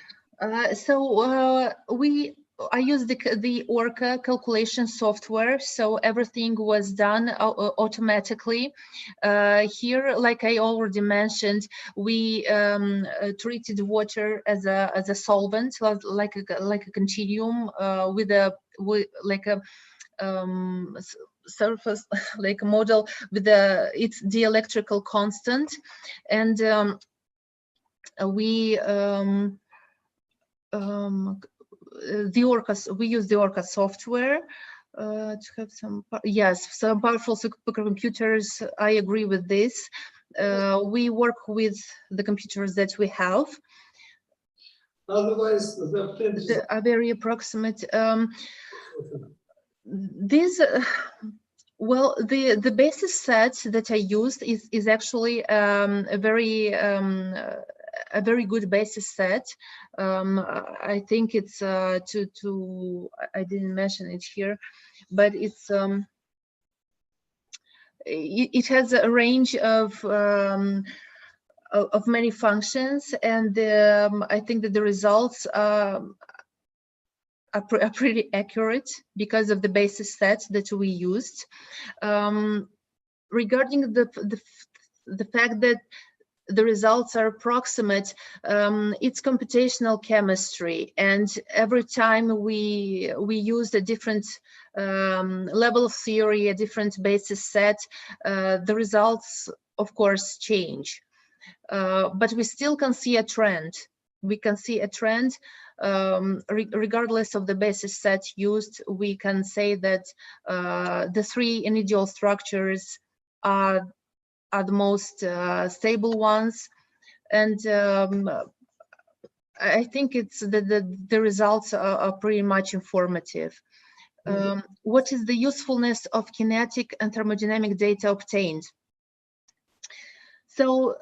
I used the Orca calculation software, so everything was done automatically. Here, like I already mentioned, we treated water as a solvent, like a continuum with a surface, like a model with its dielectrical constant, and we use the Orca software to have some powerful supercomputers. I agree with this. We work with the computers that we have. Otherwise, they are very approximate. Well, the basis set that I used is actually a very good basis set. I think it's I didn't mention it here, but it's it has a range of of many functions, and I think that the results are pretty accurate because of the basis set that we used. Regarding the fact that the results are approximate, it's computational chemistry, and every time we use a different level of theory, a different basis set, the results of course change, but we still can see a trend. We can see a trend regardless of the basis set used. We can say that the three individual structures are the most stable ones, and I think it's the results are pretty much informative. What is the usefulness of kinetic and thermodynamic data obtained? So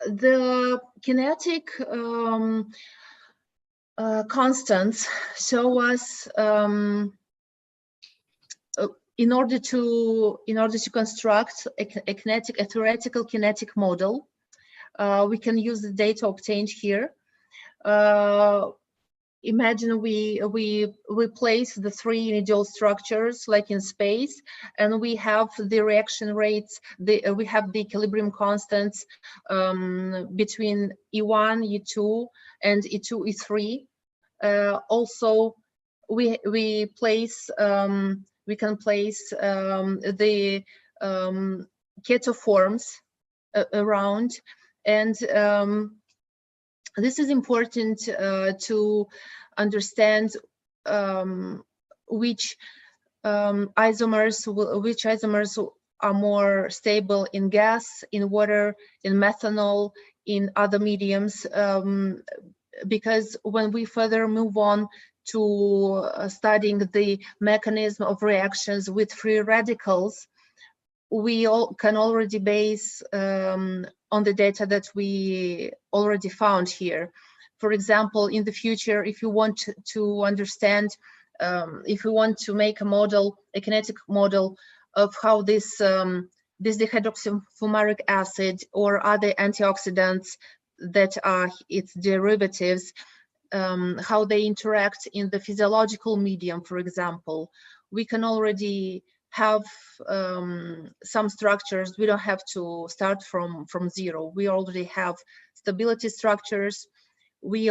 the kinetic constants show us in order to construct a theoretical kinetic model, we can use the data obtained here. Imagine we place the three individual structures like in space, and we have the reaction rates. We have the equilibrium constants between E1, E2, and E2, E3. Also, we place. We can place the ketoforms around, and this is important to understand which isomers are more stable in gas, in water, in methanol, in other mediums, because when we further move on to studying the mechanism of reactions with free radicals, we can already base on the data that we already found here. For example, in the future, if you want to understand, if we want to make a model, a kinetic model of how this dihydroxyfumaric acid or other antioxidants that are its derivatives, how they interact in the physiological medium, for example, we can already have some structures. We don't have to start from zero. We already have stability structures. We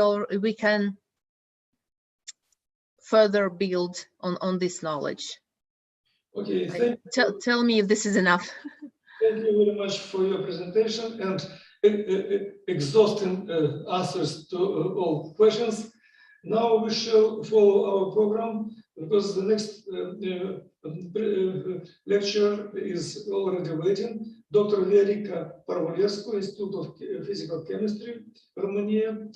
can further build on this knowledge. Okay, tell me if this is enough. Thank you very much for your presentation and exhausting answers to all questions. Now we shall follow our program, because the next lecture is already waiting. Dr. Viorica Parvulescu, Institute of Physical Chemistry, Romania.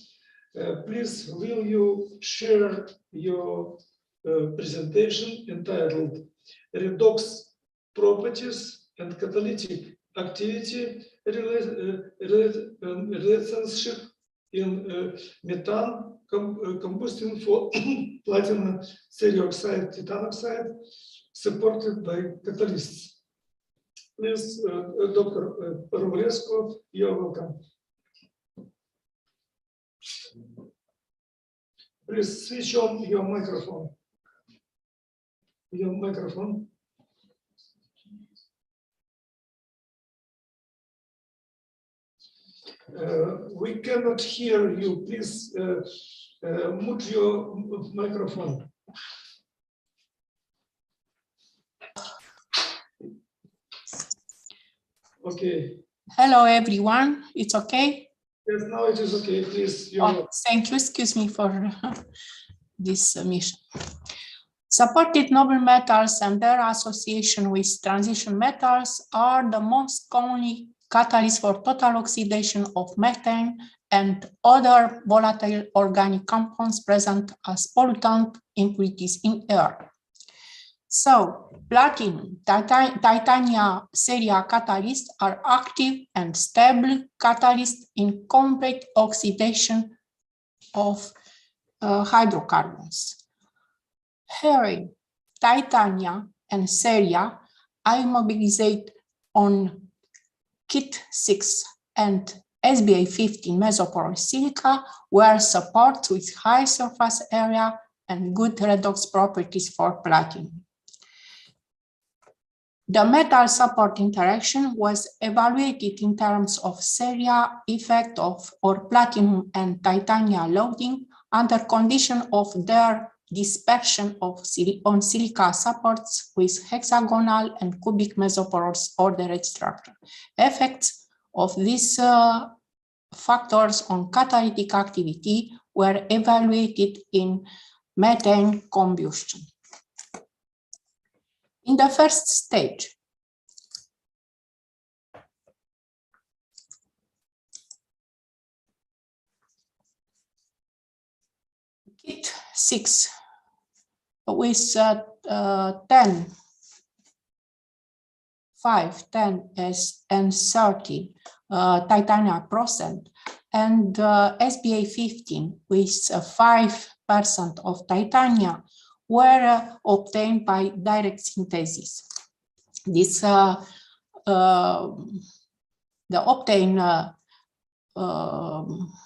Please, will you share your presentation entitled Redox Properties and Catalytic Activity Relationship in Methane combustion for platinum serioxide titanoxide supported by catalysts. Please, Dr. Parvulescu, you're welcome. Please switch on your microphone. Your microphone. We cannot hear you. Please mute your microphone. Okay. Hello, everyone. It's okay? Yes, now it is okay. Please. Thank you. Excuse me for this mission. Supported noble metals and their association with transition metals are the most commonly catalysts for total oxidation of methane and other volatile organic compounds present as pollutant impurities in air. So, platinum, titania seria catalysts are active and stable catalysts in complete oxidation of hydrocarbons. Herein, titania and seria are immobilized on Kit 6 and SBA15 mesoporous silica were supports with high surface area and good redox properties for platinum. The metal support interaction was evaluated in terms of Synergic effect or platinum and titanium loading under condition of their dispersion on silica supports with hexagonal and cubic mesoporous ordered structure. Effects of these factors on catalytic activity were evaluated in methane combustion. In the first stage, kit 6 with 10, 5, 10 and 30 titanium percent, and SBA 15 with 5% of titanium were obtained by direct synthesis. This the obtained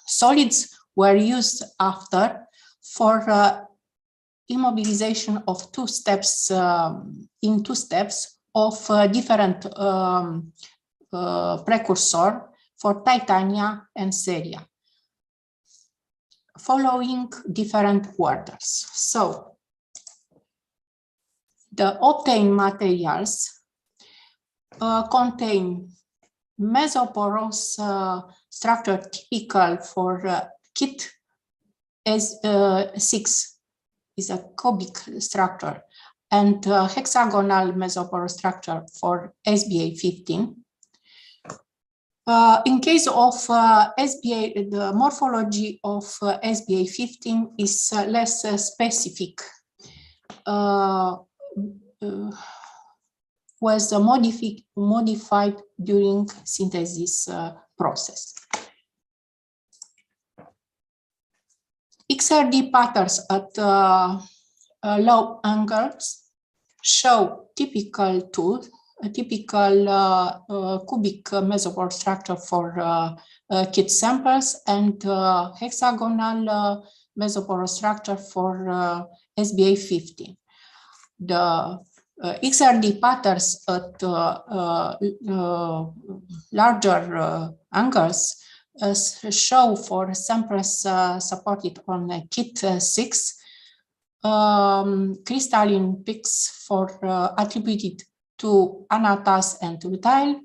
solids were used after for immobilization of two steps of different precursor for titanium and ceria, following different orders. So the obtained materials contain mesoporous structure typical for kit S6 is a cubic structure, and hexagonal mesoporous structure for SBA 15. In case of SBA, the morphology of SBA 15 is less specific. Was modified during synthesis process. XRD patterns at low angles show typical cubic mesoporous structure for kit samples and hexagonal mesoporous structure for SBA 15. The XRD patterns at larger angles show for samples supported on kit 6 crystalline peaks for attributed to anatas and rutile.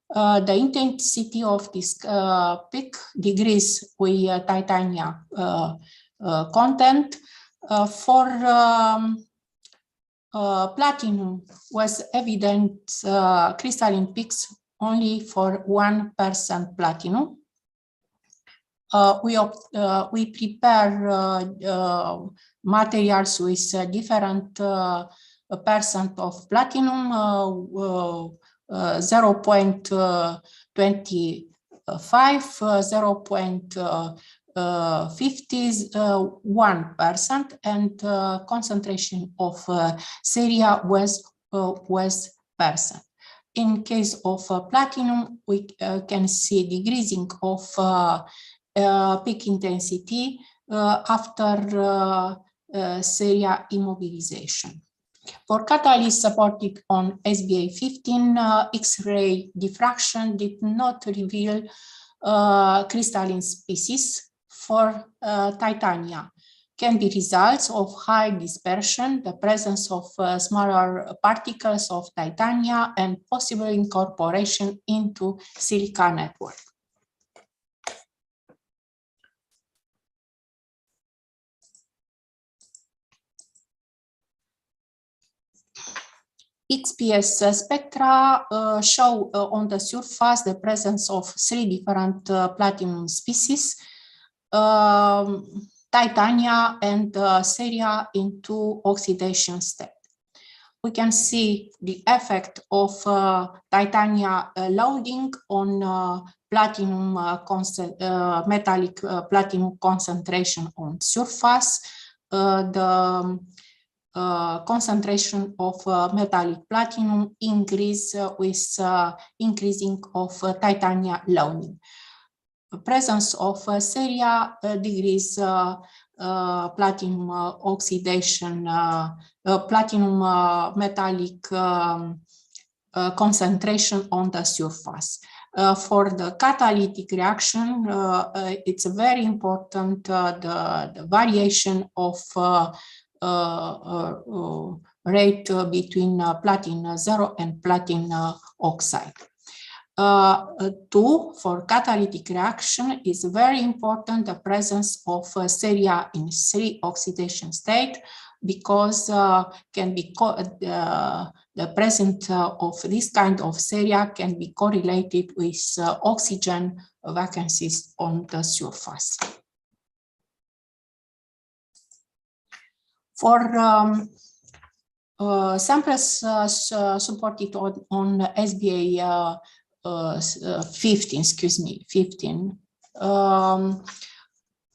The intensity of this peak decreases with titanium content. For platinum was evident crystalline peaks only for 1% platinum. We prepare materials with different percent of platinum, 0.25, 0.51%, and concentration of ceria was percent. In case of platinum, we can see decreasing of peak intensity after ceria immobilization. For catalysts supported on SBA 15, X-ray diffraction did not reveal crystalline species for titanium. Can be results of high dispersion, the presence of smaller particles of titanium, and possible incorporation into silica network. XPS spectra show on the surface the presence of 3 different platinum species, titanium and ceria in 2 oxidation steps. We can see the effect of titanium loading on platinum metallic platinum concentration on surface. The concentration of metallic platinum increase with increasing of titanium loading. presence of Ceria degrees platinum oxidation, platinum metallic concentration on the surface. For the catalytic reaction, it's very important the variation of rate between platinum 0 and platinum oxide. For catalytic reaction is very important the presence of Ceria in 3 oxidation state, because can be the presence of this kind of Ceria can be correlated with oxygen vacancies on the surface. For samples supported on SBA 15,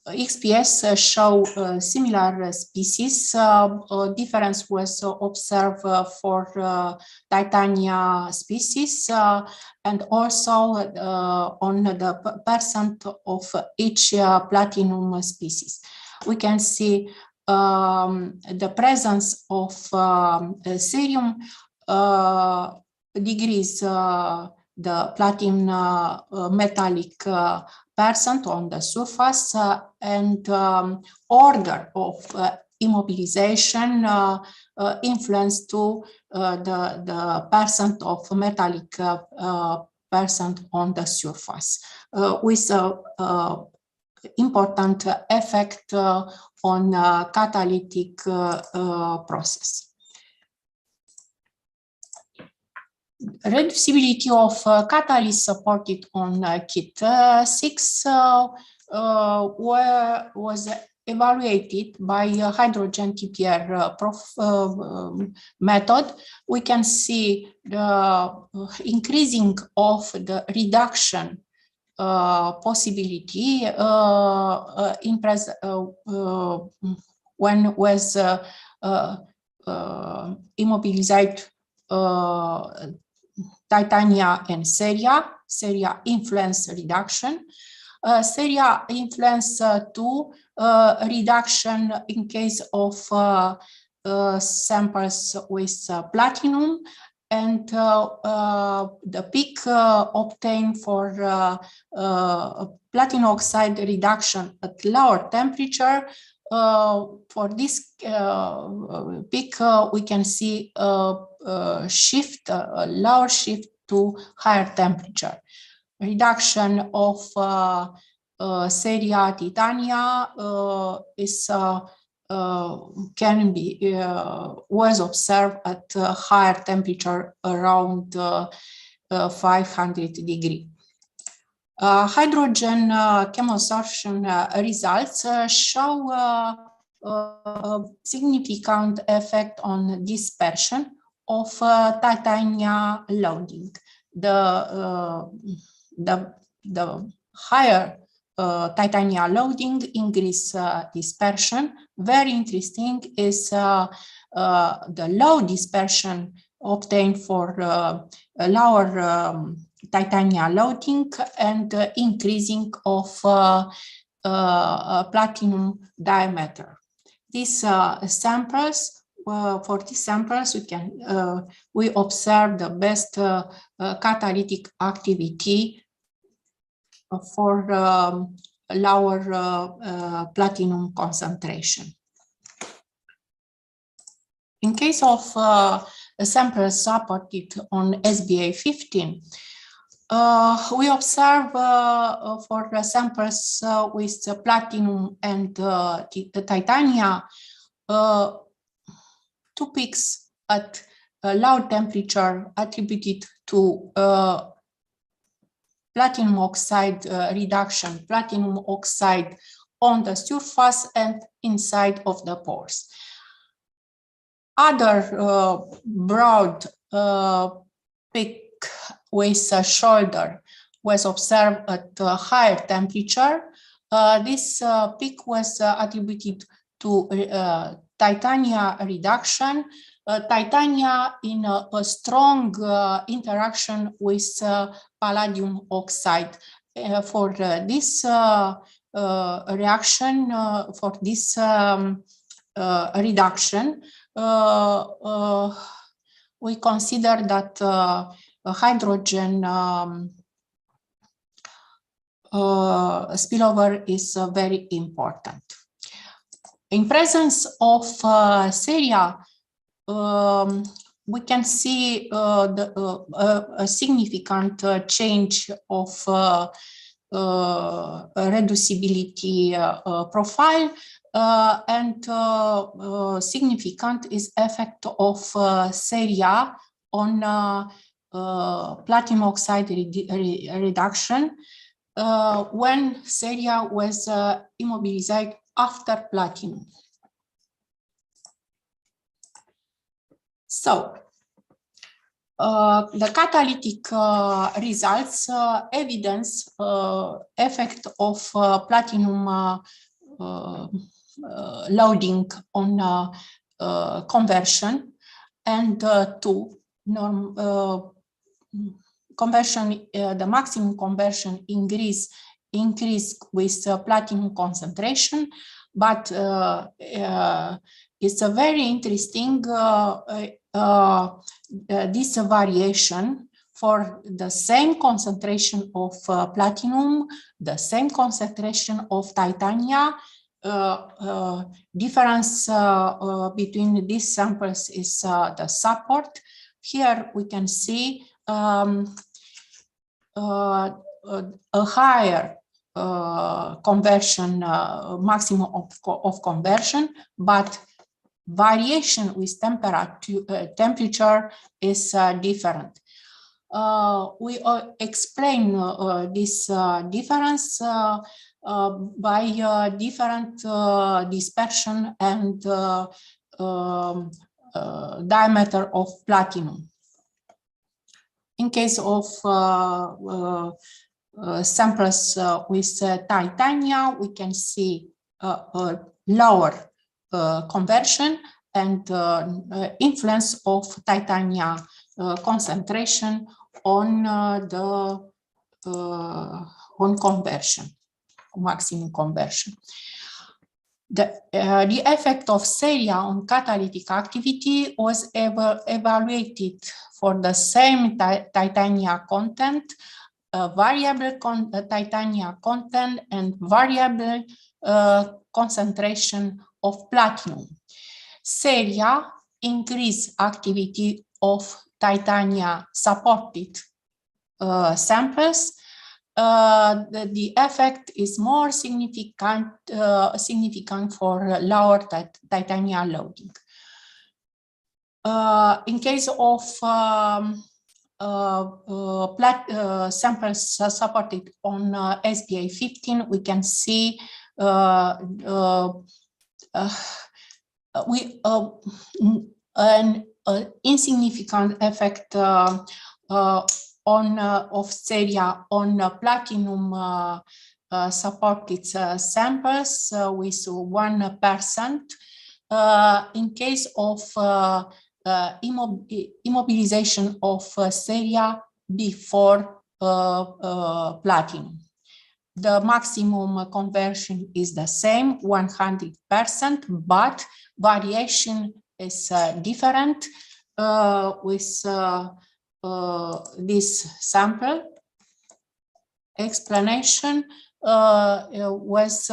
XPS show similar species. Difference was observed for titania species and also on the percent of each platinum species. We can see the presence of cerium degrees the platinum metallic percent on the surface and order of immobilization influence to the percent of metallic percent on the surface with important effect on catalytic process. Reducibility of catalyst supported on kit 6 was evaluated by hydrogen TPR method. We can see the increasing of the reduction possibility when was immobilized titania and Ceria influence reduction. Ceria influence to reduction in case of samples with platinum, and the peak obtained for platinum oxide reduction at lower temperature. For this peak, we can see a lower shift to higher temperature. Reduction of Ceria titania was observed at a higher temperature around 500 degrees. Hydrogen chemosorption results show significant effect on dispersion of titania loading. The higher titania loading increase dispersion. Very interesting is the low dispersion obtained for lower titania loading and increasing of platinum diameter. These samples, for these samples, we observe the best catalytic activity for lower platinum concentration. In case of samples supported on SBA 15, we observe for the samples with platinum and titania, 2 peaks at low temperature attributed to platinum oxide reduction, platinum oxide on the surface and inside of the pores. Other broad peak with a shoulder was observed at a higher temperature. This peak was attributed to titania reduction. Titania in a strong interaction with palladium oxide. for this reaction, for this reduction, we consider that hydrogen spillover is very important. In presence of ceria, we can see a significant change of reducibility profile, and significant is effect of ceria on platinum oxide reduction when ceria was immobilized after platinum. So, the catalytic results evidence effect of platinum loading on conversion, and conversion, the maximum conversion increase with platinum concentration, but it's a very interesting this variation for the same concentration of platinum, the same concentration of titania. Difference between these samples is the support. Here we can see a higher conversion, maximum of conversion, but variation with temperature is different. We explain this difference by different dispersion and diameter of platinum. In case of samples with titania, we can see lower conversion and influence of titania concentration on on conversion, maximum conversion. The effect of ceria on catalytic activity was evaluated for the same titania content, variable titania content, and variable concentration of platinum. Ceria increase activity of titania supported samples. The effect is more significant for lower titania loading. In case of samples supported on SBA 15, we can see an insignificant effect of ceria on platinum supported samples with 1%. In case of immobilization of ceria before platinum. The maximum conversion is the same, 100%, but variation is different with this sample. Explanation was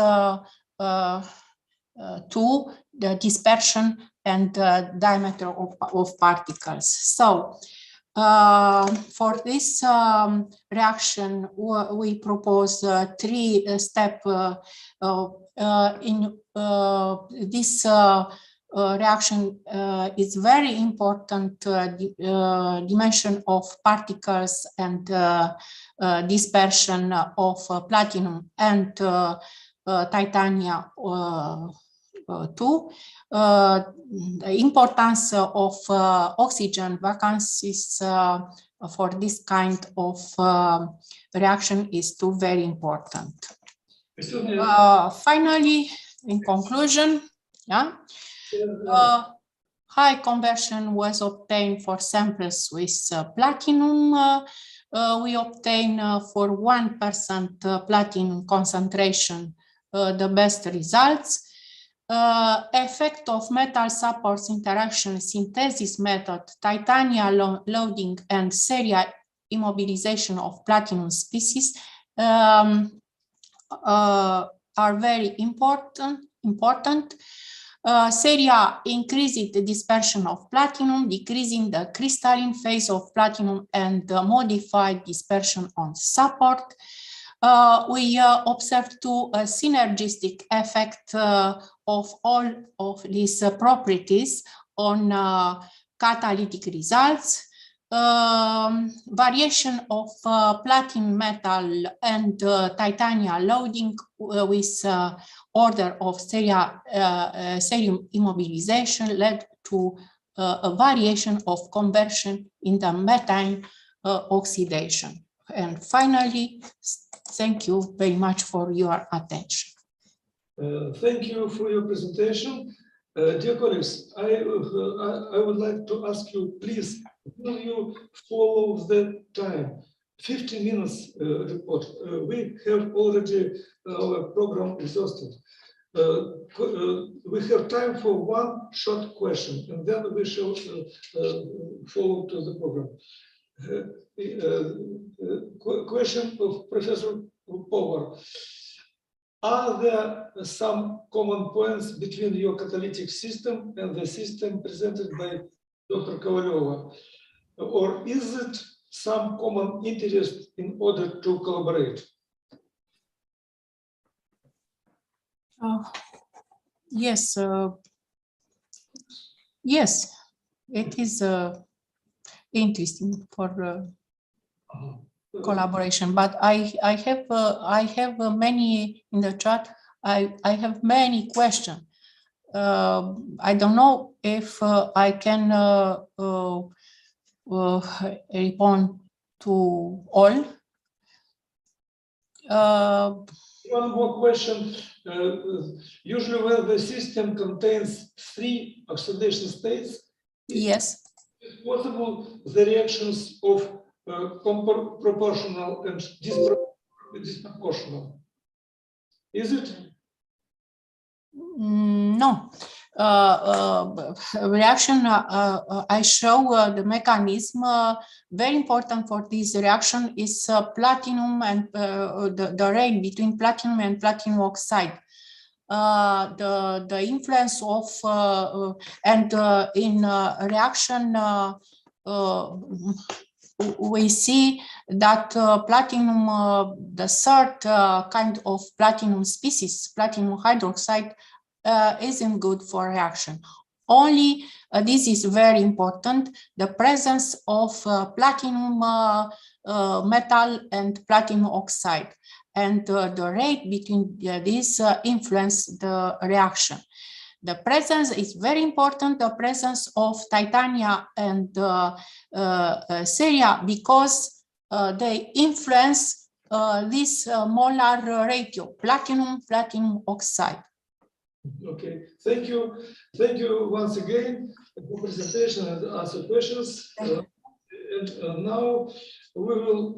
to the dispersion and diameter of particles. So for this reaction, we propose three-step. In this reaction is very important dimension of particles and dispersion of platinum and titania too. The importance of oxygen vacancies for this kind of reaction is too very important. Finally, in conclusion, high conversion was obtained for samples with platinum we obtain for 1% platinum concentration the best results. Effect of metal supports interaction synthesis method, titania loading, and serial immobilization of platinum species are very important. Seria increases the dispersion of platinum, decreasing the crystalline phase of platinum and modified dispersion on support. We observed a synergistic effect of all of these properties on catalytic results. Variation of platinum metal and titania loading with order of serium immobilization led to a variation of conversion in the methane oxidation. And finally, thank you very much for your attention. Thank you for your presentation. Dear colleagues, I would like to ask you, please, will you follow the time? 15 minutes report. We have already our program exhausted. We have time for one short question, and then we shall follow to the program. Question of Professor Power. Are there some common points between your catalytic system and the system presented by Dr. Kovalyova? Or is it some common interest in order to collaborate? Yes, yes, it is interesting for collaboration, but I have many in the chat. I have many questions. I don't know if I can respond to all. One more question. Usually when the system contains 3 oxidation states, yes, it's possible the reactions of proportional and disproportional. Is it? No. Reaction, I show the mechanism. Very important for this reaction is platinum and the rate between platinum and platinum oxide. The influence of and in reaction we see that platinum, the third kind of platinum species, platinum hydroxide, isn't good for reaction. Only, this is very important, the presence of platinum metal and platinum oxide. And the rate between these influence the reaction. The presence is very important, the presence of titania and ceria, because they influence this molar ratio, platinum oxide. Okay, thank you. Thank you once again for presentation and answer questions. And now we will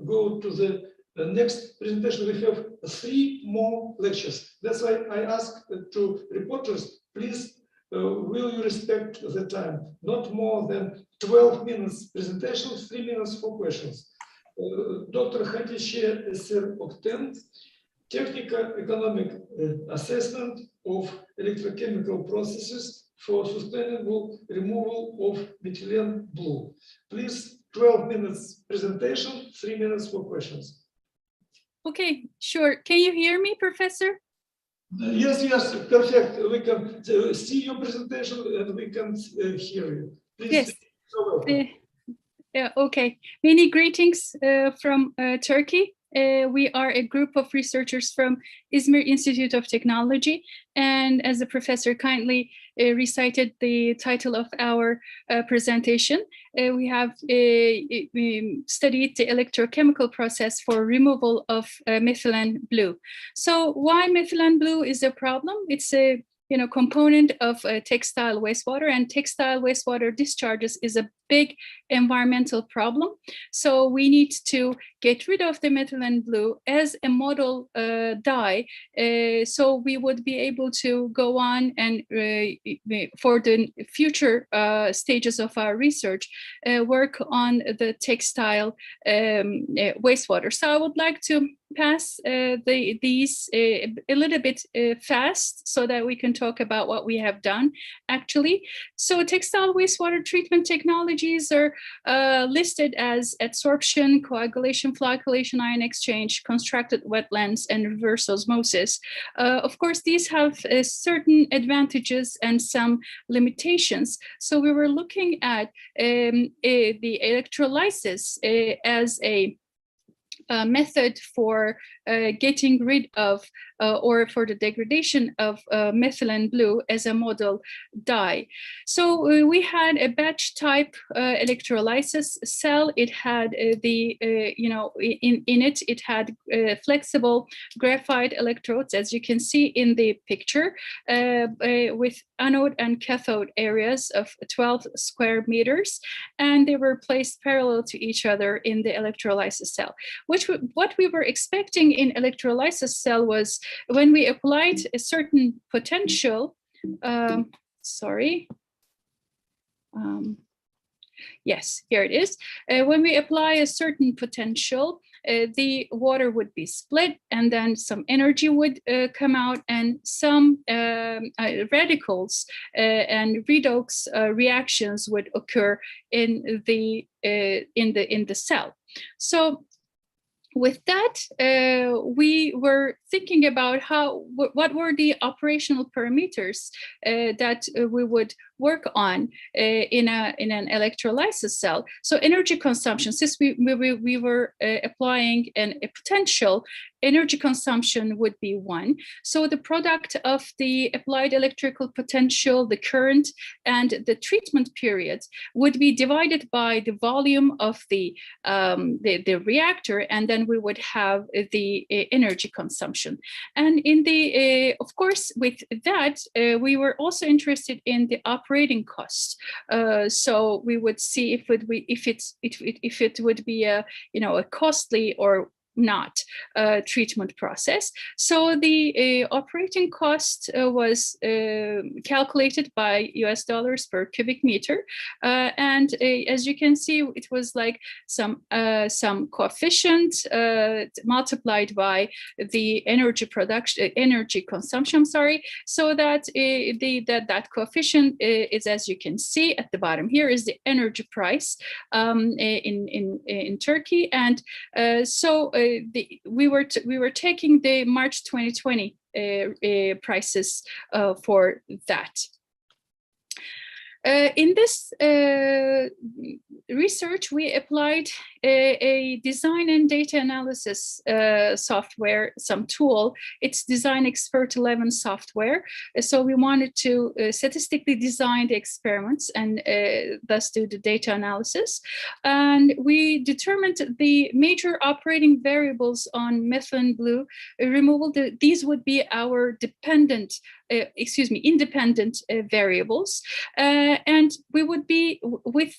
go to the next presentation. We have 3 more lectures. That's why I ask to reporters, please, will you respect the time? Not more than 12 minutes presentation, 3 minutes for questions. Dr. Khatice Eser Okten, Technical Economic Assessment of Electrochemical Processes for Sustainable Removal of Methylene Blue. Please, 12 minutes presentation, 3 minutes for questions. Okay, sure. Can you hear me, Professor? Yes, yes, perfect. We can see your presentation and we can hear you. Please. Yes. So yeah, okay. Many greetings from Turkey. We are a group of researchers from Izmir Institute of Technology. And as the professor kindly recited the title of our presentation, we have studied the electrochemical process for removal of methylene blue. So why methylene blue is a problem? It's a component of textile wastewater, and textile wastewater discharges is a big environmental problem. So we need to get rid of the methylene blue as a model dye, so we would be able to go on and for the future stages of our research, work on the textile wastewater. So I would like to pass these a little bit fast so that we can talk about what we have done actually. So textile wastewater treatment technologies are listed as adsorption, coagulation, flocculation, ion exchange, constructed wetlands, and reverse osmosis. Of course, these have certain advantages and some limitations. So we were looking at the electrolysis as a method for getting rid of or for the degradation of methylene blue as a model dye. So we had a batch type electrolysis cell. It had in it, it had flexible graphite electrodes, as you can see in the picture, with anode and cathode areas of 12 square meters, and they were placed parallel to each other in the electrolysis cell. What we were expecting in electrolysis cell was when we applied a certain potential, yes, here it is. When we apply a certain potential, the water would be split, and then some energy would come out, and some radicals and redox reactions would occur in the cell. So with that, we were thinking about what were the operational parameters that we would work on in an electrolysis cell. So energy consumption, since we were applying a potential, energy consumption would be 1. So the product of the applied electrical potential, the current, and the treatment period would be divided by the volume of the reactor, and then we would have the energy consumption. And in the, of course, with that, we were also interested in the operating costs. So we would see if it would be a costly or not treatment process. So the operating cost was calculated by US dollars per cubic meter, and as you can see, it was like some coefficient multiplied by the energy consumption. Sorry, so that that coefficient is, as you can see at the bottom here, is the energy price in Turkey, and so. We were taking the March 2020 prices for that. In this research, we applied a design and data analysis software, some tool. It's Design Expert 11 software. So we wanted to statistically design the experiments and thus do the data analysis. And we determined the major operating variables on methylene blue removal. These would be our independent variables. And we would be with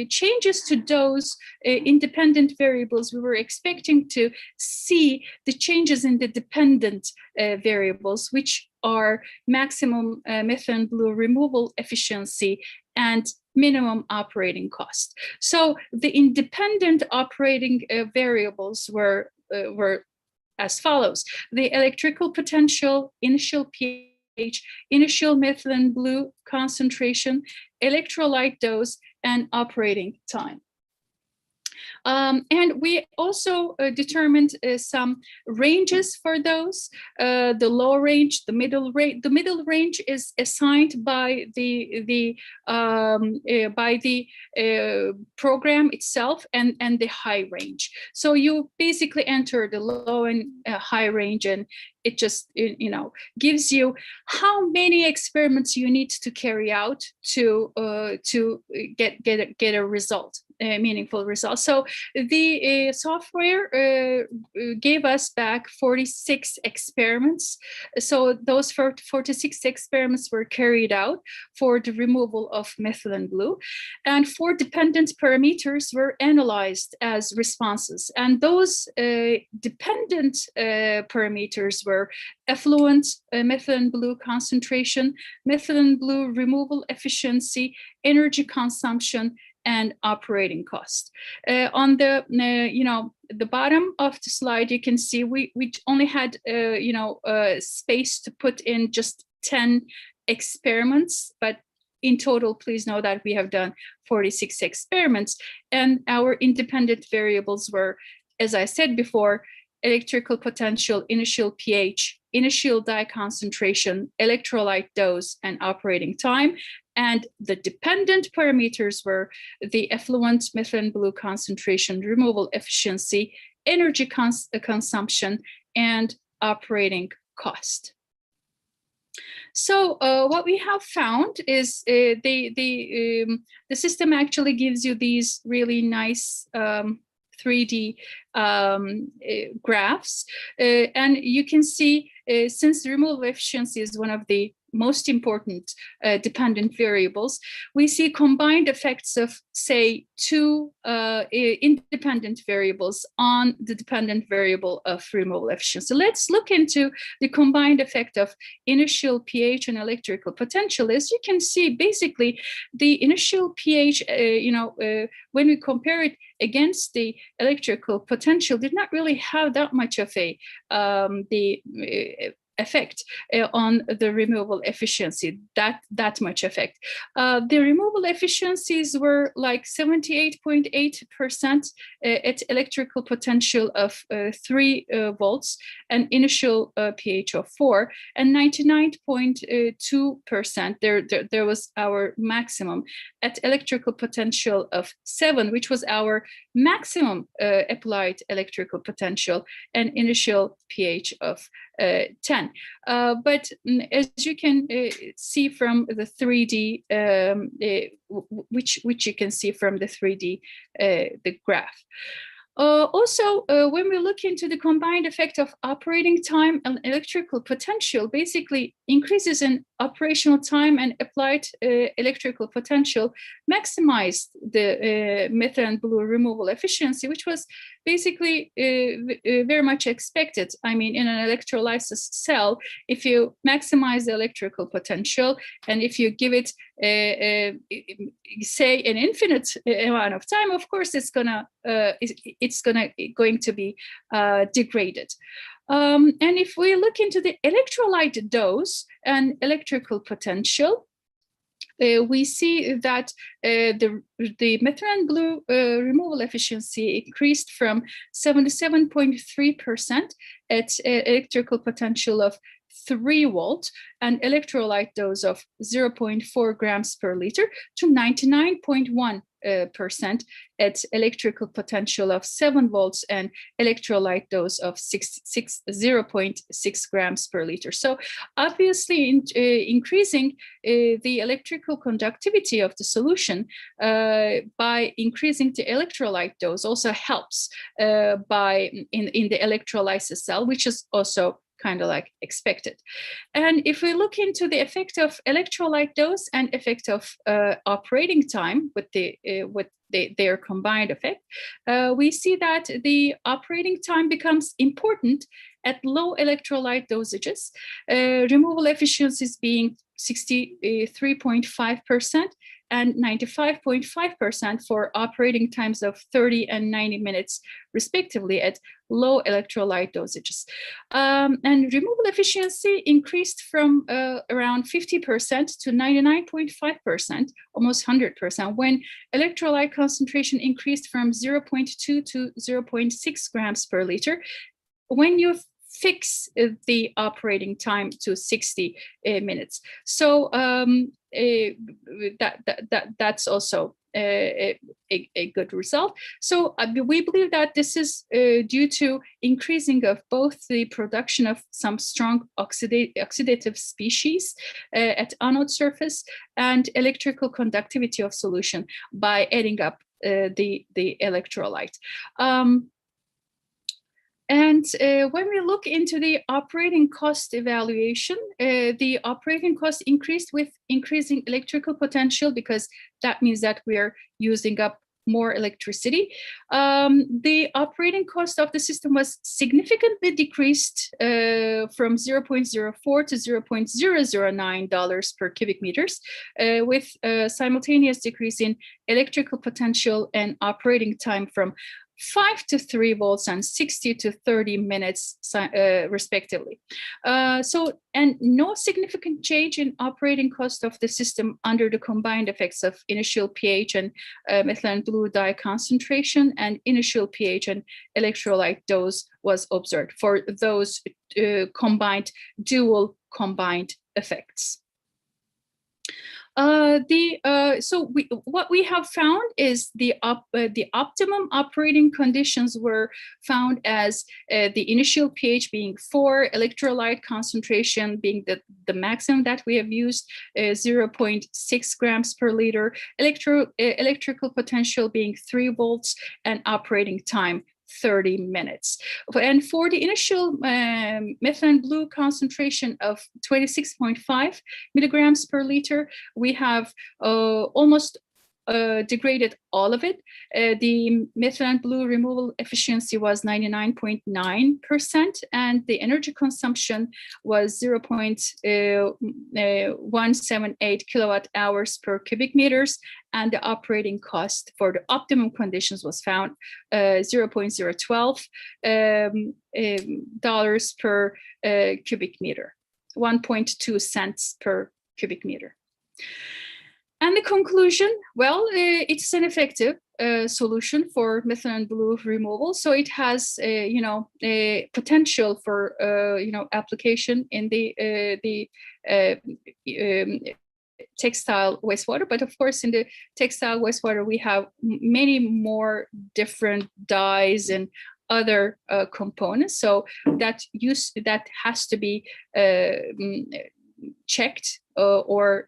changes to those independent variables, we were expecting to see the changes in the dependent variables, which are maximum methylene blue removal efficiency and minimum operating cost. So the independent operating variables were as follows: the electrical potential, initial pH, initial methylene blue concentration, electrolyte dose, and operating time. And we also determined some ranges for those. The low range, the middle range. The middle range is assigned by the program itself, and the high range. So you basically enter the low and high range, and it just gives you how many experiments you need to carry out to get a result. meaningful results. So the software gave us back 46 experiments. So those 46 experiments were carried out for the removal of methylene blue, and 4 dependent parameters were analyzed as responses. And those dependent parameters were effluent methylene blue concentration, methylene blue removal efficiency, energy consumption, and operating cost. On the the bottom of the slide, you can see we only had space to put in just 10 experiments, but in total, please know that we have done 46 experiments, and our independent variables were, as I said before, electrical potential, initial pH, initial dye concentration, electrolyte dose, and operating time. And the dependent parameters were the effluent methylene blue concentration, removal efficiency, energy consumption, and operating cost. So what we have found is the system actually gives you these really nice 3D graphs, and you can see since removal efficiency is one of the most important dependent variables, we see combined effects of, say, 2 independent variables on the dependent variable of removal efficiency. Let's look into the combined effect of initial pH and electrical potential. As you can see, basically, the initial pH, when we compare it against the electrical potential, did not really have that much of a effect on the removal efficiency, that much effect. The removal efficiencies were like 78.8% at electrical potential of 3 volts and initial pH of 4, and 99.2%. There was our maximum at electrical potential of 7, which was our maximum applied electrical potential, and initial pH of 10. But as you can see from the 3D, which you can see from the 3D, the graph. Also, when we look into the combined effect of operating time and electrical potential, basically increases in operational time and applied electrical potential maximized the methylene blue removal efficiency, which was basically very much expected. I mean, in an electrolysis cell, if you maximize the electrical potential and if you give it, say, an infinite amount of time, of course, it's going to be degraded. And if we look into the electrolyte dose and electrical potential, we see that the methylene blue removal efficiency increased from 77.3% at electrical potential of 3 volts and electrolyte dose of 0.4 grams per liter to 99.1% at electrical potential of 7 volts and electrolyte dose of 0.6 grams per liter. So obviously increasing the electrical conductivity of the solution by increasing the electrolyte dose also helps in the electrolysis cell, which is also kind of like expected. And if we look into the effect of electrolyte dose and effect of operating time with their combined effect, we see that the operating time becomes important at low electrolyte dosages, removal efficiencies being 63.5% and 95.5% for operating times of 30 and 90 minutes, respectively, at low electrolyte dosages. And removal efficiency increased from around 50% to 99.5%, almost 100%, when electrolyte concentration increased from 0.2 to 0.6 grams per liter. When you fix the operating time to 60 minutes. So that's also a good result. So we believe that this is due to increasing of both the production of some strong oxidative species at anode surface and electrical conductivity of solution by adding up the electrolyte. And when we look into the operating cost evaluation, the operating cost increased with increasing electrical potential, because that means that we are using up more electricity. The operating cost of the system was significantly decreased from $0.04 to $0.009 per cubic meters, with a simultaneous decrease in electrical potential and operating time from 5 to 3 volts and 60 to 30 minutes, respectively. And no significant change in operating cost of the system under the combined effects of initial pH and methylene blue dye concentration and initial pH and electrolyte dose was observed for those dual combined effects. What we have found is the optimum operating conditions were found as the initial pH being 4, electrolyte concentration being the maximum that we have used, 0.6 grams per liter, electrical potential being 3 volts, and operating time 30 minutes. And for the initial methylene blue concentration of 26.5 milligrams per liter, we have almost degraded all of it. The methylene blue removal efficiency was 99.9%, and the energy consumption was 0.178 kilowatt hours per cubic meters, and the operating cost for the optimum conditions was found $0.012 dollars per cubic meter, 1.2 cents per cubic meter. And the conclusion, well, it's an effective solution for methylene blue removal. So it has, a potential for, application in the textile wastewater. But of course, in the textile wastewater, we have many more different dyes and other components. So that has to be checked or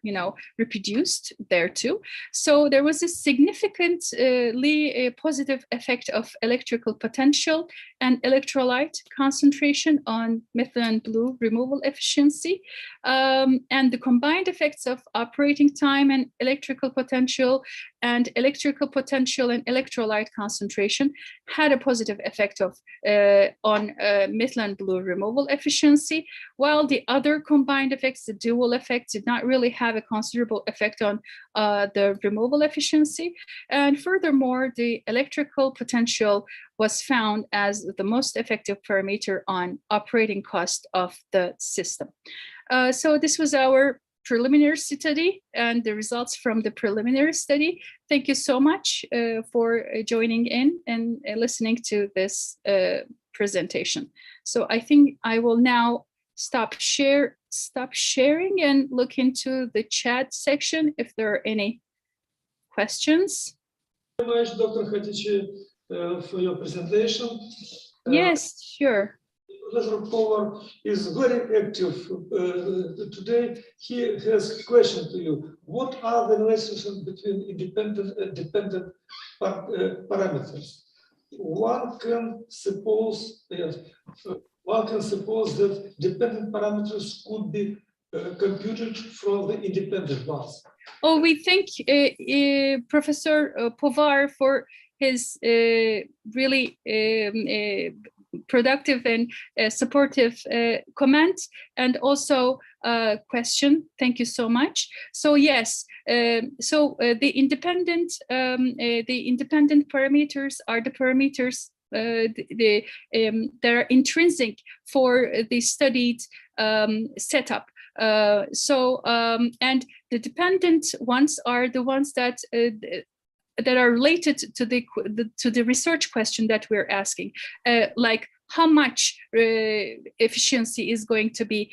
reproduced there too. So there was a significantly positive effect of electrical potential and electrolyte concentration on methylene blue removal efficiency, and the combined effects of operating time and electrical potential and electrolyte concentration had a positive effect on methylene blue removal efficiency, while the other combined effects, the dual effects, did not really have a considerable effect on the removal efficiency. And furthermore, the electrical potential was found as the most effective parameter on operating cost of the system. So this was our preliminary study and the results from the preliminary study. Thank you so much for joining in and listening to this presentation. So I think I will now stop sharing and look into the chat section if there are any questions. Thank you very much, Dr. Khatice, for your presentation. Yes, sure. Professor Pollard is very active today. He has a question to you. What are the relations between independent and dependent parameters? One can suppose that dependent parameters could be computed from the independent ones. Oh, we thank Professor Povar for his really productive and supportive comment and also question. Thank you so much. So yes, the independent parameters are the parameters that are intrinsic for the studied setup. And the dependent ones are the ones that are related to the research question that we're asking, like how much efficiency is going to be,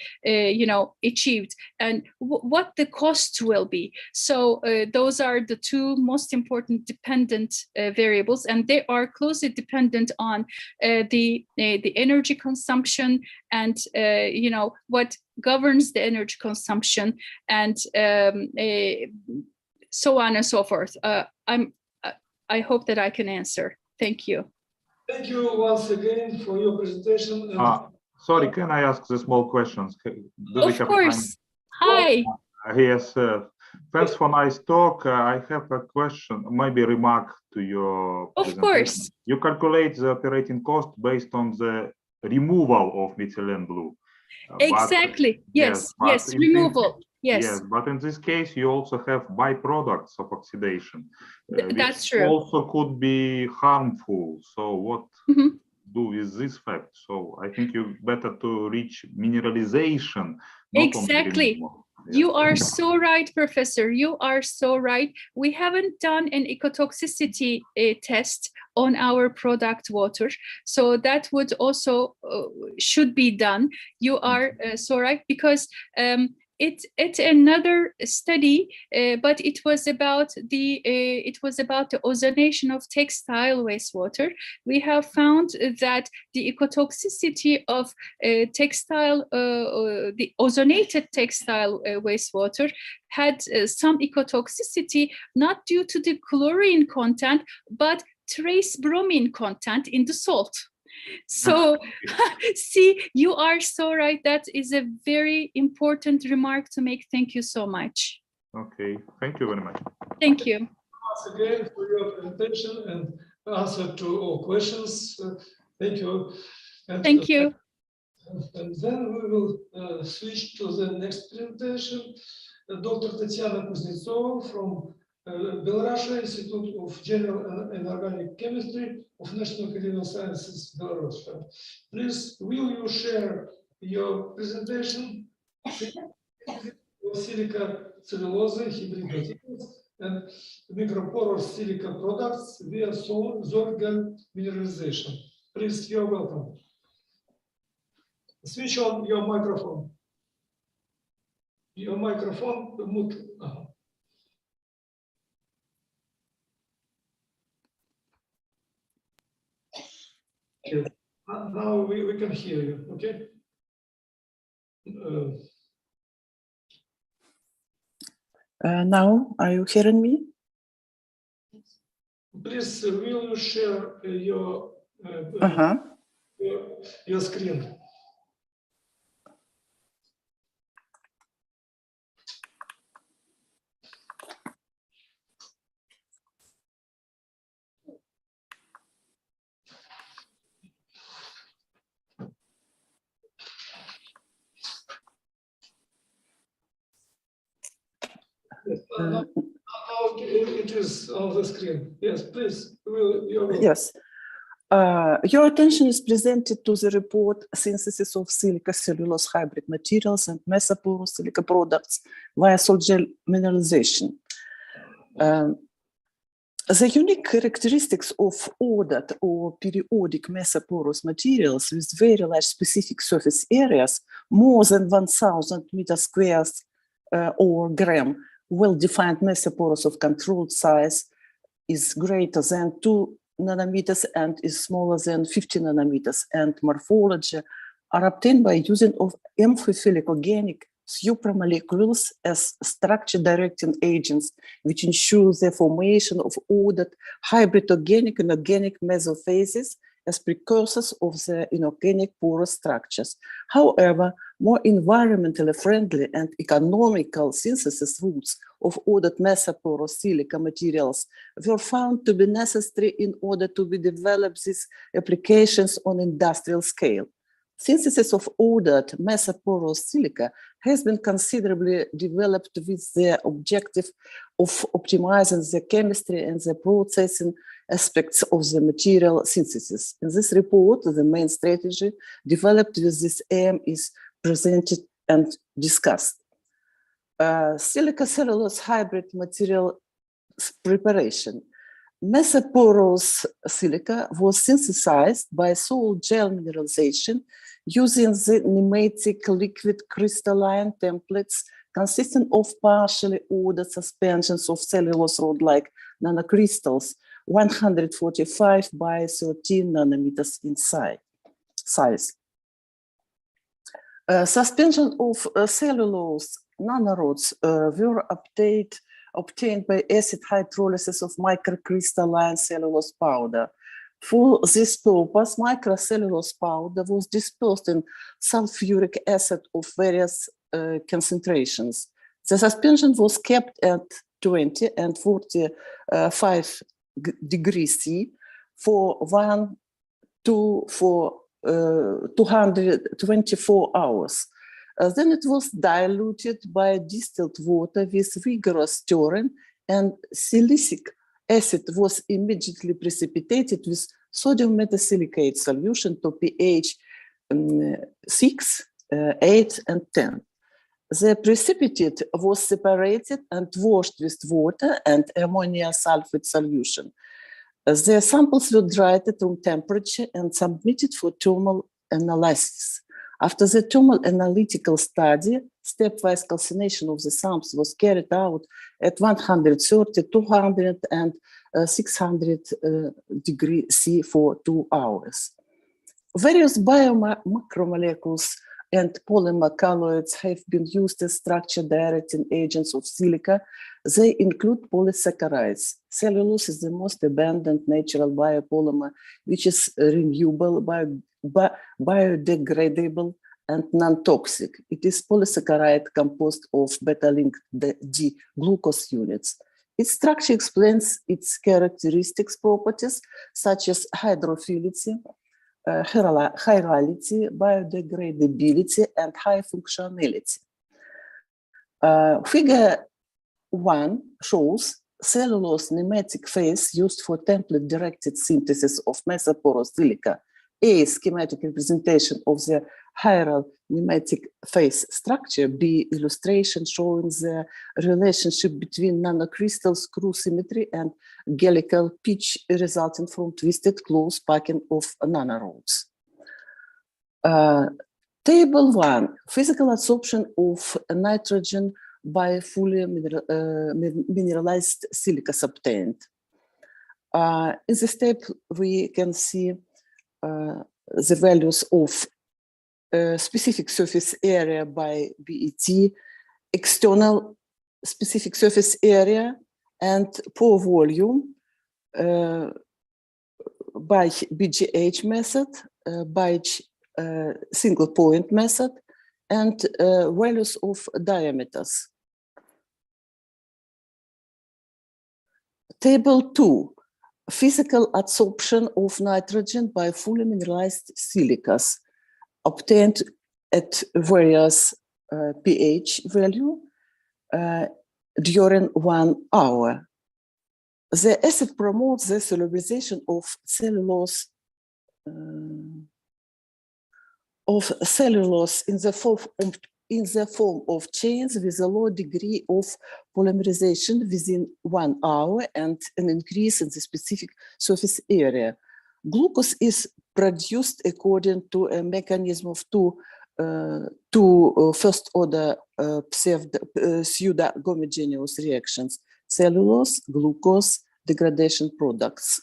achieved, and what the cost will be. So those are the two most important dependent variables, and they are closely dependent on the energy consumption and what governs the energy consumption and so on and so forth. I hope that I can answer. Thank you. Thank you once again for your presentation. And Sorry, can I ask the small questions? Of course. Hi. Yes, thanks for nice talk. I have a question, maybe remark to your Of presentation. course. You calculate the operating cost based on the removal of methylene blue. Exactly. Yes. Yes. Removal. Yes. But in this case, you also have byproducts of oxidation. That's which true. Also could be harmful. So what do with this fact? So I think you better to reach mineralization. Not Exactly. only removal. You are so right, Professor. You are so right. We haven't done an ecotoxicity test on our product water. So that would also should be done. You are so right, because it's another study, but it was about the ozonation of textile wastewater. We have found that the ecotoxicity of textile, the ozonated textile wastewater had some ecotoxicity, not due to the chlorine content, but trace bromine content in the salt. So see, you are so right. That is a very important remark to make. Thank you so much. Okay, thank you very much. Thank you. once again for your presentation and answer to all questions. Thank you. Thank you. And then we will switch to the next presentation. Dr. Tatiana Kuznetsova from Belarus Institute of General and Organic Chemistry of National Academy of Sciences, Belarus. Please, will you share your presentation? Silica, cellulose, hybrid materials, and microporous silica products via Zorgen mineralization. Please, you're welcome. Switch on your microphone. Your microphone mute. Yes. Now we can hear you, okay? Now, are you hearing me? Please, will you share your screen? Now it is on the screen. Yes, please. Yes. Your attention is presented to the report Synthesis of Silica Cellulose Hybrid Materials and Mesoporous Silica Products via Salt Gel Mineralization. The unique characteristics of ordered or periodic mesoporous materials with very large specific surface areas, more than 1,000 meters squares or gram, well-defined mesoporous of controlled size is greater than 2 nanometers and is smaller than 50 nanometers, and morphology are obtained by using of amphiphilic organic supramolecules as structure-directing agents, which ensure the formation of ordered hybrid organic and organic mesophases as precursors of the inorganic porous structures. However, more environmentally friendly and economical synthesis routes of ordered mesoporous silica materials were found to be necessary in order to develop these applications on industrial scale. Synthesis of ordered mesoporous silica has been considerably developed with the objective of optimizing the chemistry and the processing aspects of the material synthesis. In this report, the main strategy developed with this aim is presented and discussed. Silica cellulose hybrid material preparation. Mesoporous silica was synthesized by salt gel mineralization using the nematic liquid crystalline templates consisting of partially ordered suspensions of cellulose rod-like nanocrystals, 145 by 13 nanometers in size. Suspension of cellulose nanorods were obtained obtained by acid hydrolysis of microcrystalline cellulose powder. For this purpose, microcellulose powder was dispersed in sulfuric acid of various concentrations. The suspension was kept at 20 and 45 degrees C for 224 hours. Then it was diluted by distilled water with vigorous stirring, and silicic acid was immediately precipitated with sodium metasilicate solution to pH 6, 8, and 10. The precipitate was separated and washed with water and ammonia sulfate solution. The samples were dried at room temperature and submitted for thermal analysis. After the thermal analytical study, stepwise calcination of the samples was carried out at 130, 200, and 600 degrees C for 2 hours. Various biomacromolecules and polymer colloids have been used as structure-directing agents of silica. They include polysaccharides. Cellulose is the most abundant natural biopolymer, which is renewable, biodegradable, and non-toxic. It is polysaccharide composed of beta-linked D glucose units. Its structure explains its characteristics properties, such as hydrophility, chirality, biodegradability, and high functionality. Figure 1 shows cellulose nematic phase used for template-directed synthesis of mesoporous silica. A schematic representation of the chiral nematic phase structure. B illustration showing the relationship between nanocrystal screw symmetry and helical pitch resulting from twisted close packing of nanorods. Table 1, physical absorption of nitrogen by fully mineralized silica obtained. In this table, we can see the values of specific surface area by BET, external specific surface area, and pore volume by BGH method, by single point method, and values of diameters. Table 2, physical adsorption of nitrogen by fully mineralized silicas obtained at various pH value during 1 hour. The acid promotes the solubilization of cellulose in the form of chains with a low degree of polymerization within 1 hour and an increase in the specific surface area. Glucose is produced according to a mechanism of two first-order pseudo-homogeneous reactions: cellulose, glucose, degradation products.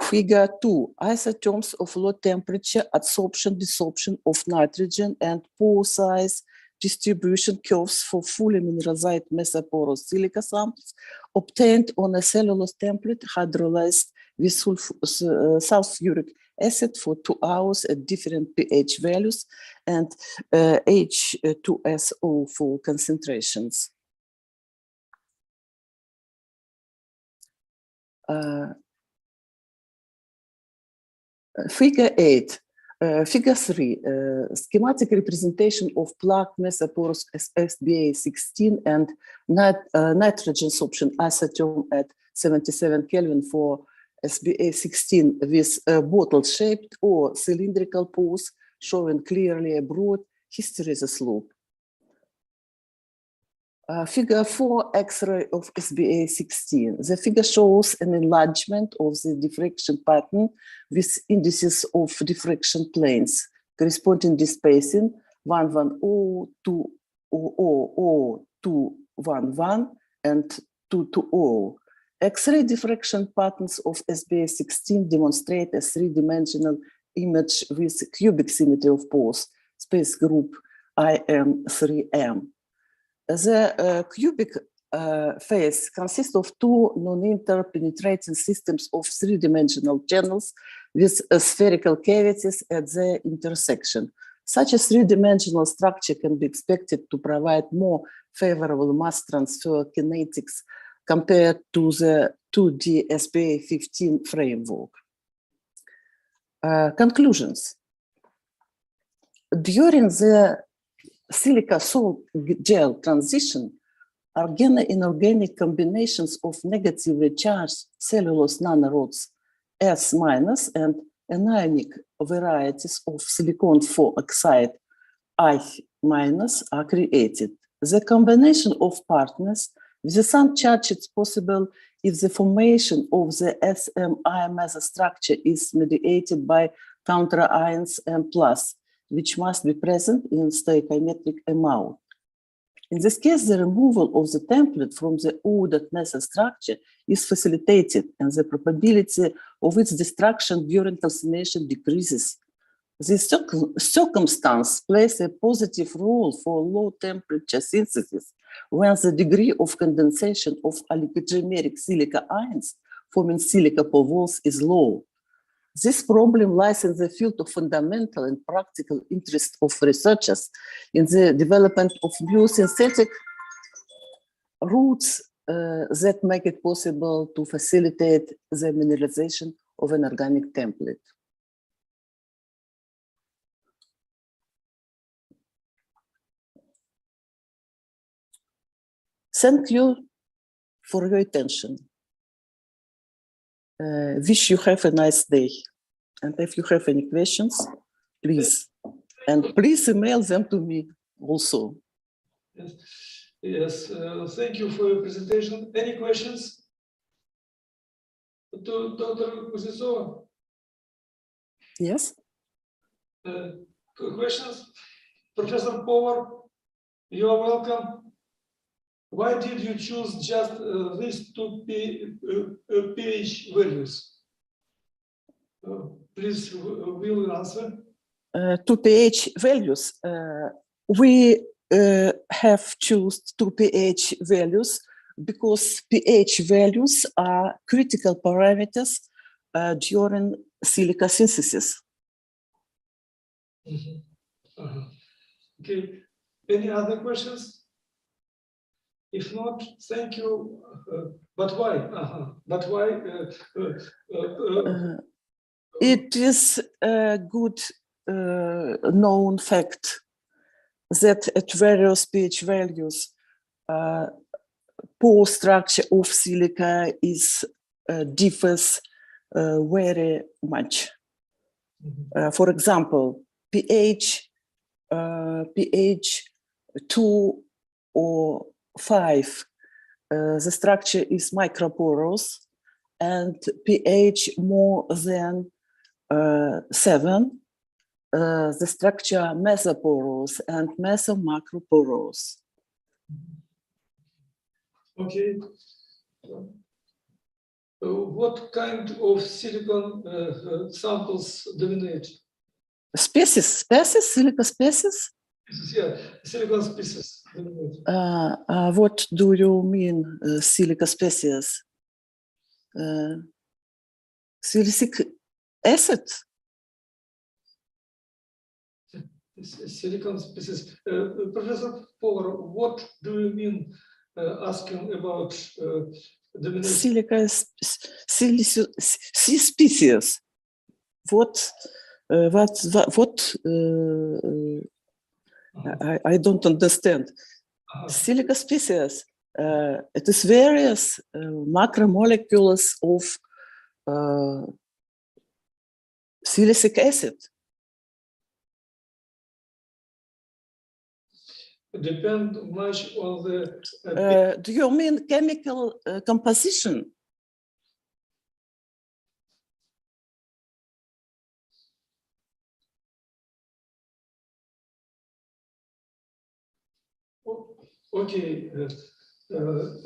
Figure 2, isotherms of low temperature adsorption, desorption of nitrogen, and pore size distribution curves for fully mineralized mesoporous silica samples obtained on a cellulose template hydrolyzed with sulfuric acid for 2 hours at different pH values and H2SO for concentrations. Figure 8, figure 3, schematic representation of plugged mesoporous SBA16 and nitrogen sorption isotherm at 77 Kelvin for SBA16 with bottle-shaped or cylindrical pores showing clearly a broad hysteresis loop. Figure 4, X-ray of SBA16. The figure shows an enlargement of the diffraction pattern with indices of diffraction planes corresponding to spacing 110, 200, 211, and 220. X-ray diffraction patterns of SBA16 demonstrate a three-dimensional image with cubic symmetry of pores, space group IM3M. The cubic phase consists of two non-interpenetrating systems of three-dimensional channels with spherical cavities at their intersection. Such a three-dimensional structure can be expected to provide more favorable mass transfer kinetics compared to the 2D SPA15 framework. Conclusions. During the silica salt gel transition, organic and inorganic combinations of negatively charged cellulose nanorods S- and anionic varieties of silicon-4 oxide I- are created. The combination of partners with some charge is possible if the formation of the SMI mesostructure is mediated by counter ions M+, which must be present in stoichiometric amount. In this case, the removal of the template from the ordered mesostructure is facilitated, and the probability of its destruction during calcination decreases. This circumstance plays a positive role for low temperature synthesis when the degree of condensation of oligomeric silica ions forming silica pore walls is low. This problem lies in the field of fundamental and practical interest of researchers in the development of new synthetic routes that make it possible to facilitate the mineralization of an organic template. Thank you for your attention. Wish you have a nice day. And if you have any questions, please. And please email them to me also. Yes, yes. Thank you for your presentation. Any questions to Dr. Kuznetsova? Yes. Questions? Professor Power, you are welcome. Why did you choose just these two pH values? Please, will you answer? Two pH values. We have chosen two pH values because pH values are critical parameters during silica synthesis. Mm-hmm. Okay. Any other questions? If not, thank you. But why? But why? It is a good known fact that at various pH values, pore structure of silica differs very much. For example, pH 2 or 5, the structure is microporous, and pH more than 7, the structure mesoporous and mesomacroporous. Okay. What kind of silicon samples dominate? Species, silica species? Yeah, silicon species dominate. What do you mean, silica species? Silicic acid? Silicon species. Professor Power, what do you mean asking about domination? Silica species. What I don't understand. Silica species. It is various macromolecules of silicic acid. Depend much on the. Do you mean chemical composition? Okay.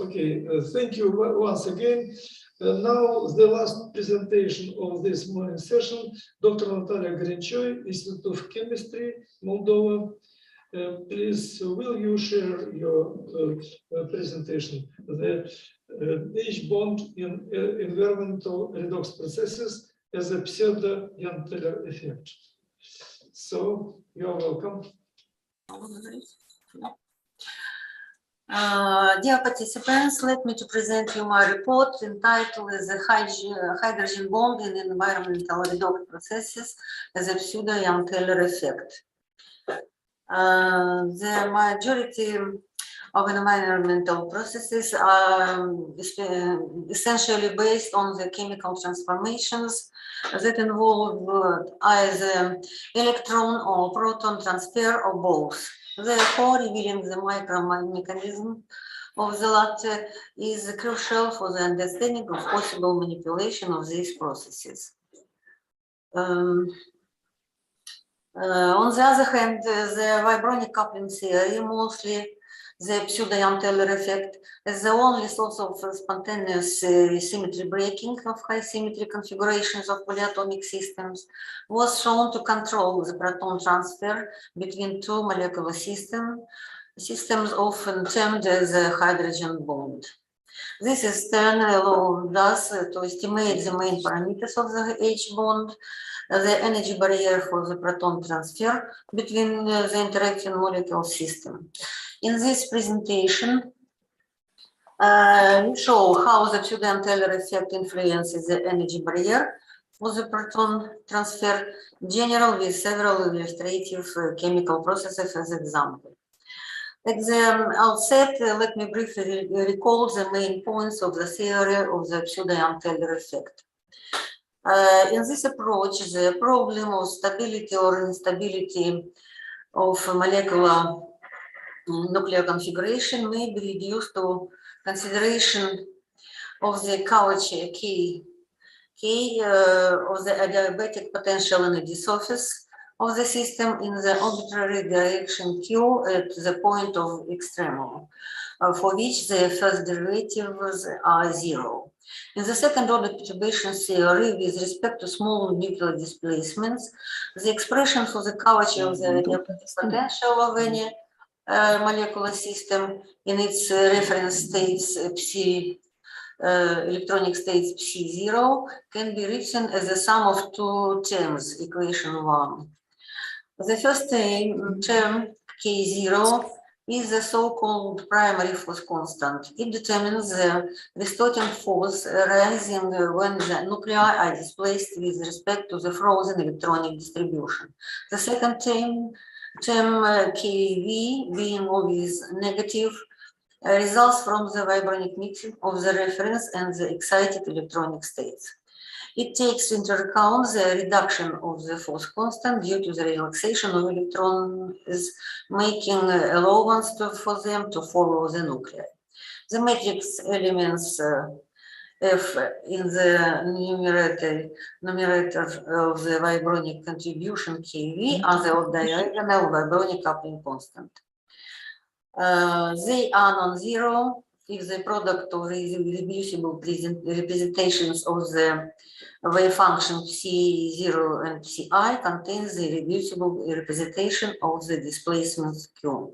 Okay. Thank you once again. Now the last presentation of this morning session, Dr. Natalia Gorenchoy, Institute of Chemistry, Moldova. Please, will you share your presentation? The H bond in environmental redox processes as a pseudo-Jahn-Teller effect. So you're welcome. Dear participants, let me to present you my report entitled as a hydrogen bond in environmental redox processes as a pseudo-Jahn-Teller effect. The majority of environmental processes are essentially based on the chemical transformations that involve either electron or proton transfer or both. Therefore, revealing the micromechanism of the latter is crucial for the understanding of possible manipulation of these processes. On the other hand, the vibronic coupling theory, mostly the pseudo-Jahn-Teller effect, is the only source of spontaneous symmetry breaking of high symmetry configurations of polyatomic systems, was shown to control the proton transfer between two molecular systems often termed as a hydrogen bond. This is then allowed us to estimate the main parameters of the H bond, the energy barrier for the proton transfer between the interacting molecule system. In this presentation, we show how the pseudo-Jahn-Teller effect influences the energy barrier for the proton transfer, general with several illustrative chemical processes as example. At the outset, let me briefly recall the main points of the theory of the pseudo-Jahn-Teller effect. In this approach, the problem of stability or instability of molecular nuclear configuration may be reduced to consideration of the Cauchy K of the adiabatic potential energy surface of the system in the arbitrary direction Q at the point of extremum, for which the first derivatives are zero. In the second order perturbation theory, with respect to small nuclear displacements, the expression for the Cauchy of the adiabatic potential of any molecular system in its reference states psi, electronic states psi0 can be written as the sum of two terms, equation 1. The first term, K0, is the so-called primary force constant. It determines the restoring force rising when the nuclei are displaced with respect to the frozen electronic distribution. The second term, KV, being always negative, results from the vibronic mixing of the reference and the excited electronic states. It takes into account the reduction of the force constant due to the relaxation of electrons, making allowance for them to follow the nuclei. The matrix elements F in the numerator of the vibronic contribution KV are the diagonal vibronic coupling constant. They are non-zero if the product of the irreducible representations of the wave function psi0 and psi contains the irreducible representation of the displacement Q.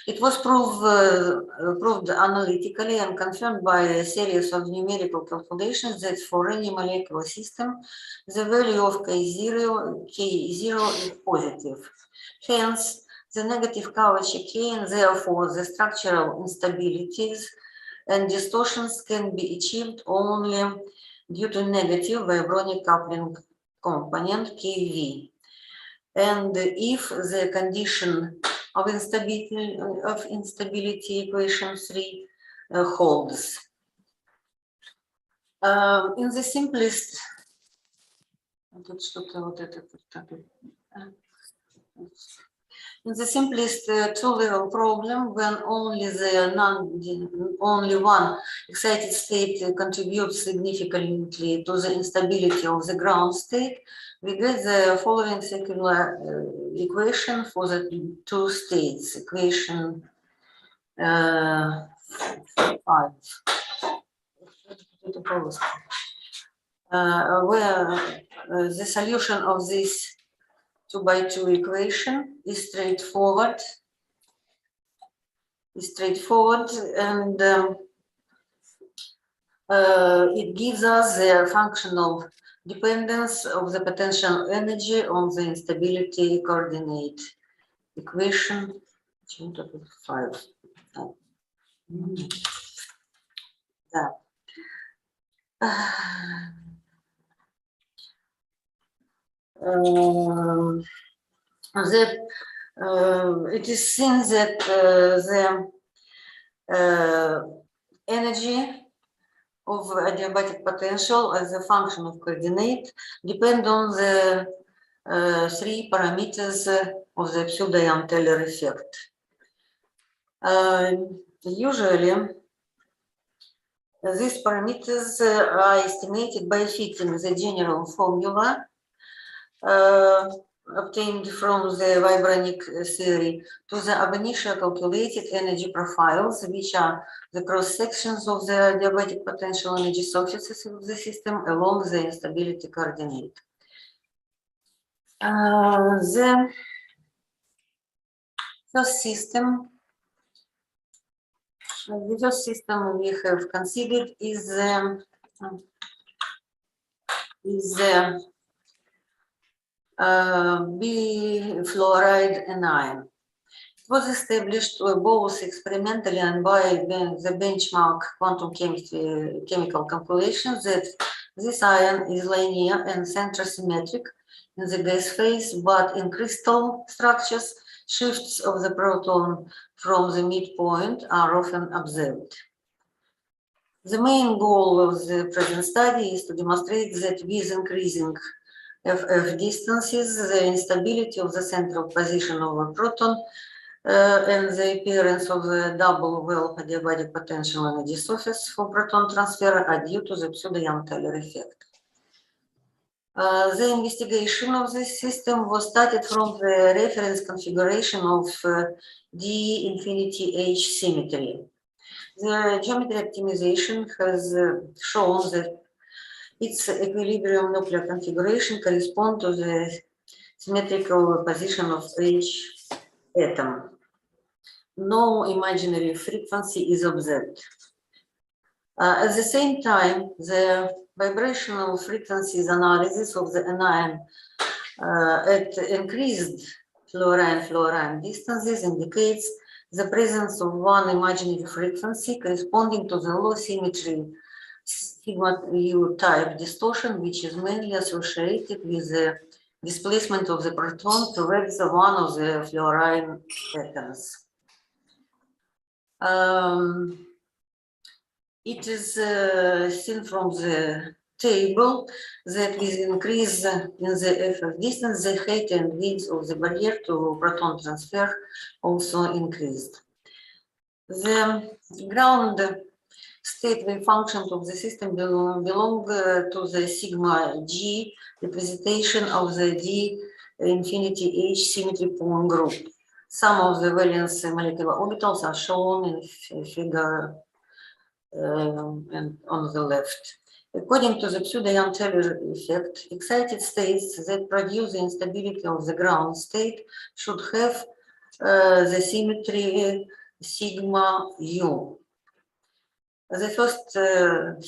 It was proved analytically and confirmed by a series of numerical calculations that for any molecular system, the value of K0 is positive. Hence, the negative Cauchy K and therefore the structural instabilities and distortions can be achieved only due to negative vibronic coupling component KV. And if the condition of instability equation 3 holds. In the simplest two-level problem, when only one excited state contributes significantly to the instability of the ground state, we get the following circular equation for the two states, equation 5. Where the solution of this 2x2 equation is straightforward is straightforward, and it gives us the functional dependence of the potential energy on the instability coordinate equation 5. That. It is seen that the energy of adiabatic potential as a function of coordinate depend on the 3 parameters of the pseudo-Teller effect. Usually, these parameters are estimated by fitting the general formula obtained from the vibranic theory to the ab initio calculated energy profiles, which are the cross-sections of the adiabatic potential energy surfaces of the system along the instability coordinate. The first system we have considered is B-fluoride anion. It was established both experimentally and by the benchmark quantum chemical calculations that this ion is linear and centrosymmetric in the gas phase, but in crystal structures, shifts of the proton from the midpoint are often observed. The main goal of the present study is to demonstrate that with increasing FF distances, the instability of the central position of a proton and the appearance of the double well adiabatic potential energy surface for proton transfer are due to the pseudo-Teller effect. The investigation of this system was started from the reference configuration of D infinity H symmetry. The geometry optimization has shown that its equilibrium nuclear configuration corresponds to the symmetrical position of H atom. No imaginary frequency is observed. At the same time, the vibrational frequencies analysis of the anion at increased fluorine distances indicates the presence of one imaginary frequency corresponding to the low symmetry sigma U type distortion, which is mainly associated with the displacement of the proton towards one of the fluorine atoms. It is seen from the table that with increase in the FF distance, the height and width of the barrier to proton transfer also increased. The ground state wave functions of the system belong to the sigma G representation of the D infinity H symmetry point group. Some of the valence molecular orbitals are shown in figure and on the left. According to the pseudo-Teller effect, excited states that produce the instability of the ground state should have the symmetry sigma U. The first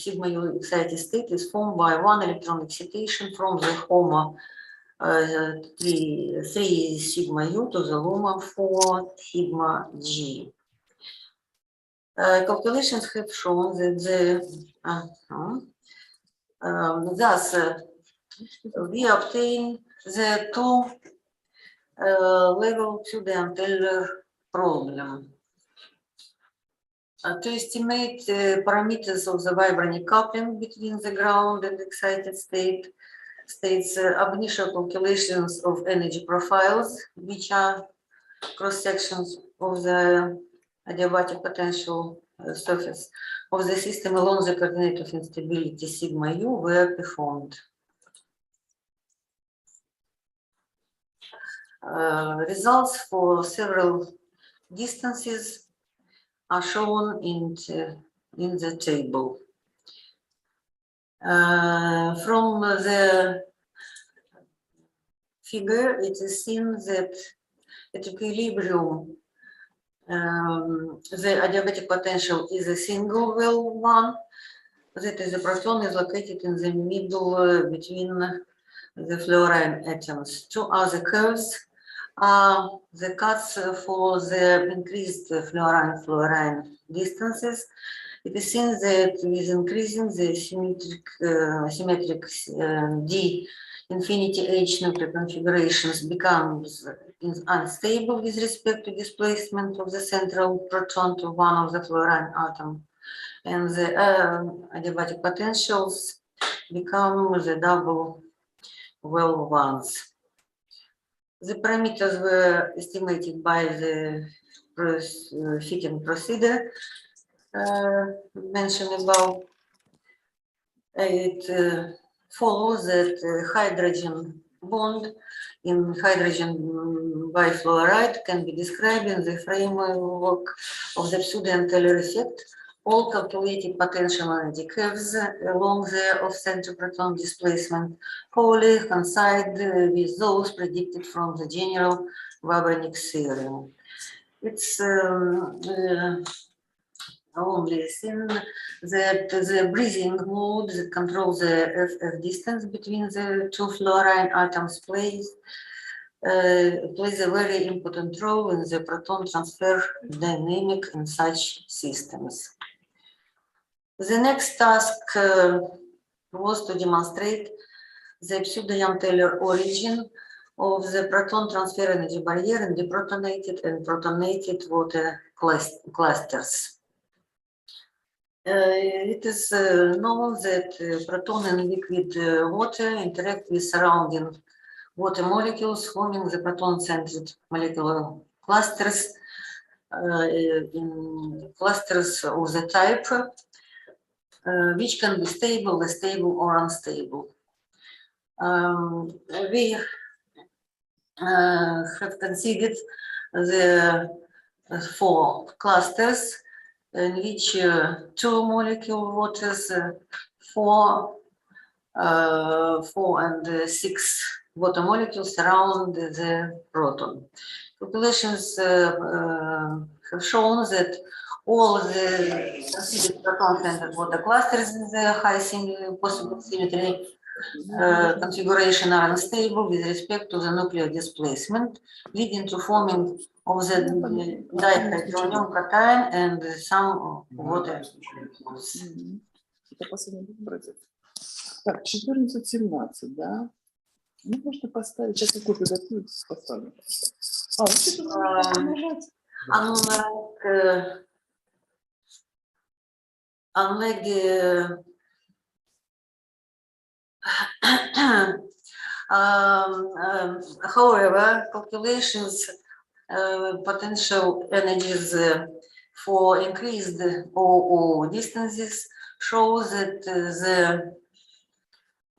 sigma U excited state is formed by one electron excitation from the HOMO 3 sigma U to the LUMA 4 sigma G. Calculations have shown that thus we obtain the two-level pseudo-Teller problem. To estimate the parameters of the vibranic coupling between the ground and excited states ab initio calculations of energy profiles, which are cross-sections of the adiabatic potential surface of the system along the coordinate of instability sigma U were performed. Results for several distances are shown in the table. From the figure, it is seen that at equilibrium The adiabatic potential is a single well one. That is, the proton is located in the middle between the fluorine atoms. Two other curves are the cuts for the increased fluorine-fluorine distances. It is seen that with increasing the symmetric D infinity H nuclear configurations becomes unstable with respect to displacement of the central proton to one of the fluorine atom. And the adiabatic potentials become the double well ones. The parameters were estimated by the fitting procedure mentioned above. It follows that hydrogen bond in hydrogen bifluoride can be described in the framework of the pseudo-Taylor effect. All calculated potential energy curves along the off-center proton displacement wholly coincide with those predicted from the general Wabernik theorem. It's only seen that the breathing mode that controls the FF distance between the two fluorine atoms plays a very important role in the proton transfer dynamic in such systems. The next task was to demonstrate the pseudo-Taylor origin of the proton transfer energy barrier in deprotonated and protonated water clusters. It is known that proton in liquid water interact with surrounding water molecules, forming the proton-centered molecular clusters in clusters of the type which can be stable or unstable. We have considered the 4 clusters in which 2 molecule waters, 4 and 6 water molecules surround the proton. Calculations have shown that all the considered proton-centered water clusters in the high possible symmetry configuration are unstable with respect to the nuclear displacement, leading to forming of the dihydronium cation and some water. Так, 14-17, да? Ну, можно поставить, сейчас я копию готовлю, поставлю. Вообще-то нажать. Unlike the however, calculations potential energies for increased OO distances show that the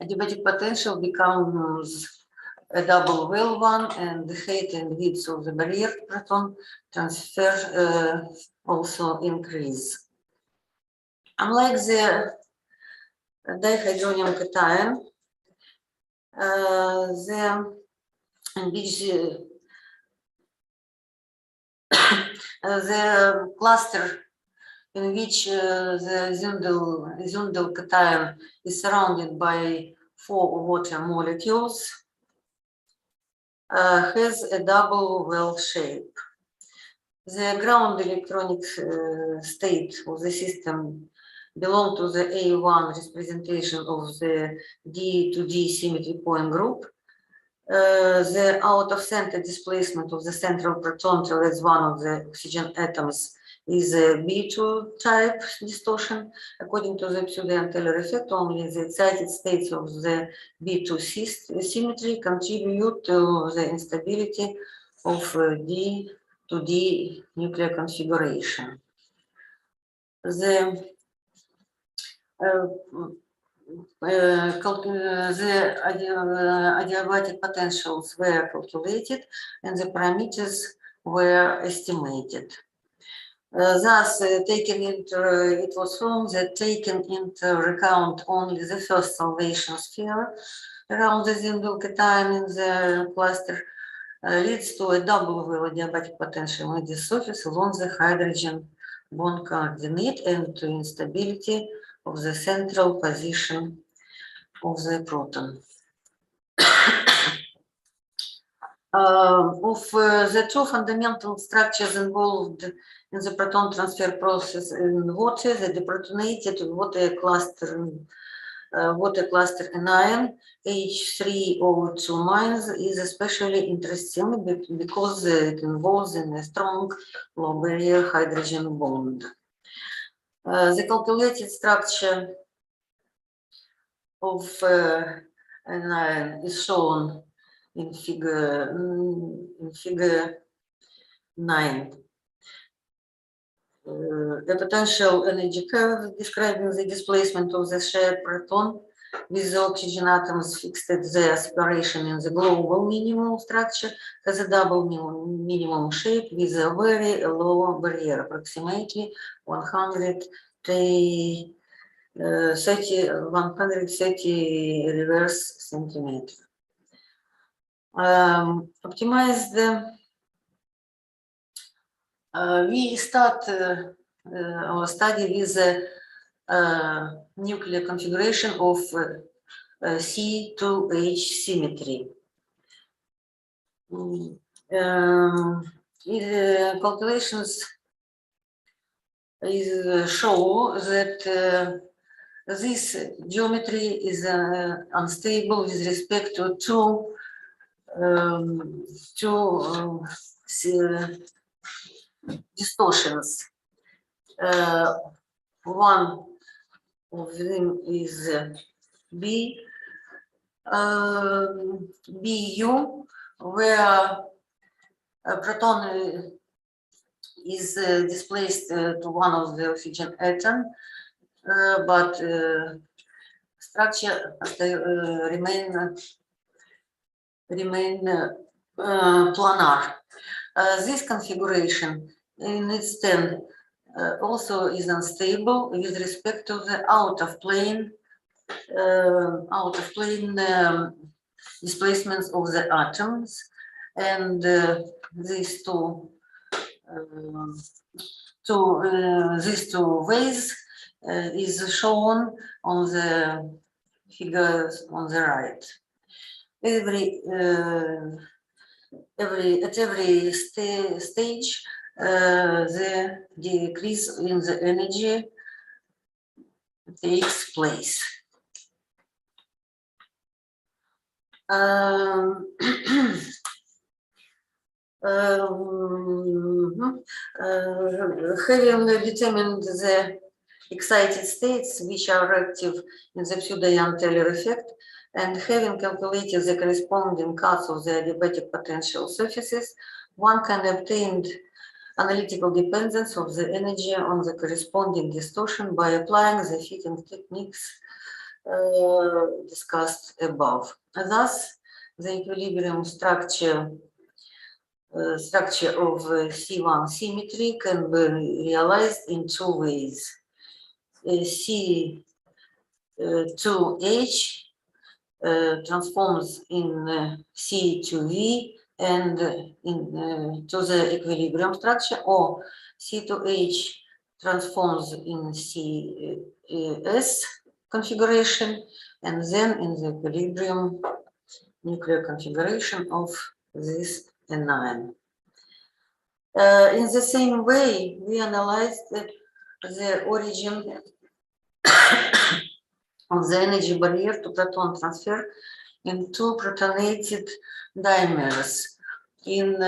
adiabatic potential becomes a double well one, and the height and width of the barrier proton transfer also increase. Unlike the dihydronium cation, the cluster in which the Zundel cation is surrounded by 4 water molecules has a double well shape. The ground electronic state of the system belong to the A1 representation of the D to D symmetry point group. The out-of-center displacement of the central proton towards one of the oxygen atoms is a B2 type distortion. According to the pseudo-Taylor effect, only the excited states of the B2 symmetry contribute to the instability of D to D nuclear configuration. The adiabatic potentials were calculated and the parameters were estimated. Thus, it was found that taken into account only the first salvation sphere around the Zundel cation in the cluster, leads to a double adiabatic potential in this surface along the hydrogen bond coordinate and to instability of the central position of the proton. Of the two fundamental structures involved in the proton transfer process in water, the deprotonated water cluster anion H3O2- is especially interesting because it involves in a strong low barrier hydrogen bond. The calculated structure of anion is shown in figure 9. The potential energy curve describing the displacement of the shared proton with the oxygen atoms fixed at the separation in the global minimum structure has a double minimum shape with a very low barrier, approximately 130 reverse centimeter. Optimize the we start our study with the nuclear configuration of C2H symmetry. Calculations show that this geometry is unstable with respect to two distortions. One of them is BU, where a proton is displaced to one of the oxygen atom, but structure remain planar. This configuration in its turn also is unstable with respect to the out of plane displacements of the atoms, and these two ways is shown on the figures on the right. At every stage, the decrease in the energy takes place. Having determined the excited states which are active in the pseudo-young Taylor effect, and having calculated the corresponding cuts of the adiabatic potential surfaces, one can obtain analytical dependence of the energy on the corresponding distortion by applying the fitting techniques discussed above. Thus, the equilibrium structure of C1 symmetry can be realized in two ways. C2H transforms in C2V and to the equilibrium structure, or C2H transforms in CS configuration and then in the equilibrium nuclear configuration of this anion. In the same way, we analyzed the origin of the energy barrier to proton transfer in two protonated dimers in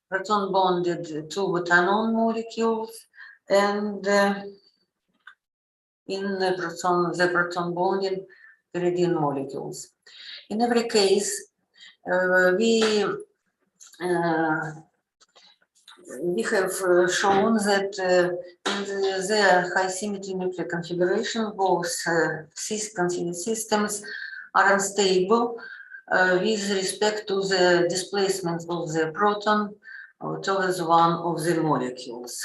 proton bonded two botanon molecules and in the proton bonded pyridine molecules. In every case, we have shown that in the high symmetry nuclear configuration, both systems are unstable with respect to the displacement of the proton towards one of the molecules.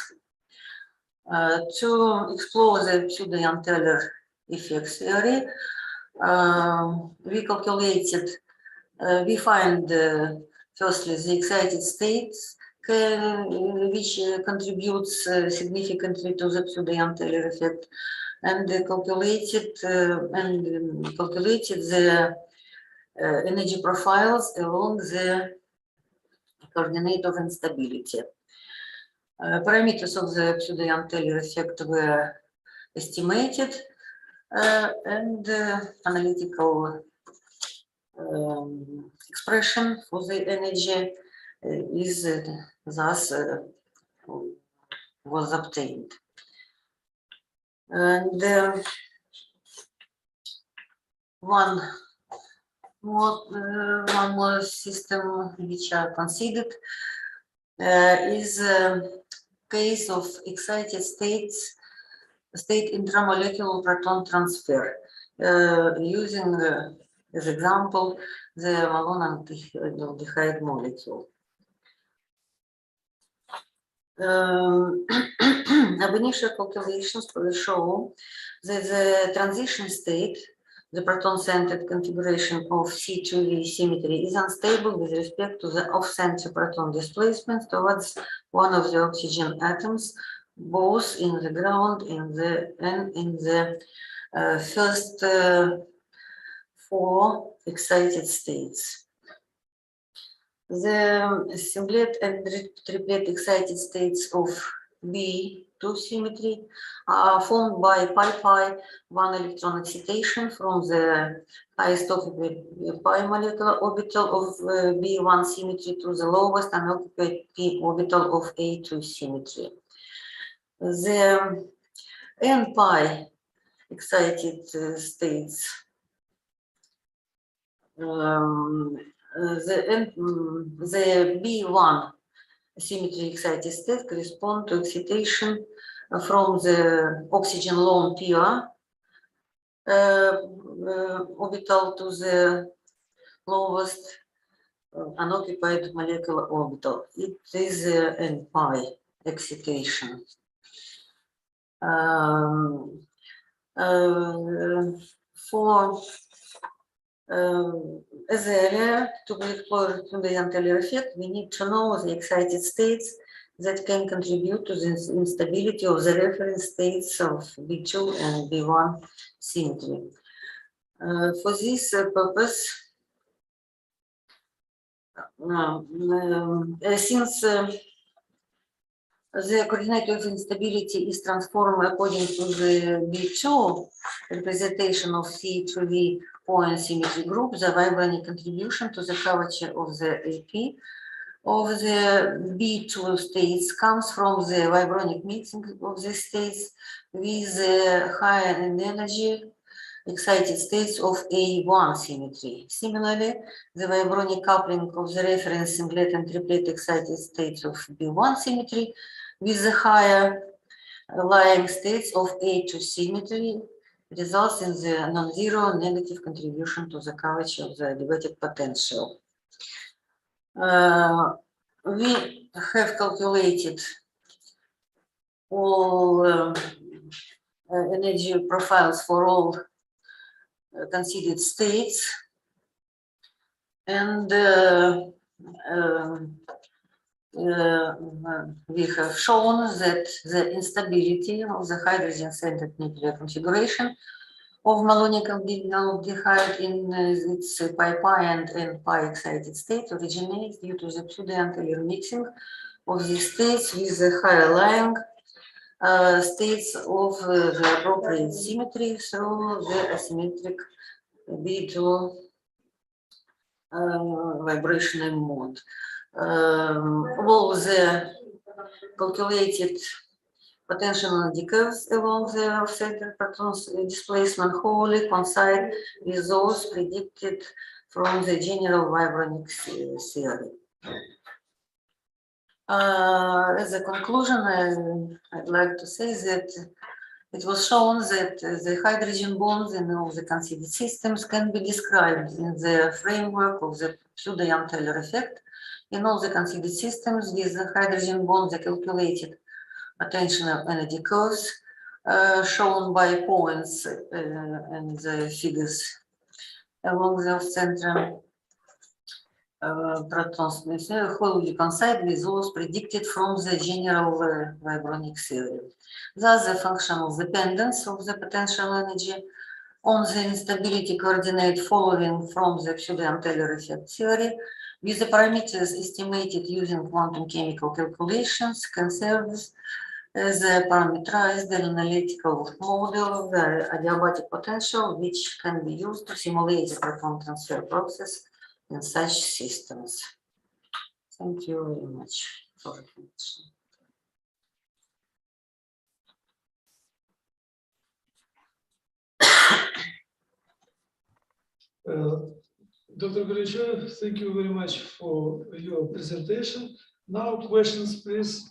To explore the pseudo-young Taylor effect theory, we calculated, we find firstly, the excited states, which contributes significantly to the pseudo-Teller effect, and calculated the energy profiles along the coordinate of instability. Parameters of the pseudo-Teller effect were estimated, and analytical expression for the energy is thus was obtained. And one more system which are considered is case of excited state intramolecular proton transfer, using as example the malonaldehyde molecule. Ab initial calculations show that the transition state, the proton-centered configuration of C2V symmetry, is unstable with respect to the off-center proton displacement towards one of the oxygen atoms, both in the ground and in the first four excited states. The singlet and triplet excited states of B2 symmetry are formed by pi one electron excitation from the highest occupied pi molecular orbital of B1 symmetry to the lowest unoccupied p orbital of A2 symmetry. The n-pi excited states the B1 symmetry excited state correspond to excitation from the oxygen lone pair orbital to the lowest unoccupied molecular orbital. It is n-pi excitation. For as a area to be explored in the Teller effect, we need to know the excited states that can contribute to the instability of the reference states of B2 and B1 symmetry. For this purpose, since the coordinate of instability is transformed according to the B2 representation of C2V point symmetry group, the vibranic contribution to the curvature of the AP of the B2 states comes from the vibronic mixing of the states with higher in energy excited states of A1 symmetry. Similarly, the vibronic coupling of the reference singlet and triplet excited states of B1 symmetry with the higher lying states of A2 symmetry results in the non-zero negative contribution to the curvature of the elevated potential. We have calculated all energy profiles for all considered states, and we have shown that the instability of the hydrogen-centered nuclear configuration of malonic aldehyde in its pi and n-pi excited state originates due to the pseudo-Teller mixing of these states with the higher lying states of the appropriate symmetry through the asymmetric B2 vibrational mode. All the calculated potential energy curves along the off-center protons displacement wholly coincide with those predicted from the general vibranic theory. As a conclusion, I'd like to say that it was shown that the hydrogen bonds in all the considered systems can be described in the framework of the pseudo-Teller effect. In all the considered systems with the hydrogen bonds, the calculated potential energy curves shown by points and the figures along the center protons wholly coincide with those predicted from the general vibronic theory. Thus, the functional dependence of the potential energy on the instability coordinate following from the pseudo-Untitled effect theory, with the parameters estimated using quantum chemical calculations, conserves the parameterized analytical model of the adiabatic potential, which can be used to simulate the proton transfer process in such systems. Thank you very much for attention. Dr. Gorbachev, thank you very much for your presentation. Now questions, please.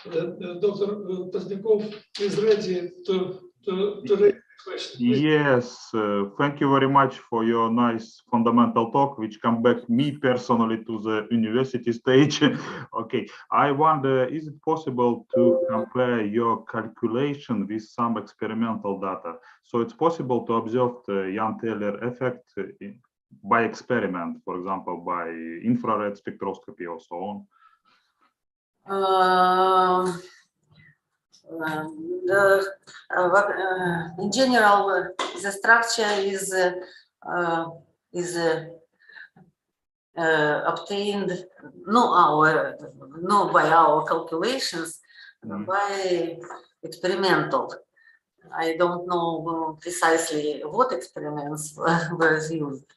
Dr. Pozdnikov is ready to raise questions. Yes, thank you very much for your nice fundamental talk, which come back me personally to the university stage. Okay, I wonder, is it possible to compare your calculation with some experimental data? So it's possible to observe the Untitled effect by experiment, for example, by infrared spectroscopy or so on? In general, the structure is obtained by our calculations, by experimental. I don't know precisely what experiments were used,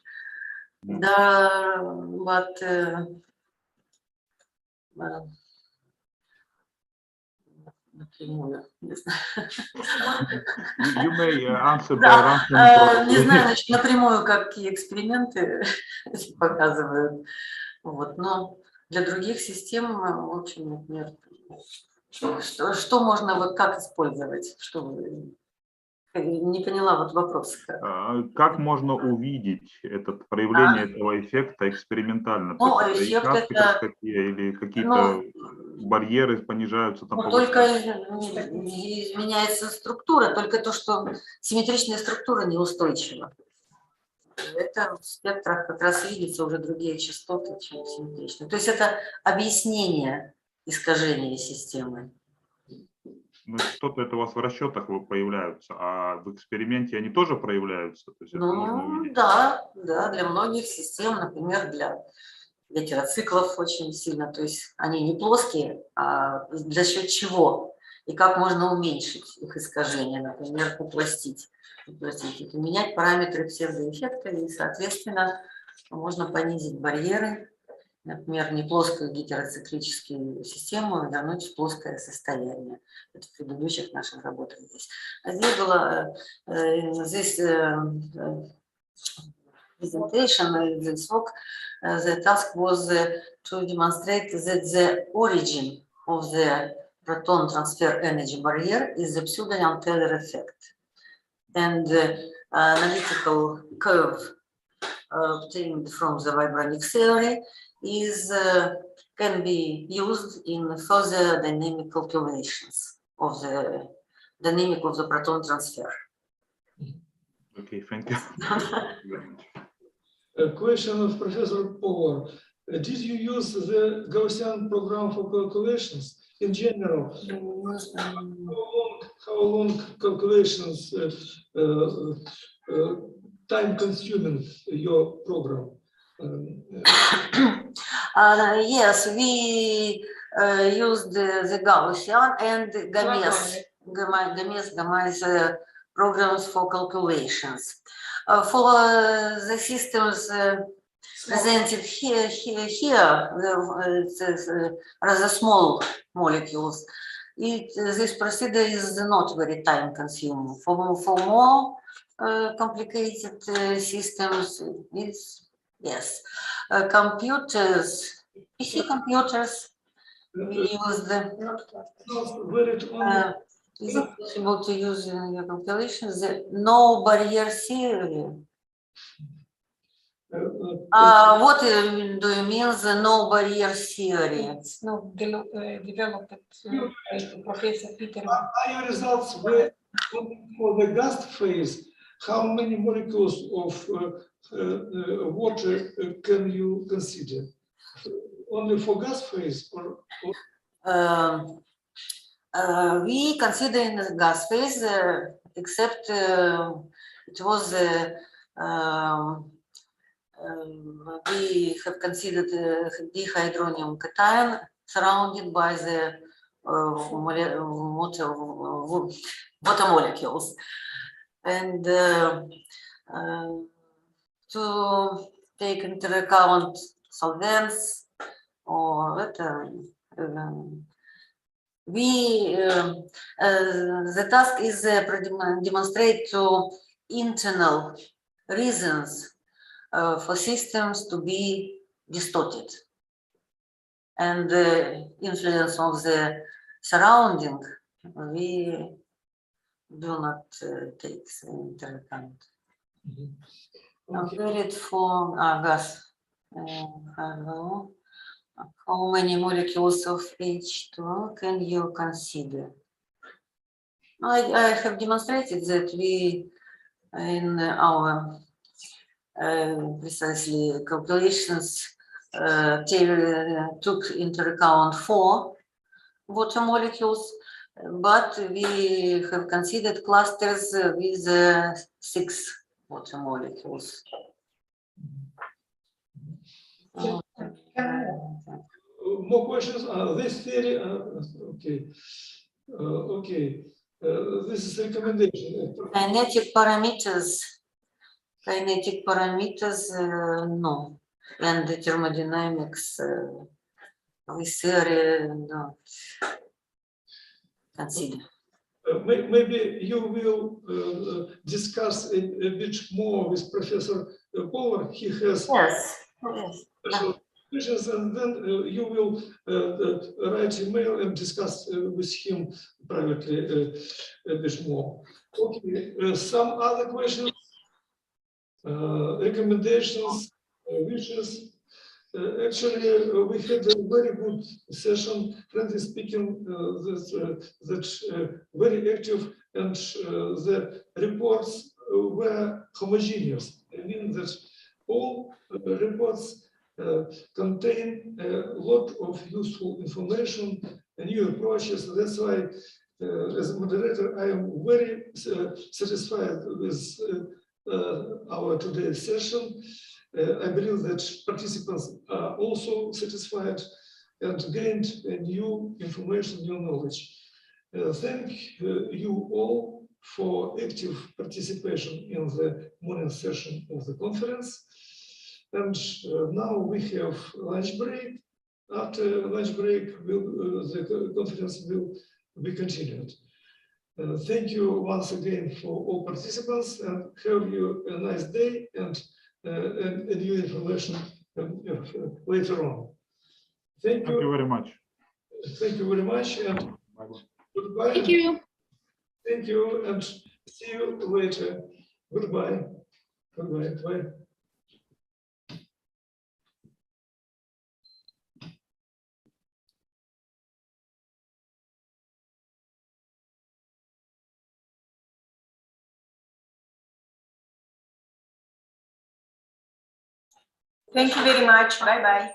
but You may answer by не знаю, значит, напрямую, какие эксперименты показывают. Вот, но для других систем, в общем, например, что можно, вот как использовать, чтобы... Не поняла вот вопрос. Как можно увидеть это проявление этого эффекта экспериментально? Ну, То есть эффект это... спектроскопия или какие-то барьеры понижаются? Там, только изменяется структура, только то, что симметричная структура неустойчива. Это в спектрах как раз видится уже другие частоты, чем симметричные. То есть это объяснение искажения системы. Ну, что-то это у вас в расчетах появляются, а в эксперименте они тоже проявляются? То есть это можно увидеть? Да, для многих систем, например, для гетероциклов очень сильно, то есть они не плоские, а за счет чего? И как можно уменьшить их искажение, например, уплотнить, менять параметры псевдоэффекта, и, соответственно, можно понизить барьеры, например, не плоскую гетероциклическую систему вернуть в плоское состояние. Это в предыдущих наших работах здесь. А здесь было здесь presentation, this work, the task was to demonstrate that the origin of the proton transfer energy barrier is the pseudo-Untitled effect. And the analytical curve obtained from the vibronic theory is can be used in further dynamic calculations of the dynamic of the proton transfer. Okay, thank you. A question of Professor Power. Did you use the Gaussian program for calculations in general? How long calculations time consuming your program? Yes, we used the Gaussian and Games programs for calculations. For the systems presented here, rather small molecules, this procedure is not very time consuming. For more complicated systems, it's, yes. Computers, PC computers, we use the... is it possible to use in your calculations the no barrier theory? What do you mean the no barrier theory? It's not developed by Professor Peter. Are your results were for the gas phase? How many molecules of water can you consider? Only for gas phase or we consider in the gas phase, except it was we have considered dihydronium cation surrounded by the water molecules, and to take into account solvents or the task is demonstrate to internal reasons for systems to be distorted, and the influence of the surrounding we do not take into account. Valid for gas. Hello. How many molecules of H2 can you consider? I have demonstrated that we, in our precisely calculations, took into account 4 water molecules, but we have considered clusters with 6 water molecules. more questions? This theory, okay. Okay, this is recommendation. Kinetic parameters, no. And the thermodynamics, this theory, no. Consider. Maybe you will discuss a bit more with Professor Power. He has special questions, and then you will write email and discuss with him privately a bit more. Okay, some other questions, recommendations, wishes. Actually, we had a very good session, friendly speaking, that's very active, and the reports were homogeneous. I mean that all reports contain a lot of useful information and new approaches. That's why, as a moderator, I am very satisfied with our today's session. I believe that participants are also satisfied and gained new information, new knowledge. Thank you all for active participation in the morning session of the conference. And now we have lunch break. After lunch break, the conference will be continued. Thank you once again for all participants, and have you a nice day and new information later on. Thank you. Thank you very much. Thank you very much, and goodbye. Thank you. Thank you, and see you later. Goodbye. Goodbye. Bye. Thank you very much. Bye-bye.